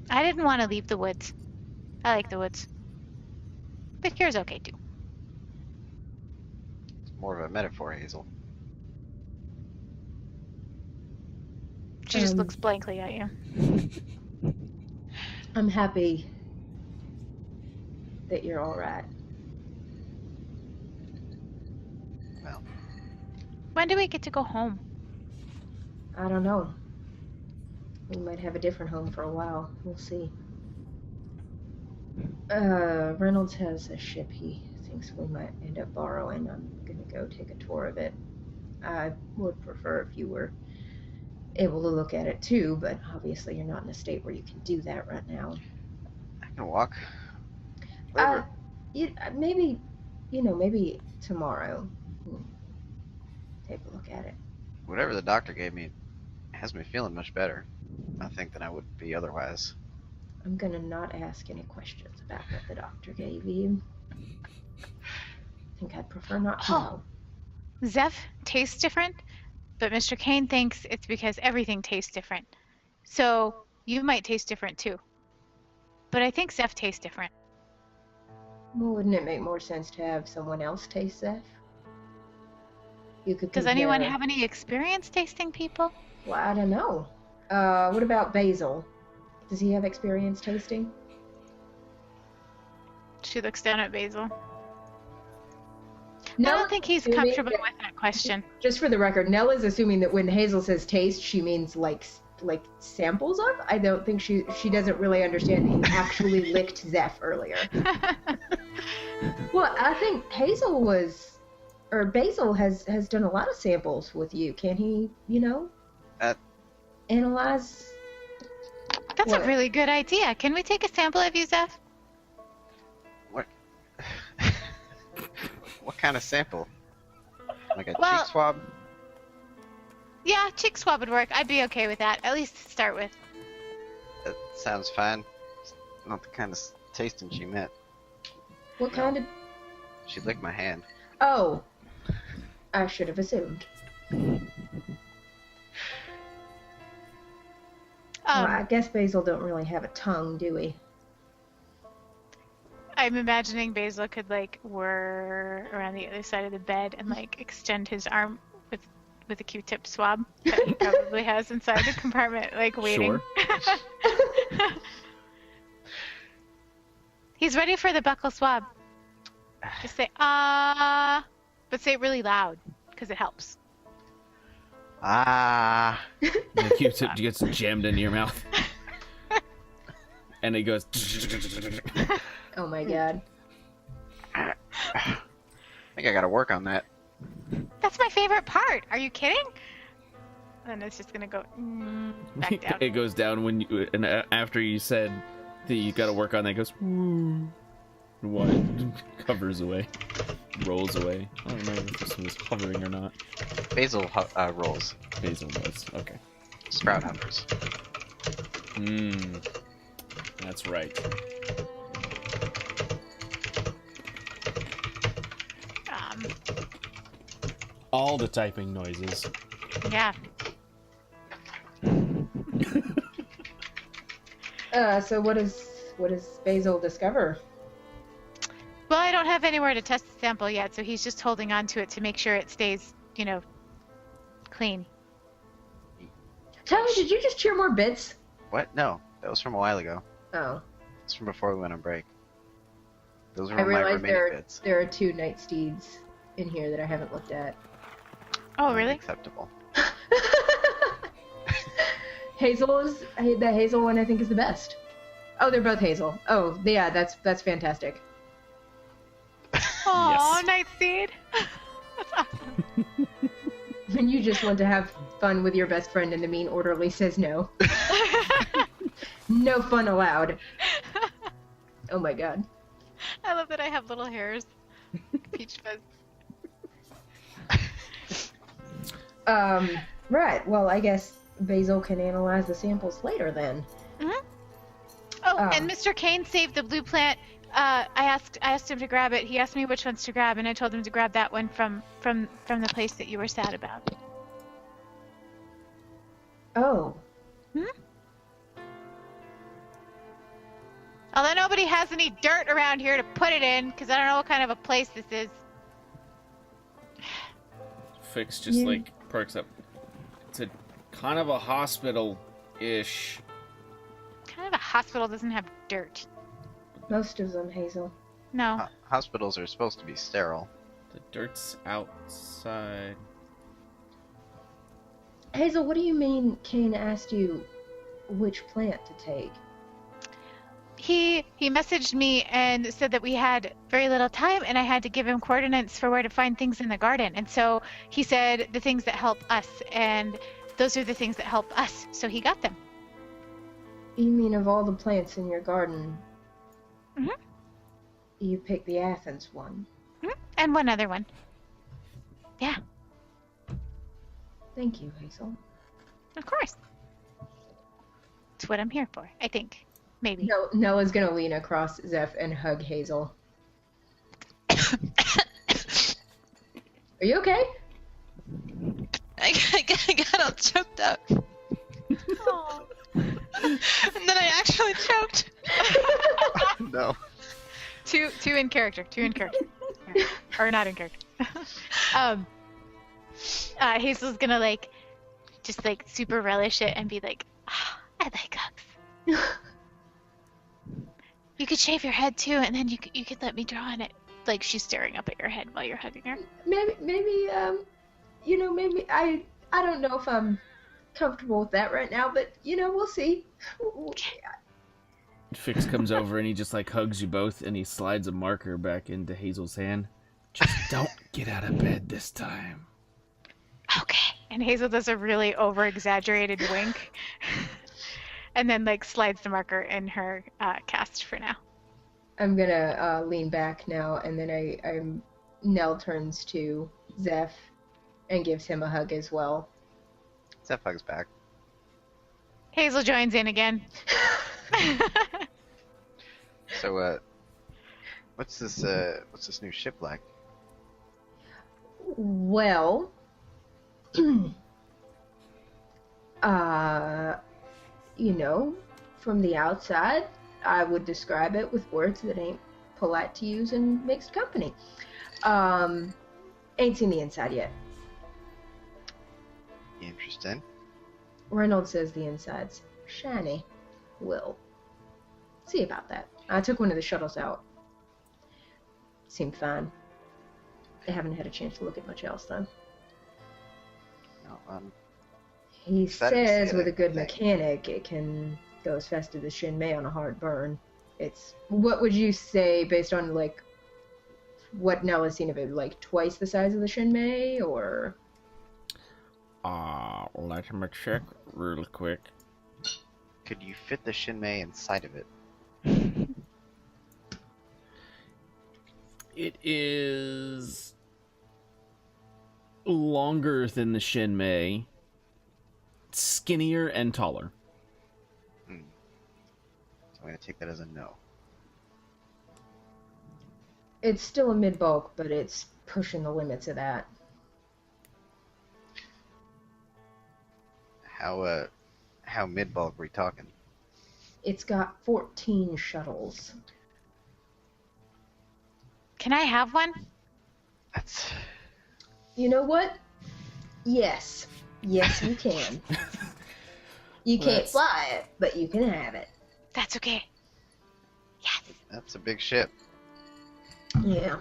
I didn't want to leave the woods. I like the woods. But here's okay too. it's more of a metaphor, Hazel. She just looks blankly at you. I'm happy that you're all right. Well, When do we get to go home? I don't know. We might have a different home for a while. We'll see. Reynolds has a ship he thinks we might end up borrowing. I'm gonna go take a tour of it. I would prefer if you were able to look at it too, but obviously you're not in a state where you can do that right now. I can walk. Whatever. Maybe tomorrow. Take a look at it. Whatever the doctor gave me has me feeling much better, I think, than I would be otherwise. I'm gonna not ask any questions about what the doctor gave you. I think I'd prefer not to know. Zeph tastes different, but Mr. Kane thinks it's because everything tastes different. So you might taste different too. But I think Zeph tastes different. Well, wouldn't it make more sense to have someone else taste Zeph? You could Does compare... anyone have any experience tasting people? Well, I don't know. What about Basil? Does he have experience tasting? She looks down at Basil. No, I don't think he's comfortable with that question. Just for the record, Nell is assuming that when Hazel says taste, she means like samples of. I don't think she doesn't really understand that you actually licked Zeph earlier. Well, I think Basil has done a lot of samples with you. Can he, analyze? That's a really good idea. Can we take a sample of you, Zeph? What? What kind of sample? Like a Well- cheek swab? Yeah, cheek swab would work. I'd be okay with that, at least to start with. That sounds fine. It's not the kind of tasting she meant. What kind of? She licked my hand. Oh, I should have assumed. Well, I guess Basil don't really have a tongue, do we? I'm imagining Basil could whir around the other side of the bed and extend his arm with a Q-tip swab that he probably has inside the compartment, waiting. Sure. He's ready for the buccal swab. Just say, but say it really loud, because it helps. Ah. And the Q-tip gets jammed into your mouth. And it goes... Oh my god. I think I gotta work on that. That's my favorite part. Are you kidding? And it's just gonna go back down. It goes down when you... And after you said that you gotta work on that, it goes... What? Covers away. Rolls away. I don't remember if this was hovering or not. Basil rolls. Basil was. Okay. Sprout hovers. That's right. All the typing noises. Yeah. So what does Basil discover? Well, I don't have anywhere to test the sample yet, so he's just holding on to it to make sure it stays, clean. Tyler, did you just cheer more bits? What? No, that was from a while ago. Oh. It's from before we went on break. Those I were my realized remaining bits. there are 2 night steeds in here that I haven't looked at. Oh, really? Acceptable. The hazel one I think is the best. Oh, they're both hazel. Oh, yeah, that's fantastic. Oh, Yes. Night Seed. That's awesome. When you just want to have fun with your best friend and the mean orderly says no. No fun allowed. Oh my god. I love that I have little hairs. Peach fuzz. Right. Well, I guess Basil can analyze the samples later then. Oh, and Mr. Kane saved the blue plant. I asked him to grab it. He asked me which ones to grab, and I told him to grab that one from the place that you were sad about. Oh. Although nobody has any dirt around here to put it in, because I don't know what kind of a place this is. Fix just like perks up. It's a kind of a hospital-ish. Kind of a hospital doesn't have dirt. Most of them, Hazel. No. Hospitals are supposed to be sterile. The dirt's outside. Hazel, what do you mean Kane asked you which plant to take? He messaged me and said that we had very little time and I had to give him coordinates for where to find things in the garden. And so he said the things that help us, and those are the things that help us. So he got them. You mean of all the plants in your garden, you picked the Athens one? And one other one. Yeah, Thank you, Hazel. of course. It's what I'm here for, I think. Maybe. No, Noah's gonna lean across Zeph and hug Hazel. Are you okay? I got all choked up. Aw. And then I actually choked. No. Two in character. Or not in character. Hazel's gonna just super relish it and be like, oh, I like hugs. You could shave your head too, and then you could let me draw on it. Like she's staring up at your head while you're hugging her. Maybe I don't know if I'm comfortable with that right now, but we'll see. Fix comes over and he just hugs you both and he slides a marker back into Hazel's hand. Just don't get out of bed this time. Okay. And Hazel does a really over-exaggerated wink. And then slides the marker in her cast for now. I'm gonna lean back now, and then Nell turns to Zeph and gives him a hug as well. Zeph hugs back. Hazel joins in again. So, what's this new ship like? Well, from the outside, I would describe it with words that ain't polite to use in mixed company. Ain't seen the inside yet. Interesting. Reynolds says the inside's shiny. We'll see about that. I took one of the shuttles out. seemed fine. I haven't had a chance to look at much else, though. No, He excited to see says it, with a good I think. mechanic, it can go as fast as the Shinmei on a hard burn. What would you say based on, like, what Nell has seen of it? Like, twice the size of the Shinmei, or? Let me check real quick. Could you fit the Shinmei inside of it? It is longer than the Shinmei, skinnier and taller. So I'm going to take that as a no. It's still a mid-bulk, but it's pushing the limits of that. How mid-bulk are we talking? It's got 14 shuttles. Can I have one? That's... You know what? Yes. Yes, you can. You can't That's- fly it, but you can have it. That's okay. Yes. That's a big ship. Yeah.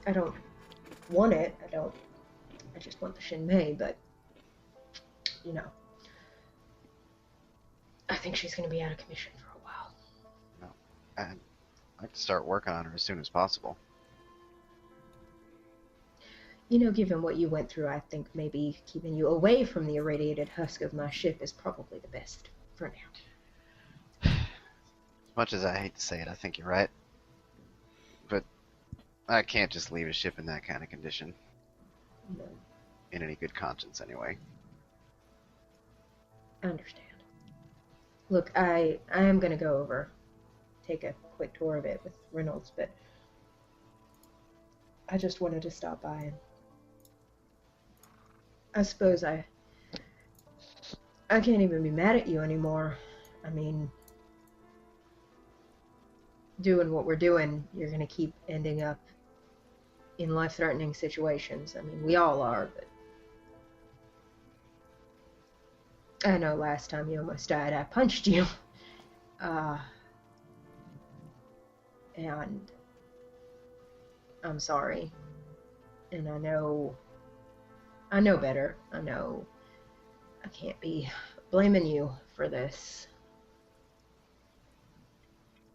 I don't want it. I just want the Shinmei, but, you know. I think she's going to be out of commission for a while. I'd like to start working on her as soon as possible. You know, given what you went through, I think maybe keeping you away from the irradiated husk of my ship is probably the best for now. As much as I hate to say it, I think you're right. But I can't just leave a ship in that kind of condition. No, In any good conscience, anyway. I understand. Look, I am going to go over, take a quick tour of it with Reynolds, but I just wanted to stop by and I suppose I can't even be mad at you anymore. I mean, doing what we're doing, you're going to keep ending up in life-threatening situations. I mean, we all are, but I know last time you almost died, I punched you. And I'm sorry. And I know better. I know I can't be blaming you for this.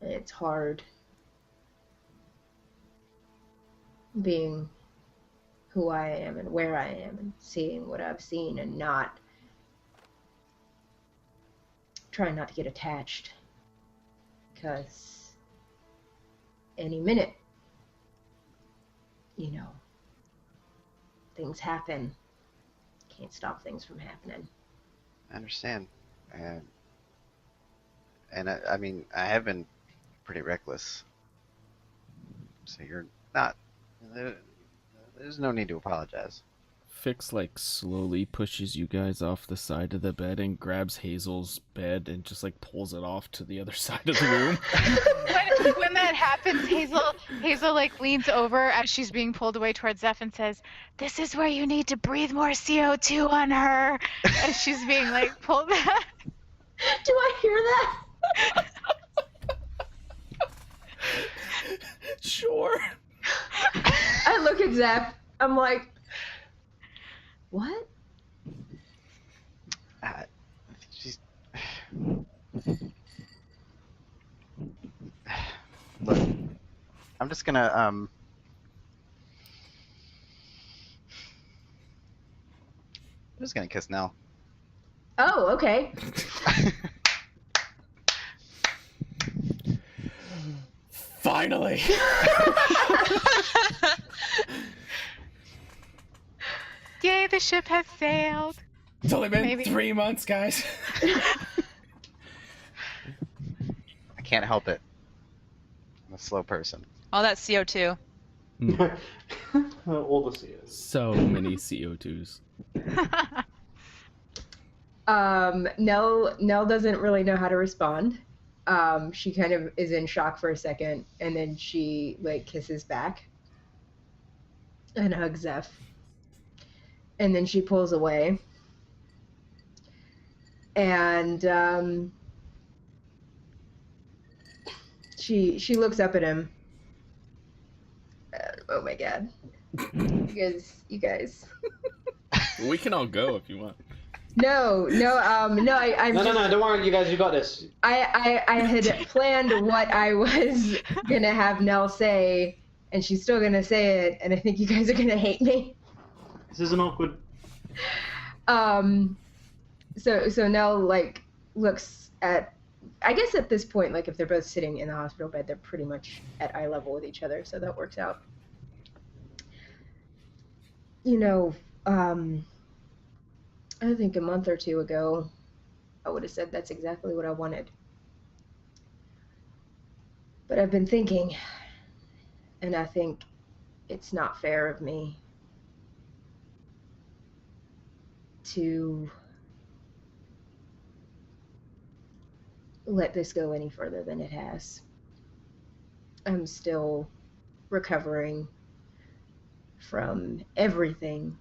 And it's hard being who I am and where I am and seeing what I've seen and not trying not to get attached, because any minute, you know, things happen. Can't stop things from happening. I understand. And I mean, I have been pretty reckless. So you're not... There's no need to apologize. Fix like slowly pushes you guys off the side of the bed and grabs Hazel's bed and just like pulls it off to the other side of the room. When that happens, Hazel like leans over as she's being pulled away towards Zeph and says, "This is where you need to breathe more CO2 on her," as she's being like pulled back. Do I hear that? Sure. I look at Zap. I'm like, what? She's... Look, I'm just gonna, I'm just gonna kiss Nell. Oh, okay. Finally. Yay, the ship has sailed. It's only been Maybe. 3 months, guys. I can't help it. I'm a slow person. All that CO2. All the seers. So many CO2s. Nell doesn't really know how to respond. She kind of is in shock for a second, and then she like kisses back and hugs Zeph. And then she pulls away. And she looks up at him Oh my god. You guys. We can all go if you want. No, I'm No, just, don't worry, you guys, you got this. I had planned what I was gonna have Nell say, and she's still gonna say it, and I think you guys are gonna hate me. This is an awkward. So Nell, like, looks at, I guess at this point, like, if they're both sitting in the hospital bed, they're pretty much at eye level with each other, so that works out. You know, I think a month or two ago, I would have said that's exactly what I wanted. But I've been thinking, and I think it's not fair of me to let this go any further than it has. I'm still recovering from everything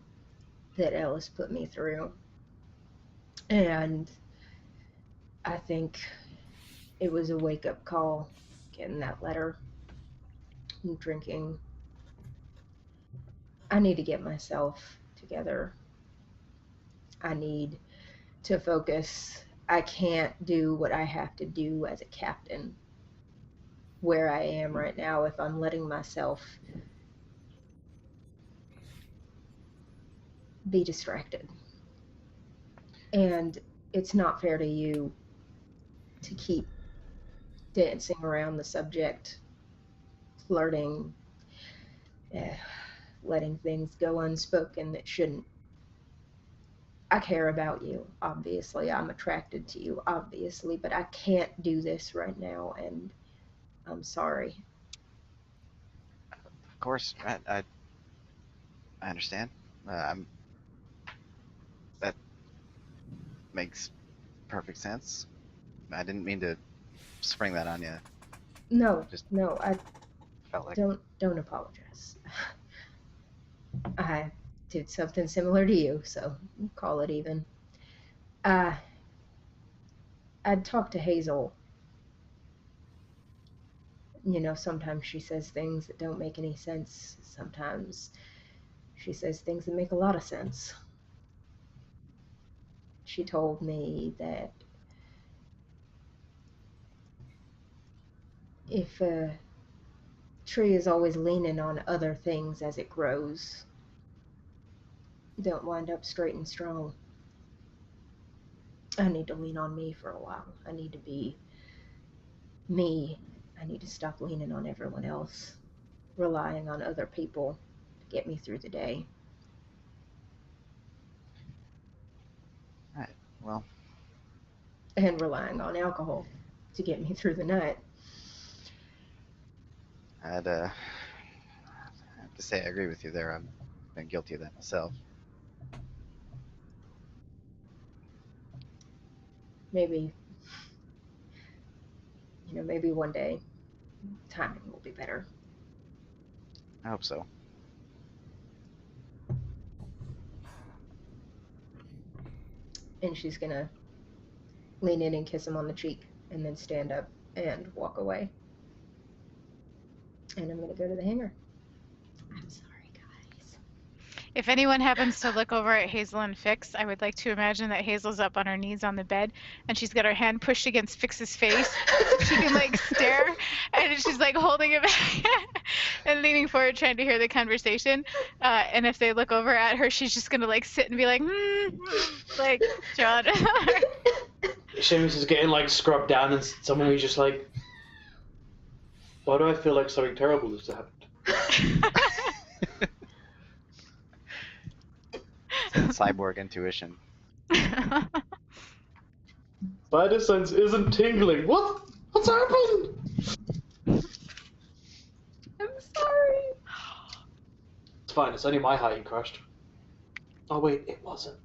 that Ellis put me through. And I think it was a wake-up call, getting that letter and drinking. I need to get myself together. I need to focus. I can't do what I have to do as a captain where I am right now if I'm letting myself be distracted. And it's not fair to you to keep dancing around the subject, flirting, letting things go unspoken that shouldn't. I care about you, obviously. I'm attracted to you, obviously, but I can't do this right now, and I'm sorry. Of course, I understand. That makes perfect sense. I didn't mean to spring that on you. No, Just no, I felt like don't apologize. I did something similar to you, so call it even. I'd talked to Hazel. You know, sometimes she says things that don't make any sense. Sometimes she says things that make a lot of sense. She told me that if a tree is always leaning on other things as it grows, don't wind up straight and strong. I need to lean on me for a while. I need to be me. I need to stop leaning on everyone else, relying on other people to get me through the day. Alright, well. And relying on alcohol to get me through the night. I'd have to say I agree with you there. I've been guilty of that myself. Maybe, maybe one day timing will be better. I hope so. And she's gonna lean in and kiss him on the cheek and then stand up and walk away. And I'm gonna go to the hangar. I'm sorry, guys. If anyone happens to look over at Hazel and Fix, I would like to imagine that Hazel's up on her knees on the bed and she's got her hand pushed against Fix's face so she can like stare, and she's like holding it back and leaning forward trying to hear the conversation. And if they look over at her, she's just gonna like sit and be like, like John. Seamus is getting like scrubbed down and someone who's just like, why do I feel like something terrible has happened? Cyborg intuition. Spider sense isn't tingling. What? What's happened? I'm sorry. It's fine. It's only my height you crushed. Oh wait, it wasn't.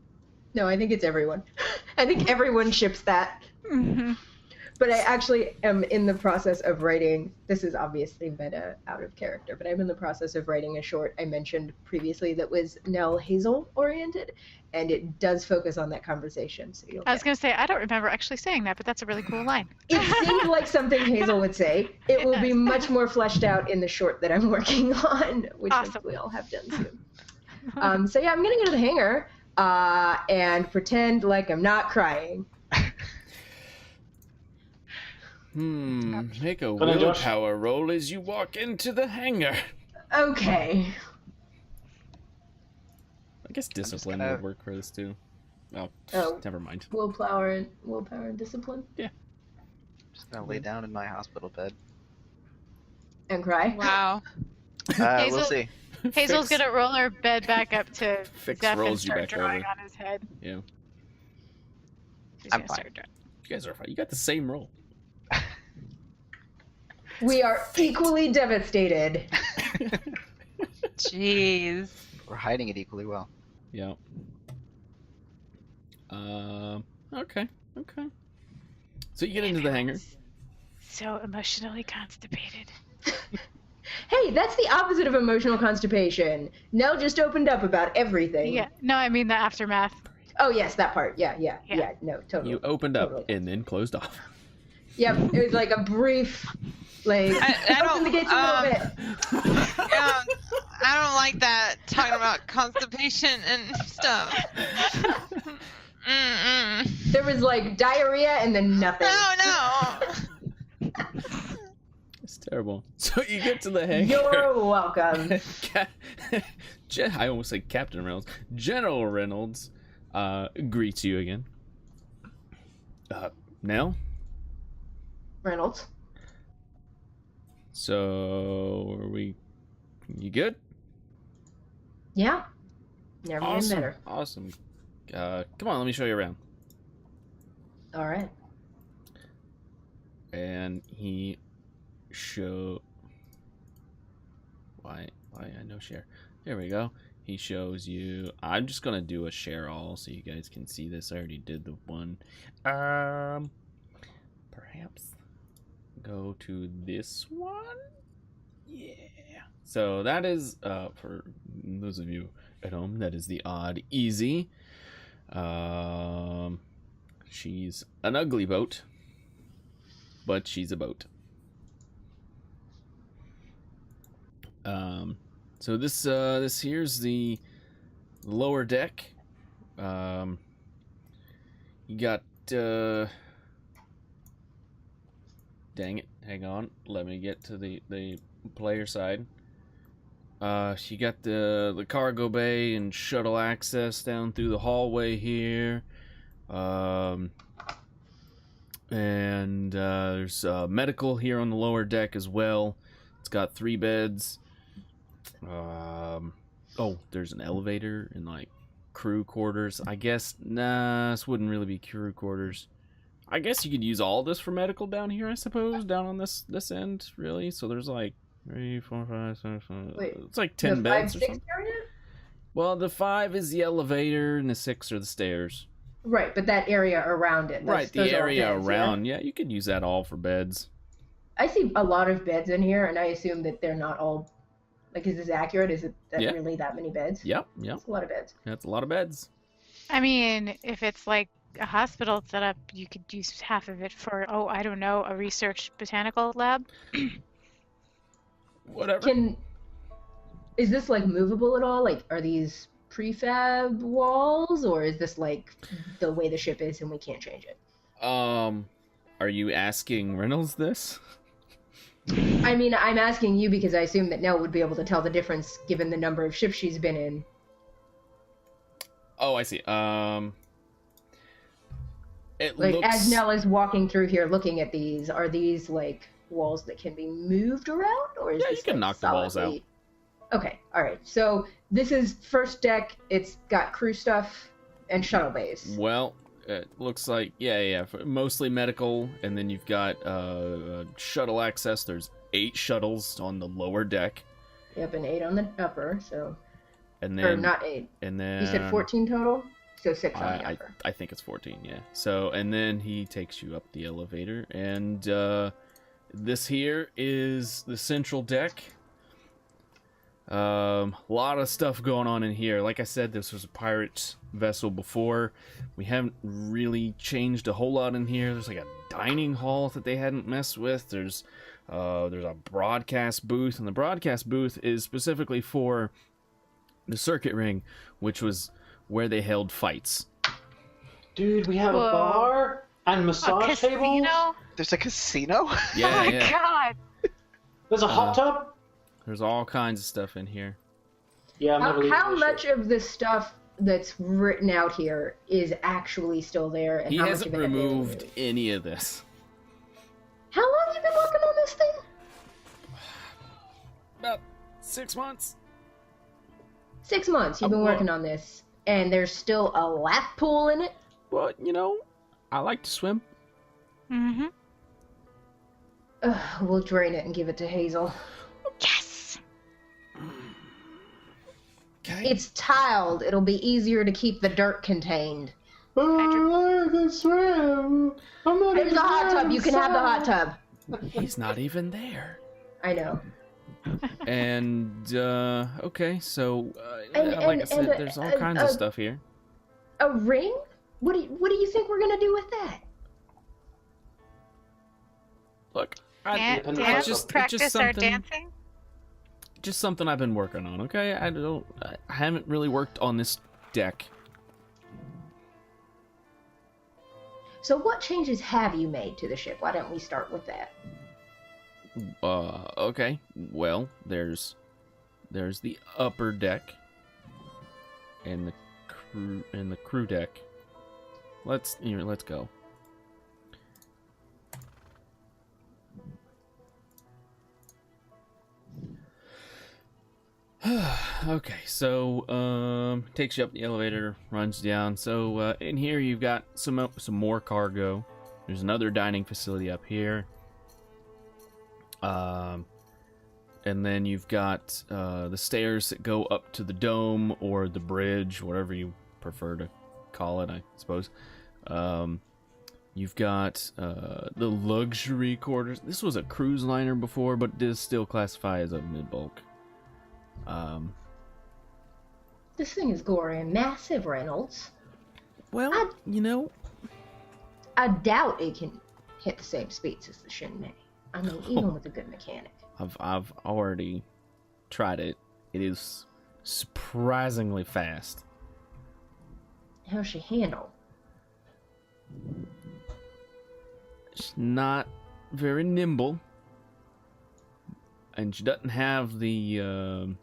No, I think it's everyone. I think everyone ships that. Mm-hmm. But I actually am in the process of writing. This is obviously meta out of character, but I'm in the process of writing a short I mentioned previously that was Nell Hazel oriented, and it does focus on that conversation. So I was going to say, I don't remember actually saying that, but that's a really cool line. It seemed like something Hazel would say. It will be does. much more fleshed out in the short that I'm working on, which Awesome. hopefully I'll have done soon. So yeah, I'm gonna go to the hangar and pretend like I'm not crying. Make a But then Josh- willpower roll as you walk into the hangar. Okay. I guess discipline gonna- would work for this too. Oh, Oh. never mind. Willpower and discipline. Just gonna lay down in my hospital bed. And cry. Wow. We'll Hazel- see. Hazel's Fix- going to roll her bed back up to Fix Zeph and rolls you start back drawing over. on his head. Yeah, She's I'm gonna fine. start drawing. you guys are fine. You got the same roll. We are equally devastated. Jeez. We're hiding it equally well. Yeah. Okay. So you get into the hangar. So emotionally constipated. Hey, that's the opposite of emotional constipation. Nell just opened up about everything. Yeah. No, I mean the aftermath. Oh yes, that part. Yeah. Yeah. No, totally. You opened up Totally. and then closed off. Yep. It was like a brief, like I open the don't, gates a little bit. I don't like that talking about constipation and stuff. There was like diarrhea and then nothing. No. It's terrible. So you get to the hangar. You're welcome. I almost said Captain Reynolds. General Reynolds greets you again. Nell? Reynolds. So, you good? Yeah. Never been Awesome. better. Awesome. Come on, let me show you around. All right. And he why I know share. There we go. He shows you. I'm just gonna do a share all so you guys can see this. I already did the one. Perhaps go to this one. Yeah. So that is for those of you at home. That is the odd easy. She's an ugly boat, but she's a boat. So this here's the lower deck. You got dang it, hang on, let me get to the player side. You got the cargo bay and shuttle access down through the hallway here. And there's medical here on the lower deck as well. It's got 3 beds. There's an elevator and like crew quarters. I guess this wouldn't really be crew quarters. I guess you could use all this for medical down here, I suppose, down on this end, really. So there's like 3, 4, 5, 6, 7. Wait, It's like 10 the beds 5, or 6 something. area? Well, the 5 is the elevator and the 6 are the stairs. Right, but that area around it. Right, those the are all area beds, around. Yeah, you could use that all for beds. I see a lot of beds in here, and I assume that they're not all. Like, is this accurate? Is it that Yeah. really that many beds? Yep. That's a lot of beds. That's a lot of beds. I mean, if it's like a hospital setup, you could use half of it for, I don't know, a research botanical lab. Whatever. Is this like movable at all? Like, are these prefab walls, or is this like the way the ship is and we can't change it? Are you asking Reynolds this? I mean, I'm asking you because I assume that Nell would be able to tell the difference given the number of ships she's been in. Oh, I see. It Like, looks. as Nell is walking through here looking at these, are these like walls that can be moved around, or is Yeah, this you can like, knock the walls out. solidly- Okay, all right. So this is first deck. It's got crew stuff and shuttle bays. Well, it looks like mostly medical, and then you've got shuttle access. There's 8 shuttles on the lower deck, Yep, and 8 on the upper. So, and or then not 8. and then You said 14 total. So 6 on the I upper. I think it's 14. Yeah. So and then he takes you up the elevator, and this here is the central deck. A lot of stuff going on in here. Like I said, this was a pirate vessel before. We haven't really changed a whole lot in here. There's like a dining hall that they hadn't messed with. There's a broadcast booth, and the broadcast booth is specifically for the circuit ring, which was where they held fights. Dude, we have Whoa. a bar and A massage tables. casino? There's a casino? Yeah, Oh my yeah. god! There's a hot tub. There's all kinds of stuff in here. Yeah, I'm never leaving How this much shit. of the stuff that's written out here is actually still there? And He how much hasn't of it have they removed any of this. How long have you been working on this thing? About 6 months. 6 months you've been Well- working on this, and there's still a lap pool in it? But, I like to swim. Mm-hmm. We'll drain it and give it to Hazel. Yes! Okay. It's tiled. It'll be easier to keep the dirt contained. Oh, I can swim. I'm not There's a hot tub. You can have the hot tub. He's not even there. I know. And, okay, so, And- like I and- said, and, there's all kinds of stuff here. A ring? What do you think we're gonna do with that? Look, Independent Dance, just- practice our something- dancing? just something I've been working on, okay? I haven't really worked on this deck. So what changes have you made to the ship? Why don't we start with that? Okay. Well, there's the upper deck and the crew deck. Let's go. Okay, so takes you up the elevator, runs down. So in here you've got some more cargo. There's another dining facility up here. And then you've got the stairs that go up to the dome or the bridge, whatever you prefer to call it, I suppose. You've got the luxury quarters. This was a cruise liner before, but does still classify as a mid-bulk. This thing is gory and massive, Reynolds. Well, I doubt it can hit the same speeds as the Shinmei. I mean, even with a good mechanic. I've already tried it. It is surprisingly fast. How's she handle? She's not very nimble, and she doesn't have the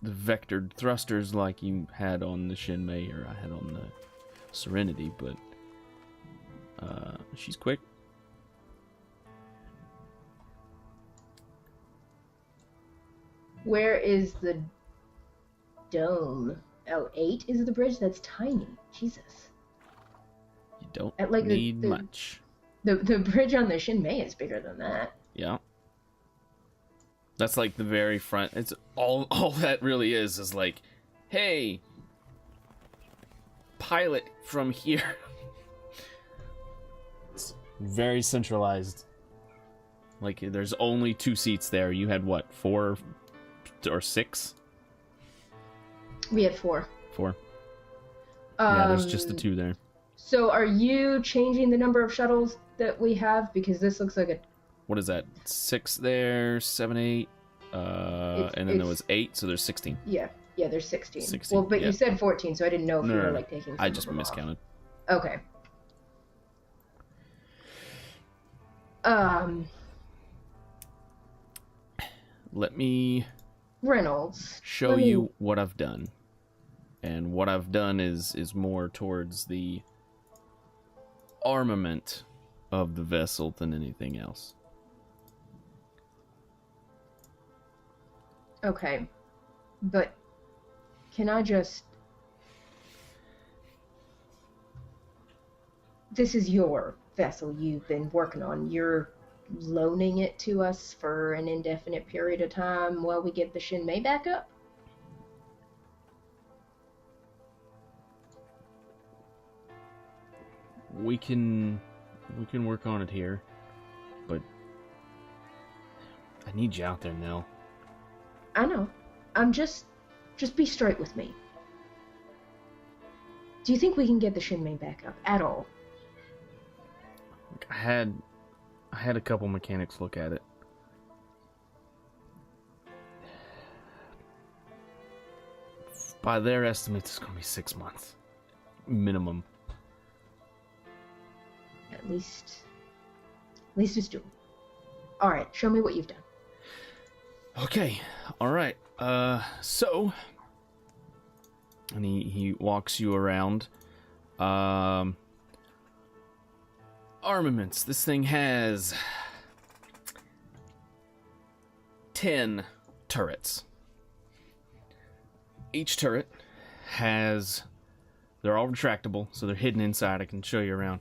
vectored thrusters like you had on the Shinmei or I had on the Serenity, but she's quick. Where is the dome? Oh, 8 is the bridge? That's tiny. Jesus. You don't Like the- need the- much. The bridge on the Shinmei is bigger than that. Yeah. That's like the very front. It's all that really is like, hey, pilot from here. It's very centralized. Like there's only 2 seats there. You had what, 4 or 6? We had 4. 4. Yeah, there's just the 2 there. So are you changing the number of shuttles that we have? Because this looks like a... What is that? 6 there, 7, 8, and then there was 8, so there's 16. Yeah, there's 16. 16, Well, but yeah. you said 14, so I didn't know if you were No. like taking some I of just them off. miscounted. Okay. Let me Reynolds. show let me- you what I've done. And what I've done is more towards the armament of the vessel than anything else. Okay. But can I just... This is your vessel you've been working on. You're loaning it to us for an indefinite period of time while we get the Shinmei back up? we can work on it here, but I need you out there, Nell. I know. I'm just be straight with me. Do you think we can get the Shinmei back up at all? Look, I had a couple mechanics look at it. By their estimates, it's going to be 6 months. Minimum. At least it's doable. Alright, show me what you've done. Okay, alright. So... And he walks you around. Armaments. This thing has 10 turrets. Each turret has... They're all retractable, so they're hidden inside. I can show you around.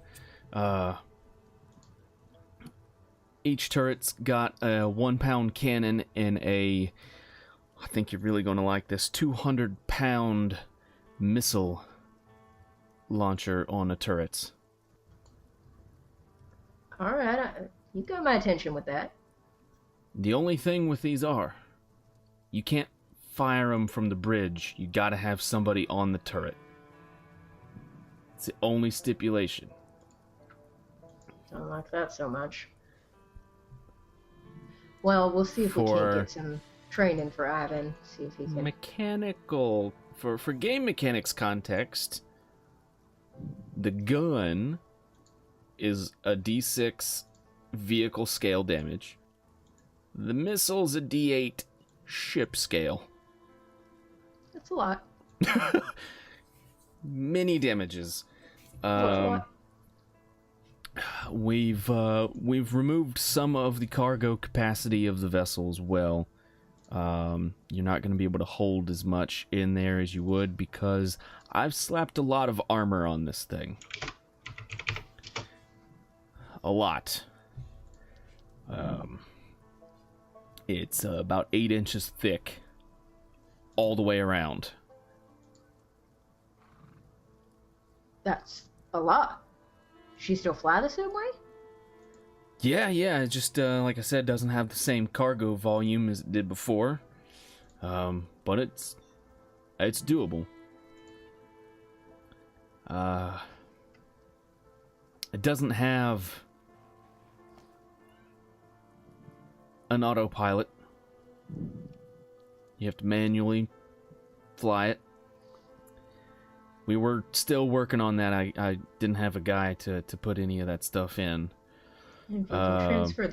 Each turret's got a 1-pound cannon and a... I think you're really going to like this. 200-pound missile launcher on the turrets. Alright, you got my attention with that. The only thing with these are, you can't fire them from the bridge. You gotta have somebody on the turret. It's the only stipulation. Don't like that so much. Well, we'll see if we can't get some training for Ivan. See if he can... Mechanical... For game mechanics context, the gun is a D6 vehicle scale damage. The missile's a D8 ship scale. That's a lot. Many damages. That's a lot. We've removed some of the cargo capacity of the vessel as well. You're not going to be able to hold as much in there as you would because I've slapped a lot of armor on this thing. A lot. It's about 8 inches thick all the way around. That's a lot. She still fly the same way? Yeah, it just, like I said, doesn't have the same cargo volume as it did before. But it's doable. It doesn't have an autopilot. You have to manually fly it. We were still working on that. I didn't have a guy to put any of that stuff in. If we can transfer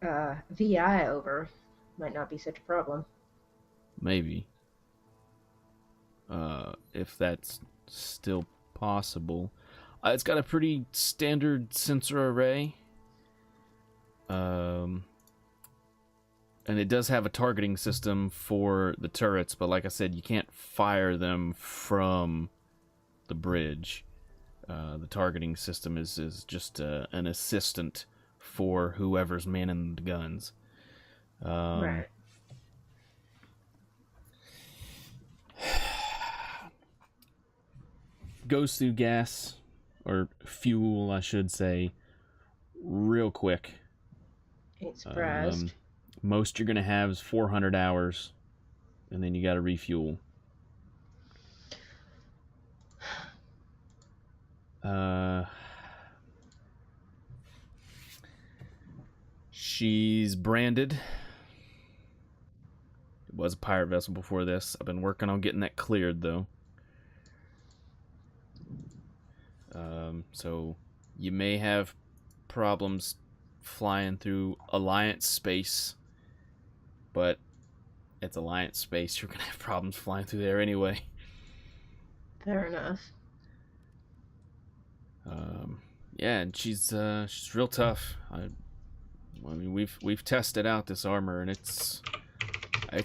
the VI over, might not be such a problem. Maybe. If that's still possible. It's got a pretty standard sensor array. And it does have a targeting system for the turrets, but like I said, you can't fire them from the bridge. The targeting system is just an assistant for whoever's manning the guns. Right. Goes through gas, or fuel, I should say, real quick. Ain't surprised. Most you're going to have is 400 hours, and then you got to refuel. She's branded. It was a pirate vessel before this. I've been working on getting that cleared, though. So you may have problems flying through Alliance space, but it's Alliance space. You're gonna have problems flying through there anyway. Fair enough. Yeah, and she's real tough. I mean, we've tested out this armor, and it's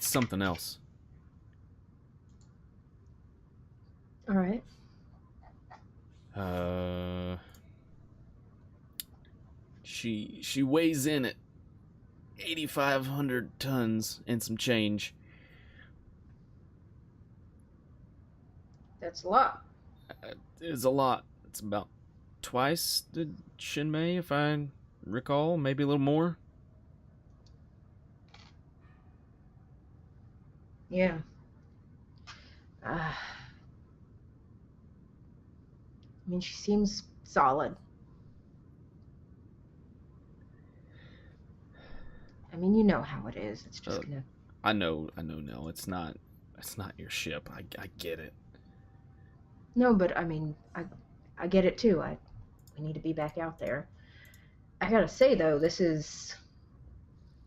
something else. All right. She weighs in at 8,500 tons and some change. That's a lot. It's a lot. It's about twice the Shinmei, if I recall, maybe a little more. Yeah. I mean, she seems solid. I mean, you know how it is. It's just gonna. I know, Nell. It's not your ship. I get it. No, but I mean, I get it too. We need to be back out there. I gotta say though, this is.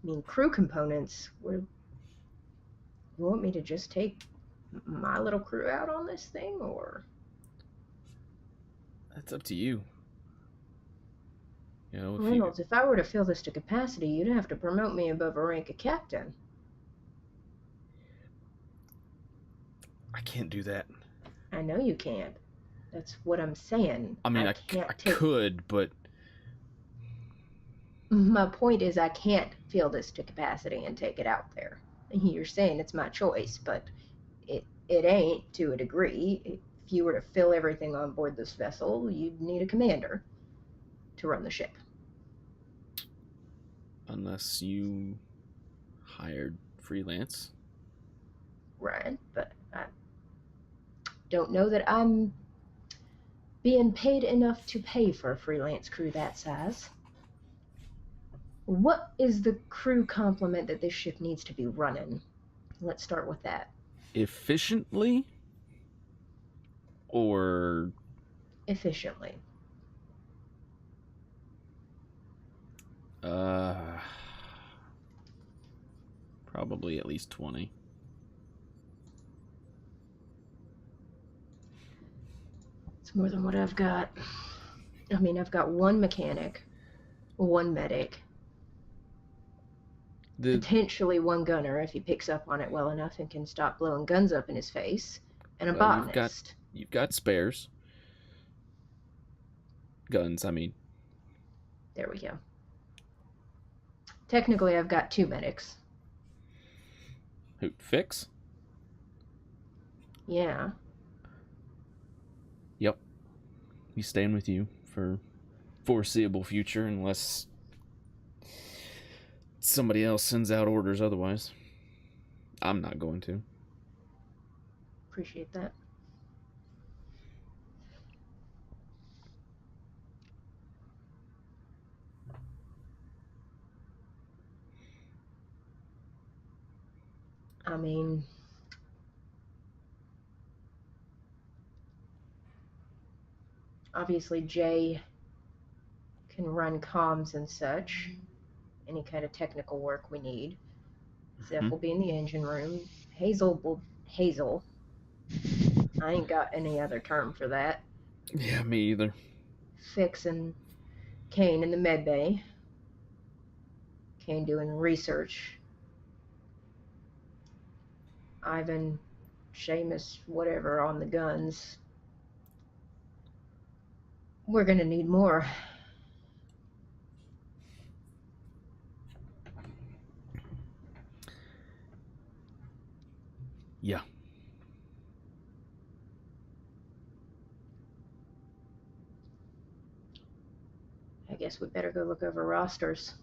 I mean, crew components. You want me to just take my little crew out on this thing, or? That's up to you. You know, Reynolds, if I were to fill this to capacity, you'd have to promote me above a rank of captain. I can't do that. I know you can't. That's what I'm saying. I mean, I could, but... My point is I can't fill this to capacity and take it out there. You're saying it's my choice, but it ain't to a degree. If you were to fill everything on board this vessel, you'd need a commander to run the ship. Unless you hired freelance. Right, but I don't know that I'm being paid enough to pay for a freelance crew that size. What is the crew complement that this ship needs to be running? Let's start with that. Efficiently? Or... Efficiently. Probably at least 20. It's more than what I've got. I mean, I've got one mechanic, one medic, potentially one gunner if he picks up on it well enough and can stop blowing guns up in his face, and a botanist. You've got spares. Guns, I mean. There we go. Technically, I've got 2 medics. Who, Fix? Yeah. Yep. He's staying with you for foreseeable future unless somebody else sends out orders otherwise. I'm not going to. Appreciate that. I mean, obviously Jay can run comms and such, any kind of technical work we need. Zeph will be in the engine room. Hazel. I ain't got any other term for that. Yeah, me either. Fix and Kane in the med bay. Kane doing research. Ivan, Seamus, whatever on the guns. We're gonna need more. Yeah. I guess we better go look over rosters.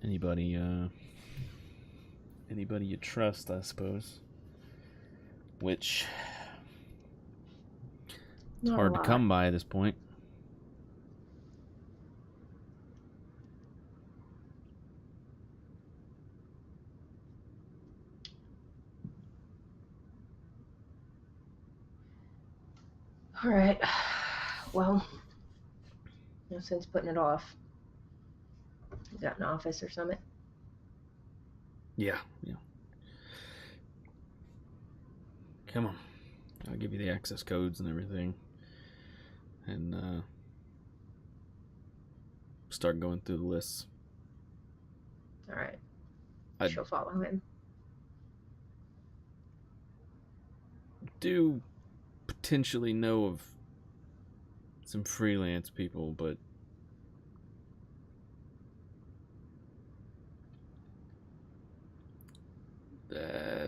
Anybody you trust, I suppose. Which it's hard to come by at this point. All right. Well, no sense putting it off. You got an office or something? Yeah. Come on. I'll give you the access codes and everything. And start going through the lists. All right. She'll follow him. Do potentially know of some freelance people, but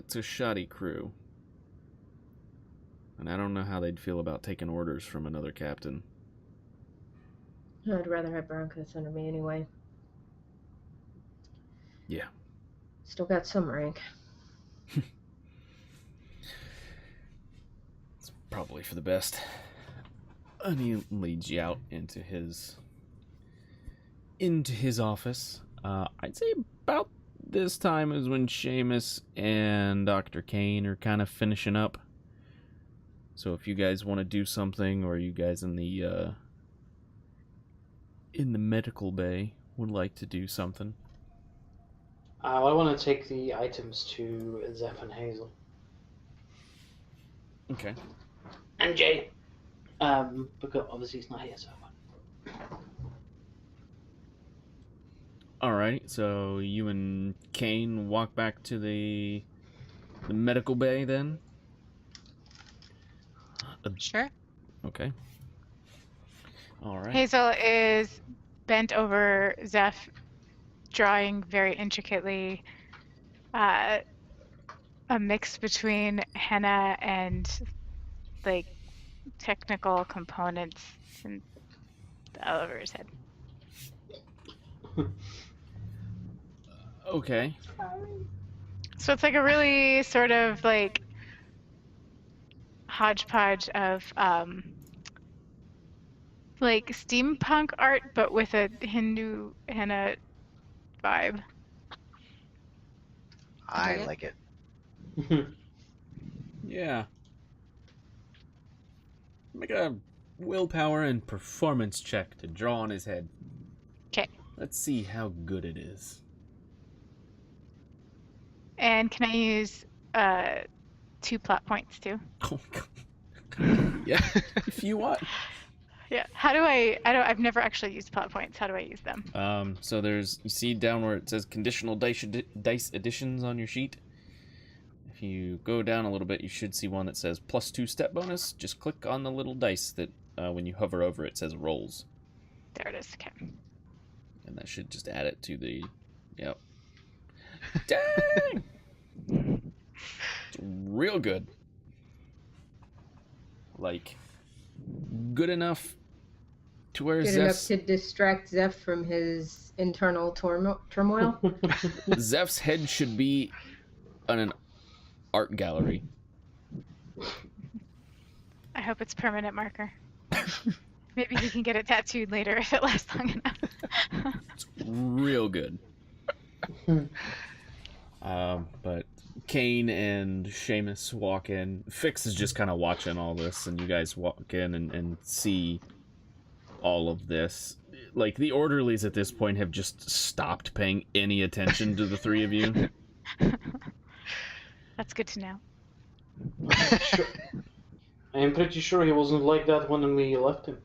It's a shoddy crew. And I don't know how they'd feel about taking orders from another captain. I'd rather have Broncos under me anyway. Yeah. Still got some rank. It's probably for the best. And he leads you out into his office. I'd say about this time is when Seamus and Dr. Kane are kind of finishing up. So if you guys want to do something, or you guys in the medical bay would like to do something. I want to take the items to Zeph and Hazel. Okay. And Jay. Because obviously he's not here, so I won't. Alright, so you and Kane walk back to the medical bay then? Sure. Okay. Alright. Hazel is bent over Zeph, drawing very intricately a mix between henna and like technical components in the elevator's head. Okay. So it's like a really sort of like hodgepodge of like steampunk art, but with a Hindu henna vibe. I dig it. like it. Yeah. Make a willpower and performance check to draw on his head. Okay. Let's see how good it is. And can I use 2 plot points too? Oh my god. Yeah, if you want. Yeah. How do I've never actually used plot points. How do I use them? So you see down where it says conditional dice additions on your sheet. If you go down a little bit, you should see one that says +2 step bonus. Just click on the little dice that when you hover over it says rolls. There it is. Okay. And that should just add it to the, yep. Dang! It's real good. Like, good enough to where Good enough Zeph's, to distract Zeph from his internal turmoil. Zeph's head should be on an art gallery. I hope it's permanent marker. Maybe he can get it tattooed later if it lasts long enough. It's real good. But Kane and Seamus walk in. Fix is just kind of watching all this, and you guys walk in and see all of this. Like, the orderlies at this point have just stopped paying any attention to the three of you. That's good to know. Sure. I am pretty sure he wasn't like that when we left him.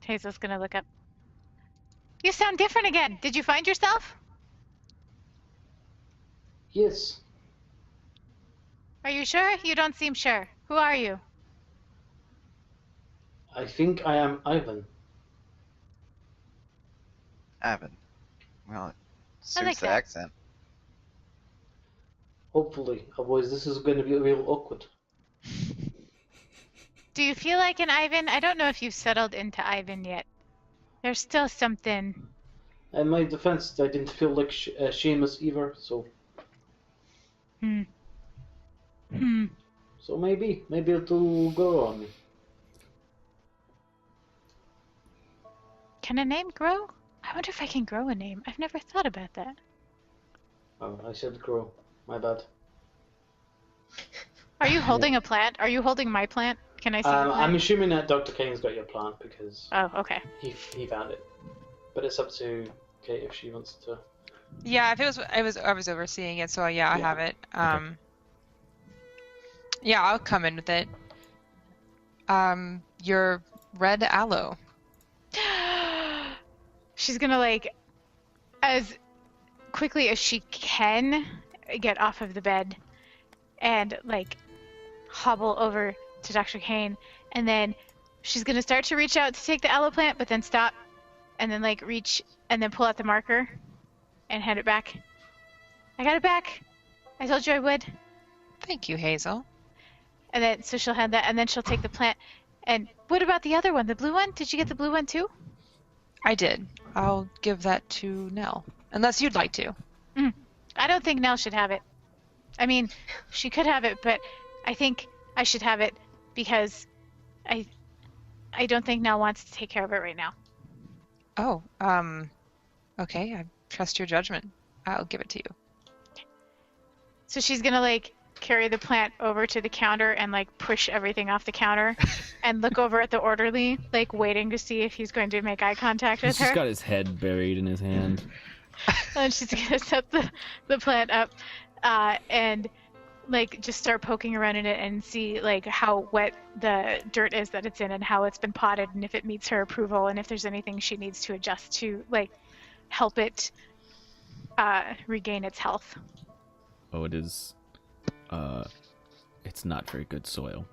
Hazel's gonna look up. You sound different again. Did you find yourself? Yes. Are you sure? You don't seem sure. Who are you? I think I am Ivan. Ivan. Well, it I like suits the that. accent. Hopefully. Otherwise this is going to be real awkward. Do you feel like an Ivan? I don't know if you've settled into Ivan yet. There's still something. In my defense, I didn't feel like Seamus either, so so maybe it'll grow on me. Can a name grow? I wonder if I can grow a name. I've never thought about that. Oh, I said grow. My bad. Are you holding a plant? Are you holding my plant? Can I see the I'm plant? assuming that Dr. Kane's got your plant because Oh, okay. he found it. But it's up to Kate if she wants to. Yeah, if I was overseeing it, so yeah, I Yeah. have it. Yeah, I'll come in with it. Your red aloe. She's gonna, like, as quickly as she can, get off of the bed and, like, hobble over to Dr. Kane, and then she's gonna start to reach out to take the aloe plant, but then stop, and then, like, reach, and then pull out the marker and hand it back. I got it back. I told you I would. Thank you, Hazel. And then, so she'll hand that, and then she'll take the plant. And what about the other one, the blue one? Did you get the blue one too? I did. I'll give that to Nell. Unless you'd like to. I don't think Nell should have it. I mean, she could have it, but I think I should have it because I don't think Nell wants to take care of it right now. Oh, okay. I trust your judgment. I'll give it to you. So she's gonna like carry the plant over to the counter and like push everything off the counter and look over at the orderly, like waiting to see if he's going to make eye contact with He's just her. got his head buried in his hand. And she's gonna set the plant up and like just start poking around in it and see like how wet the dirt is that it's in and how it's been potted and if it meets her approval and if there's anything she needs to adjust to like help it regain its health. Oh, it is. It's not very good soil.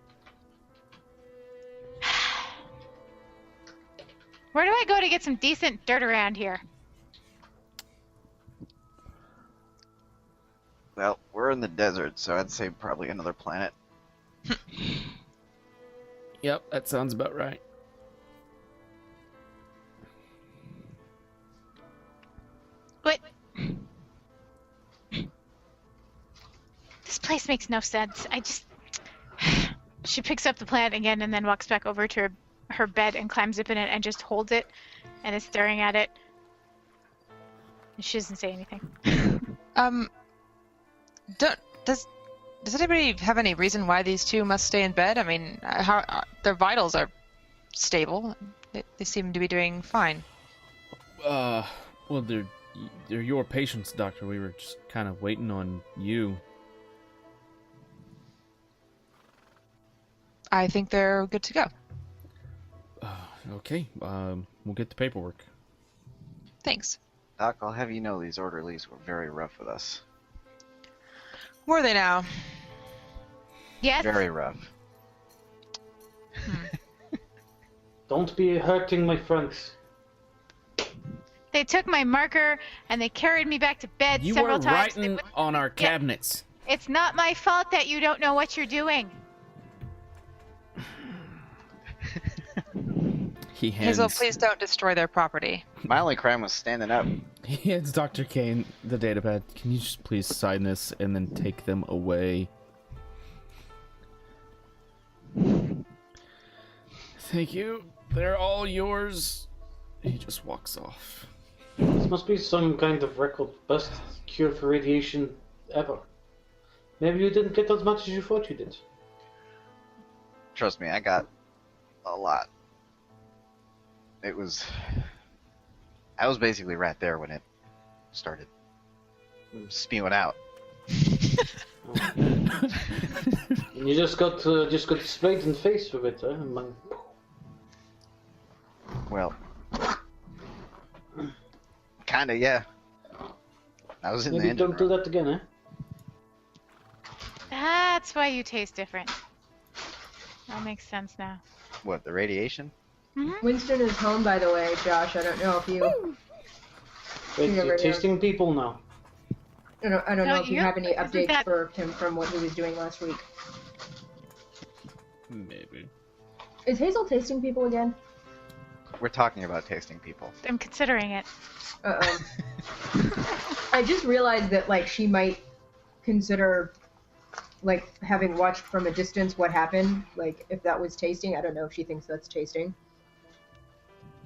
Where do I go to get some decent dirt around here? Well, we're in the desert, so I'd say probably another planet. Yep, that sounds about right. What? This place makes no sense. She picks up the plant again and then walks back over to her bed and climbs up in it and just holds it and is staring at it. And she doesn't say anything. Does anybody have any reason why these two must stay in bed? I mean, their vitals are stable. They seem to be doing fine. Well, they're your patients, Doctor. We were just kind of waiting on you. I think they're good to go. Okay, we'll get the paperwork. Thanks. Doc, I'll have you know these orderlies were very rough with us. Were they now? Yes? Very rough. Don't be hurting my friends. They took my marker and they carried me back to bed You several were times. writing on our cabinets. It's not my fault that you don't know what you're doing. He hands. Hazel, please don't destroy their property. My only crime was standing up. He hands Dr. Kane the datapad. Can you just please sign this and then take them away? Thank you. They're all yours. He just walks off. This must be some kind of record best cure for radiation ever. Maybe you didn't get as much as you thought you did. Trust me, I got a lot. I was basically right there when it started spewing out. And you just got sprayed in the face with it, huh? Well, kinda, yeah. I was in the Maybe engine don't do room. that again, eh? That's why you taste different. That makes sense now. What, the radiation? Winston is home, by the way, Josh. I don't know if you. Wait, You never you're know. tasting people now. I don't No, know if you you- have any isn't updates that- for him from what he was doing last week. Maybe. Is Hazel tasting people again? We're talking about tasting people. I'm considering it. Uh-oh. I just realized that, like, she might consider, like, having watched from a distance what happened. Like, if that was tasting, I don't know if she thinks that's tasting.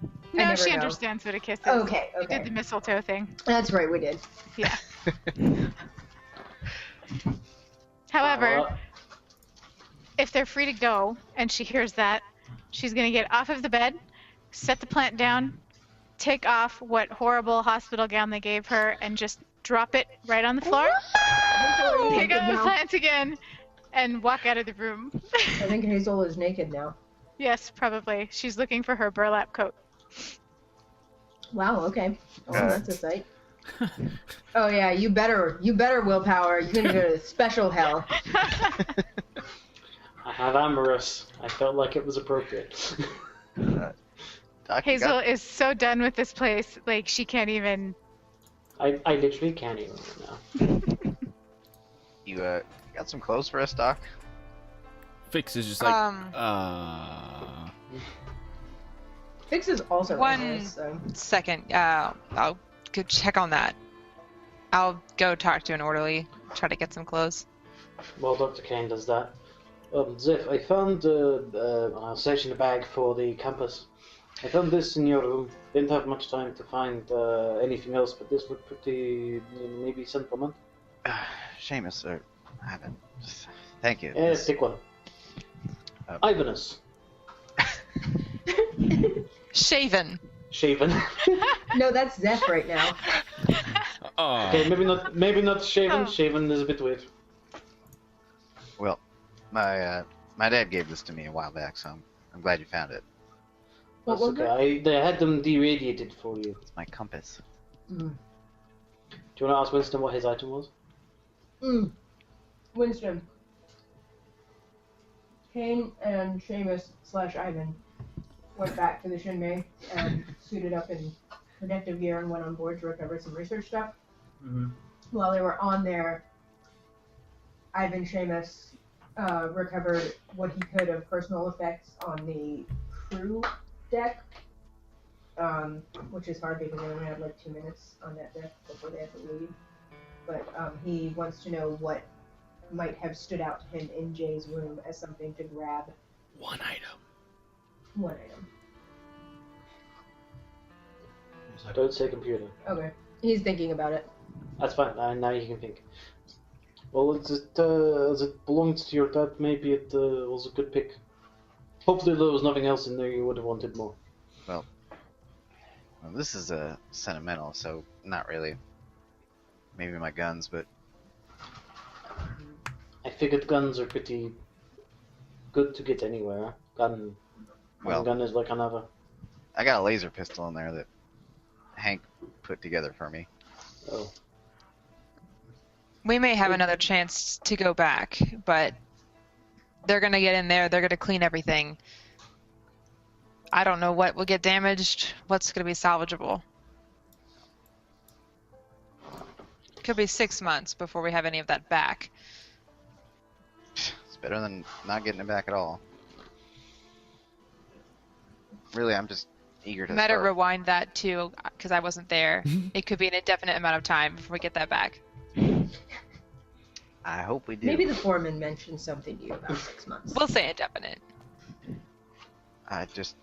I No, never she know. understands what a kiss is. Okay, We did okay. the mistletoe thing. That's right, we did. Yeah. However, Uh, if they're free to go and she hears that, she's going to get off of the bed, set the plant down, take off what horrible hospital gown they gave her, and just drop it right on the floor, pick up the plant again, and walk out of the room. I think Hazel is naked now. Yes, probably. She's looking for her burlap coat. Wow, okay. Oh, that's a sight. Oh yeah, you better willpower. You're gonna go to special hell. I have amorous. I felt like it was appropriate. Doc, you Hazel got- is so done with this place, like she can't even I literally can't even now. You got some clothes for us, Doc? Fix is just like, Fix is also One- homeless, so. Second, I'll go check on that. I'll go talk to an orderly, try to get some clothes. While Dr. Kane does that, Ziff, I found I'll search in the bag for the compass. I found this in your room. Didn't have much time to find anything else, but this looked pretty, maybe sentiment. Seamus, or I haven't. Thank you. Yeah, This- take one. Ivanus. Shaven. Shaven. No, that's Zeph right now. Okay, maybe not shaven. Oh. Shaven is a bit weird. Well, my dad gave this to me a while back, so I'm glad you found it. What That's was okay. They had them deradiated for you. It's my compass. Mm. Do you want to ask Winston what his item was? Winston. Kane and Seamus / Ivan went back to the Shinmei and suited up in protective gear and went on board to recover some research stuff. Mm-hmm. While they were on there, Ivan Seamus recovered what he could of personal effects on the crew deck, which is hard because they only had like 2 minutes on that deck before they had to leave. But he wants to know what might have stood out to him in Jay's room as something to grab. one item. One item. Don't say computer. Okay. He's thinking about it. That's fine. Now you can think. Well, as it belonged to your dad, maybe it was a good pick. Hopefully there was nothing else in there you would have wanted more. Well, this is sentimental, so not really. Maybe my guns, but I figured guns are pretty good to get anywhere. One Well- gun is like another. I got a laser pistol in there that Hank put together for me. Oh. We may have another chance to go back, but they're gonna get in there, they're gonna clean everything. I don't know what will get damaged, what's gonna be salvageable. Could be 6 months before we have any of that back. It's better than not getting it back at all. Really, I'm just eager to Meta start. rewind that too, because I wasn't there. It could be an indefinite amount of time before we get that back. I hope we do. Maybe the foreman mentioned something to you about 6 months. We'll say indefinite. I just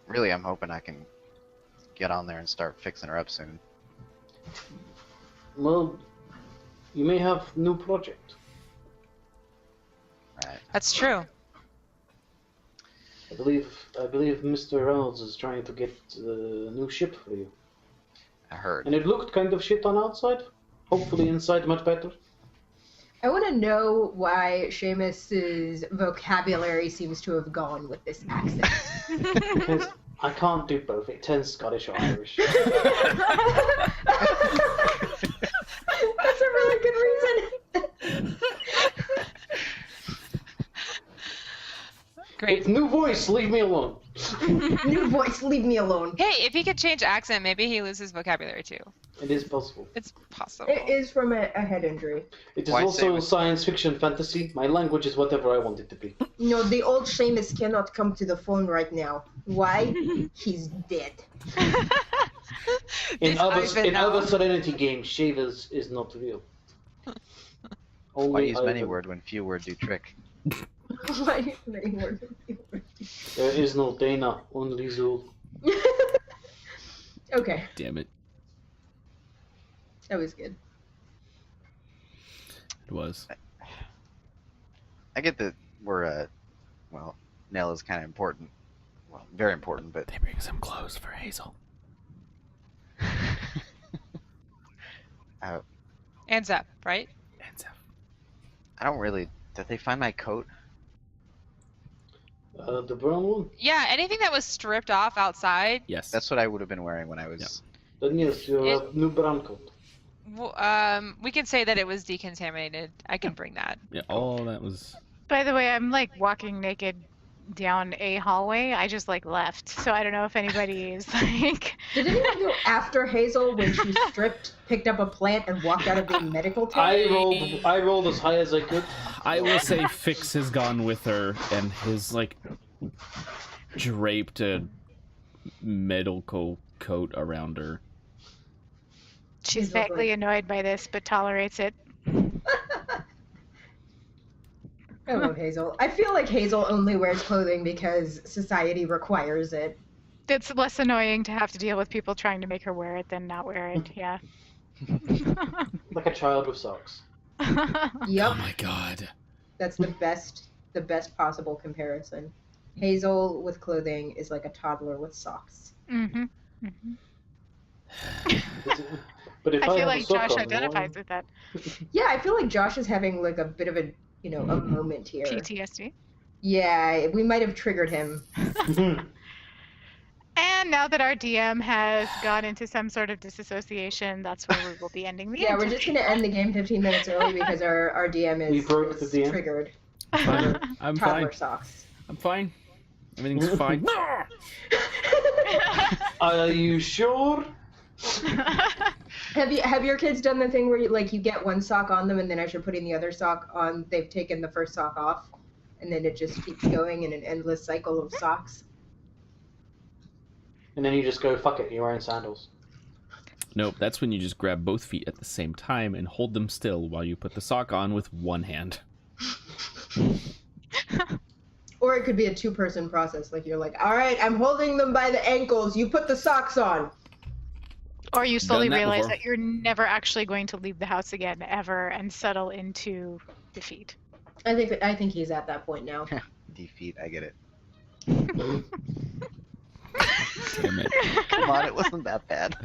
really, I'm hoping I can get on there and start fixing her up soon. Well, you may have new project. Right. That's true. I believe Mr. Reynolds is trying to get a new ship for you. I heard. And it looked kind of shit on outside. Hopefully inside much better. I want to know why Seamus's vocabulary seems to have gone with this accent. Because I can't do both. It turns Scottish or Irish. That's a really good reason. Great. It's new voice, leave me alone. New voice, leave me alone. Hey, if he could change accent, maybe he loses vocabulary too. It is possible. It's possible. It is from a head injury. It is Why also say it? science fiction fantasy. My language is whatever I want it to be. No, the old Seamus cannot come to the phone right now. Why? He's dead. In This other Ivan now. Serenity games, Shavers is not real. Why Only use many Ivan. word when few word do trick? Why? Word. There is no Dana, only Zul. Okay, Damn it. that was good. It was. I get that we're, well, Nell is kind of important. Well, very important, but They bring some clothes for Hazel. And Zep, right? And Zeph. I don't really. Did they find my coat? The brown one? Yeah, anything that was stripped off outside. Yes. That's what I would have been wearing when I was. Yep. Then yes, you have a new brown coat. We can say that it was decontaminated. I can bring that. Yeah, all that was. By the way, I'm like walking naked down a hallway. I just like left, so I don't know if anybody is like. Did anyone go after Hazel when she stripped, picked up a plant, and walked out of the medical tent? I rolled as high as I could. I will say Fix has gone with her and has, like, draped a medical coat around her. She's Hazel's vaguely like- annoyed by this, but tolerates it. I love Hazel. I feel like Hazel only wears clothing because society requires it. It's less annoying to have to deal with people trying to make her wear it than not wear it. Yeah. Like a child with socks. Yep, Oh my god. that's the best possible comparison. Hazel with clothing is like a toddler with socks. Mm-hmm. But if I I feel have like a sock Josh on, identifies with that. Yeah, I feel like Josh is having like a bit of a moment here. PTSD. Yeah, we might have triggered him. And now that our DM has gone into some sort of disassociation, that's where we will be ending the Yeah, we're just gonna end the game 15 minutes early because our DM We is, broke the DM. triggered. Fine. I'm Toddler fine. socks. I'm fine. Everything's fine. Are you sure? Have your kids done the thing where you get one sock on them and then as you're putting the other sock on, they've taken the first sock off, and then it just keeps going in an endless cycle of socks? And then you just go, fuck it, you're wearing sandals. Nope, that's when you just grab both feet at the same time and hold them still while you put the sock on with one hand. Or it could be a two-person process. Like you're like, all right, I'm holding them by the ankles. You put the socks on. Or you slowly Done that realize before. that you're never actually going to leave the house again, ever, and settle into defeat. I think he's at that point now. Defeat, I get it. Damn it. Come on, it wasn't that bad.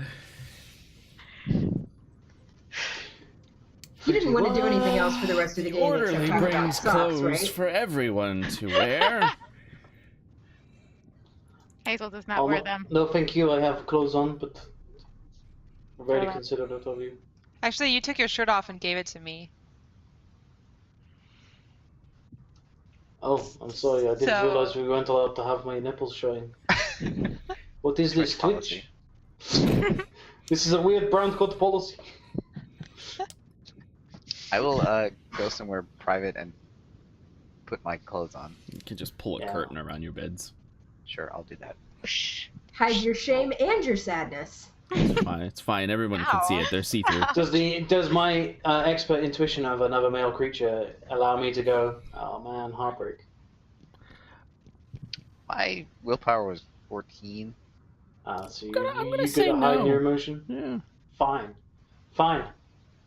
He didn't want to do anything else for the rest of the The game orderly except talk about brings socks, clothes right? for everyone to wear. Hazel does not wear them. No, thank you, I have clothes on, but I'm very Oh. considerate of you. Actually, you took your shirt off and gave it to me. Oh, I'm sorry, I didn't So- realize we weren't allowed to have my nipples showing. What is this, Twitch Twitch? This is a weird brown code policy. I will go somewhere private and put my clothes on. You can just pull a Yeah. curtain around your beds. Sure, I'll do that. Hide your shame and your sadness. It's fine. It's fine. Everyone can see Ow. it. They're see-through. Does my expert intuition of another male creature allow me to go, oh man, heartbreak? My willpower was 14. So you, I'm gonna you say get a high no. in your emotion? Yeah. Fine.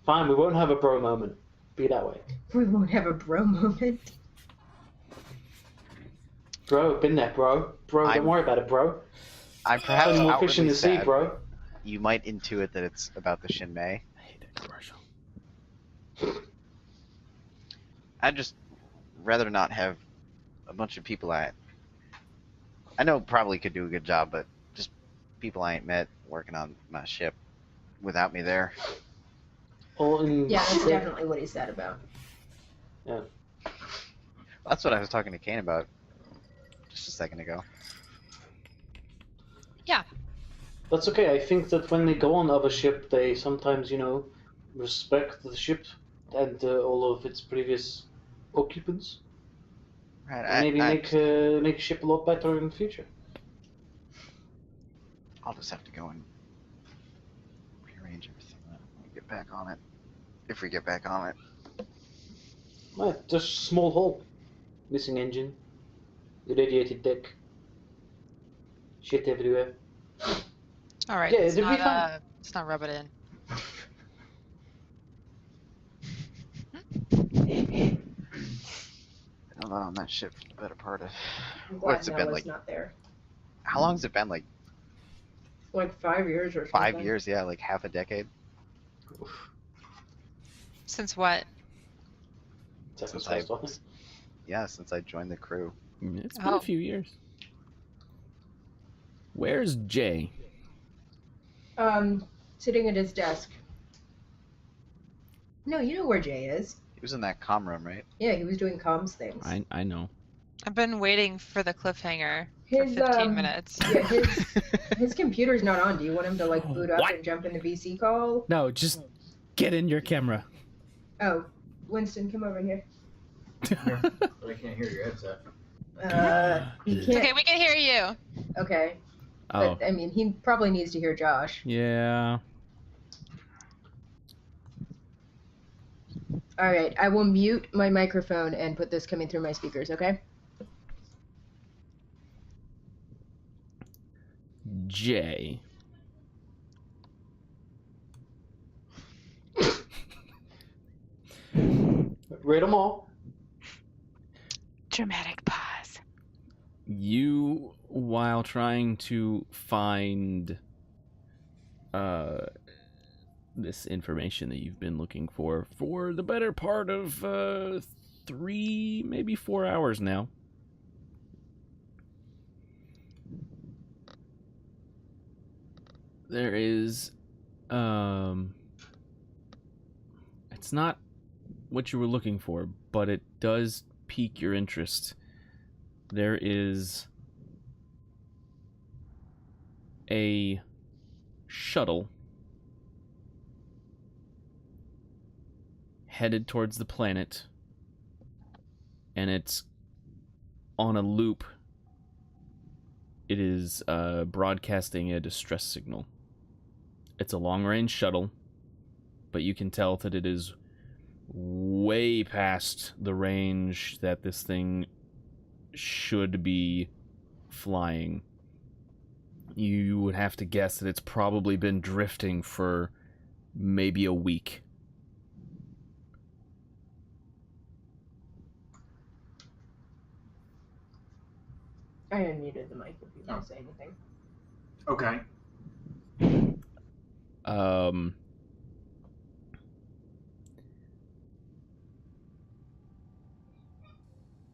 We won't have a bro moment. Be that way. We won't have a bro moment. Bro, been there, bro. Bro, I'm- don't worry about it, bro. I'm perhaps More fish in outwardly the sea, sad. bro. You might intuit that it's about the Shinmei. I hate that commercial. I'd just rather not have a bunch of people I know probably could do a good job, but just people I ain't met working on my ship without me there. All in Yeah, that's definitely what he said about. That's what I was talking to Kane about just a second ago. That's okay. I think that when they go on other ship, they sometimes, respect the ship and all of its previous occupants. Right. And maybe make a ship a lot better in the future. I'll just have to go and rearrange everything when we get back on it. If we get back on it. Right, just a small hole. Missing engine. Irradiated deck. Shit everywhere. All right. Yeah, let's it'll be not, fine. let's not rub it in. I'm not on that ship for the better part of. I'm What's glad it been Noah's like? not there. How long has it been? Like Like 5 years or something. 5 years? Yeah, like half a decade. Since what? Texas Since I- House. Yeah, since I joined the crew. It's been Oh. a few years. Where's Jay? Sitting at his desk. No, you know where Jay is. He was in that comm room, right? Yeah, he was doing comms things. I know. I've been waiting for the cliffhanger His, for 15 minutes. Yeah, his computer's not on. Do you want him to like boot up What? and jump into VC call? No, just get in your camera. Oh, Winston, come over here. But I can't hear your headset. He It's can't. okay, we can hear you. Okay. Oh, But I mean, he probably needs to hear Josh. yeah. All right, I will mute my microphone and put this coming through my speakers. Okay. Jay. Read them all. Dramatic pause. You, while trying to find this information that you've been looking for the better part of 3, maybe 4 hours now, there is it's not what you were looking for, but it does pique your interest. There is a shuttle headed towards the planet, and it's on a loop. It is broadcasting a distress signal. It's a long-range shuttle, but you can tell that it is way past the range that this thing should be flying. You would have to guess that it's probably been drifting for maybe a week. I unmuted the mic if you want to say anything. Okay.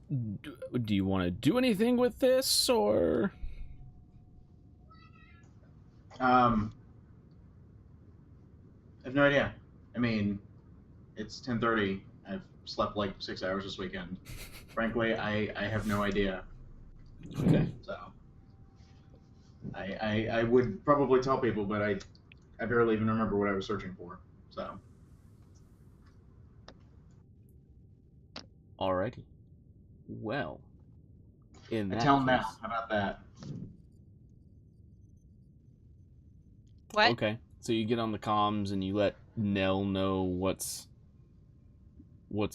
Do you want to do anything with this, or? I have no idea. I mean, it's 10:30. I've slept like 6 hours this weekend. Frankly, I have no idea. Okay. So I would probably tell people, but I barely even remember what I was searching for. So Alrighty. Well, in I that tell them now. case- How about that? What? Okay, so you get on the comms and you let Nell know what's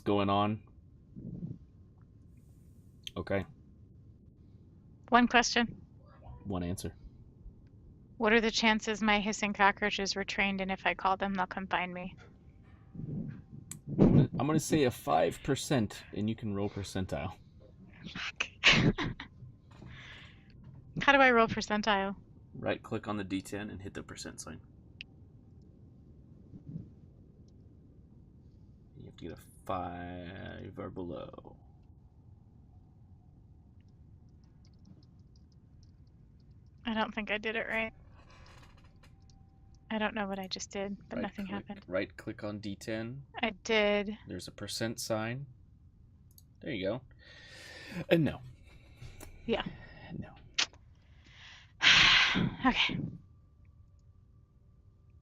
going on. Okay, One question. one answer. What are the chances my hissing cockroaches were trained, and if I call them, they'll come find me? I'm gonna say a 5%, and you can roll percentile. Fuck. How do I roll percentile? Right click on the D10 and hit the percent sign. You have to get a 5 or below. I don't think I did it right. I don't know what I just did, but nothing happened. Right click on D10. I did. There's a percent sign. There you go. And no. Yeah. No. Okay.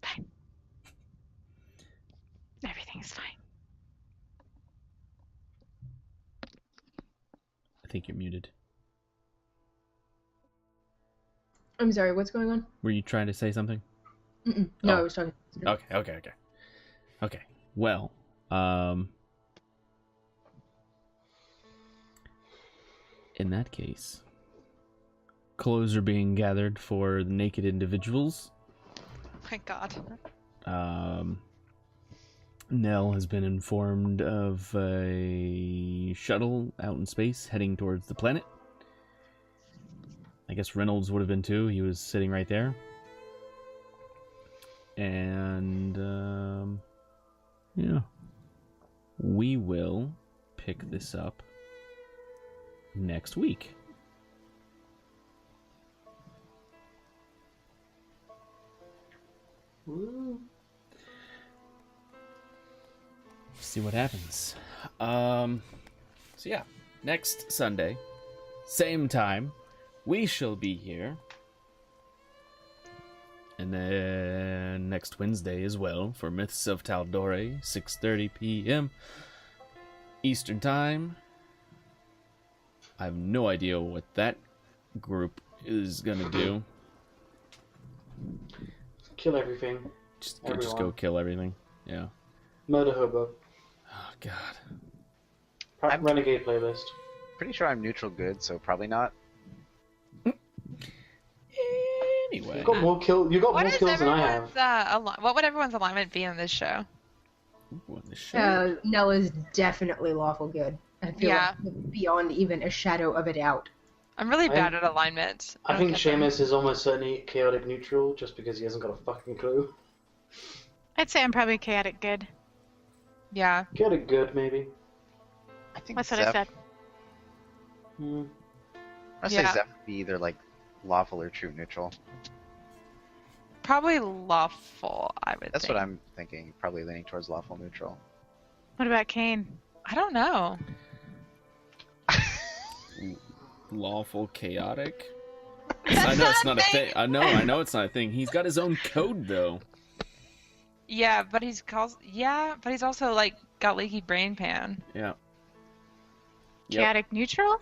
Fine. Everything is fine. I think you're muted. I'm sorry, what's going on? Were you trying to say something? No, Oh. I was talking. Okay. Well, in that case, clothes are being gathered for the naked individuals. My God. Nell has been informed of a shuttle out in space heading towards the planet. I guess Reynolds would have been too. He was sitting right there. And, yeah. We will pick this up next week. Woo. See what happens. So yeah, next Sunday, same time, we shall be here. And then next Wednesday as well for Myths of Taldore, 6:30 p.m. Eastern Time. I have no idea what that group is gonna do. Kill everything. Just Everyone. go kill everything. Yeah. Murder hobo. Oh God. Renegade playlist. Pretty sure I'm neutral good, so probably not. Anyway. You got more kills. You got What more is kills than I have. everyone's what would everyone's alignment be in this show? What the shit? Nella's definitely lawful good. I feel Yeah. like beyond even a shadow of a doubt. I'm really bad at alignment. I don't think get them. Seamus is almost certainly chaotic neutral just because he hasn't got a fucking clue. I'd say I'm probably chaotic good. Yeah. Chaotic good, maybe. I think That's what Zeph, I said. Hmm. I'd Yeah. say Zeph would be either like lawful or true neutral. Probably lawful, I would That's think. what I'm thinking. Probably leaning towards lawful neutral. What about Kane? I don't know. Lawful chaotic? I know it's not a thing. I know it's not a thing. He's got his own code though. Yeah, but he's also like got leaky brain pan. Yeah. Yep. Chaotic neutral?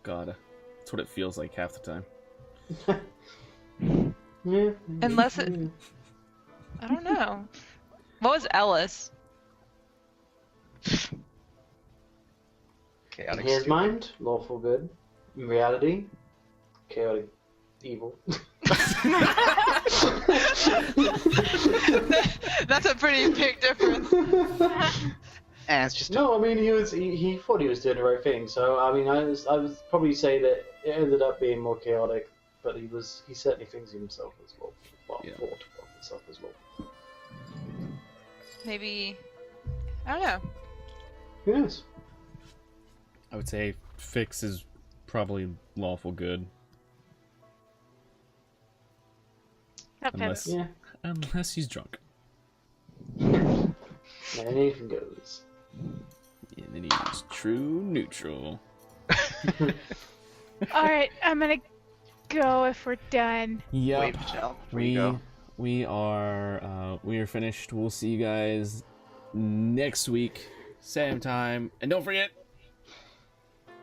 God, that's what it feels like half the time. Yeah. Unless it- I don't know. What was Ellis? In Chaotic his stupid. mind, lawful good. In reality, chaotic evil. That's a pretty big difference. And it's just No, I mean he thought he was doing the right thing. So I mean I would probably say that it ended up being more chaotic, but he certainly thinks of himself as well. Well, Yeah. thought of himself as well. Maybe I don't know. Who knows? I would say Fix is probably lawful good. Depends. Unless- Unless he's drunk. And anything goes. And then he's true neutral. All right, I'm gonna go if we're done. Yep. Wait, Michelle, before you go. We are finished. We'll see you guys next week, same time. And don't forget,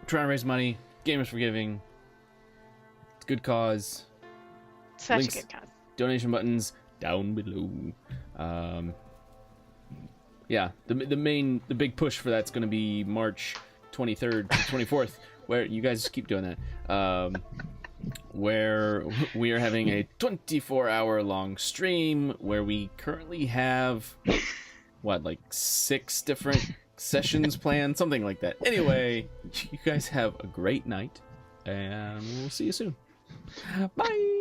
trying to raise money. Gamers Forgiving. It's a good cause. Such Links. a good cause. Donation buttons down below. Yeah, the big push for that's going to be March 23rd to 24th, where you guys keep doing that. Where we are having a 24-hour long stream where we currently have like 6 different sessions planned, something like that. Anyway, you guys have a great night, and we'll see you soon. Bye.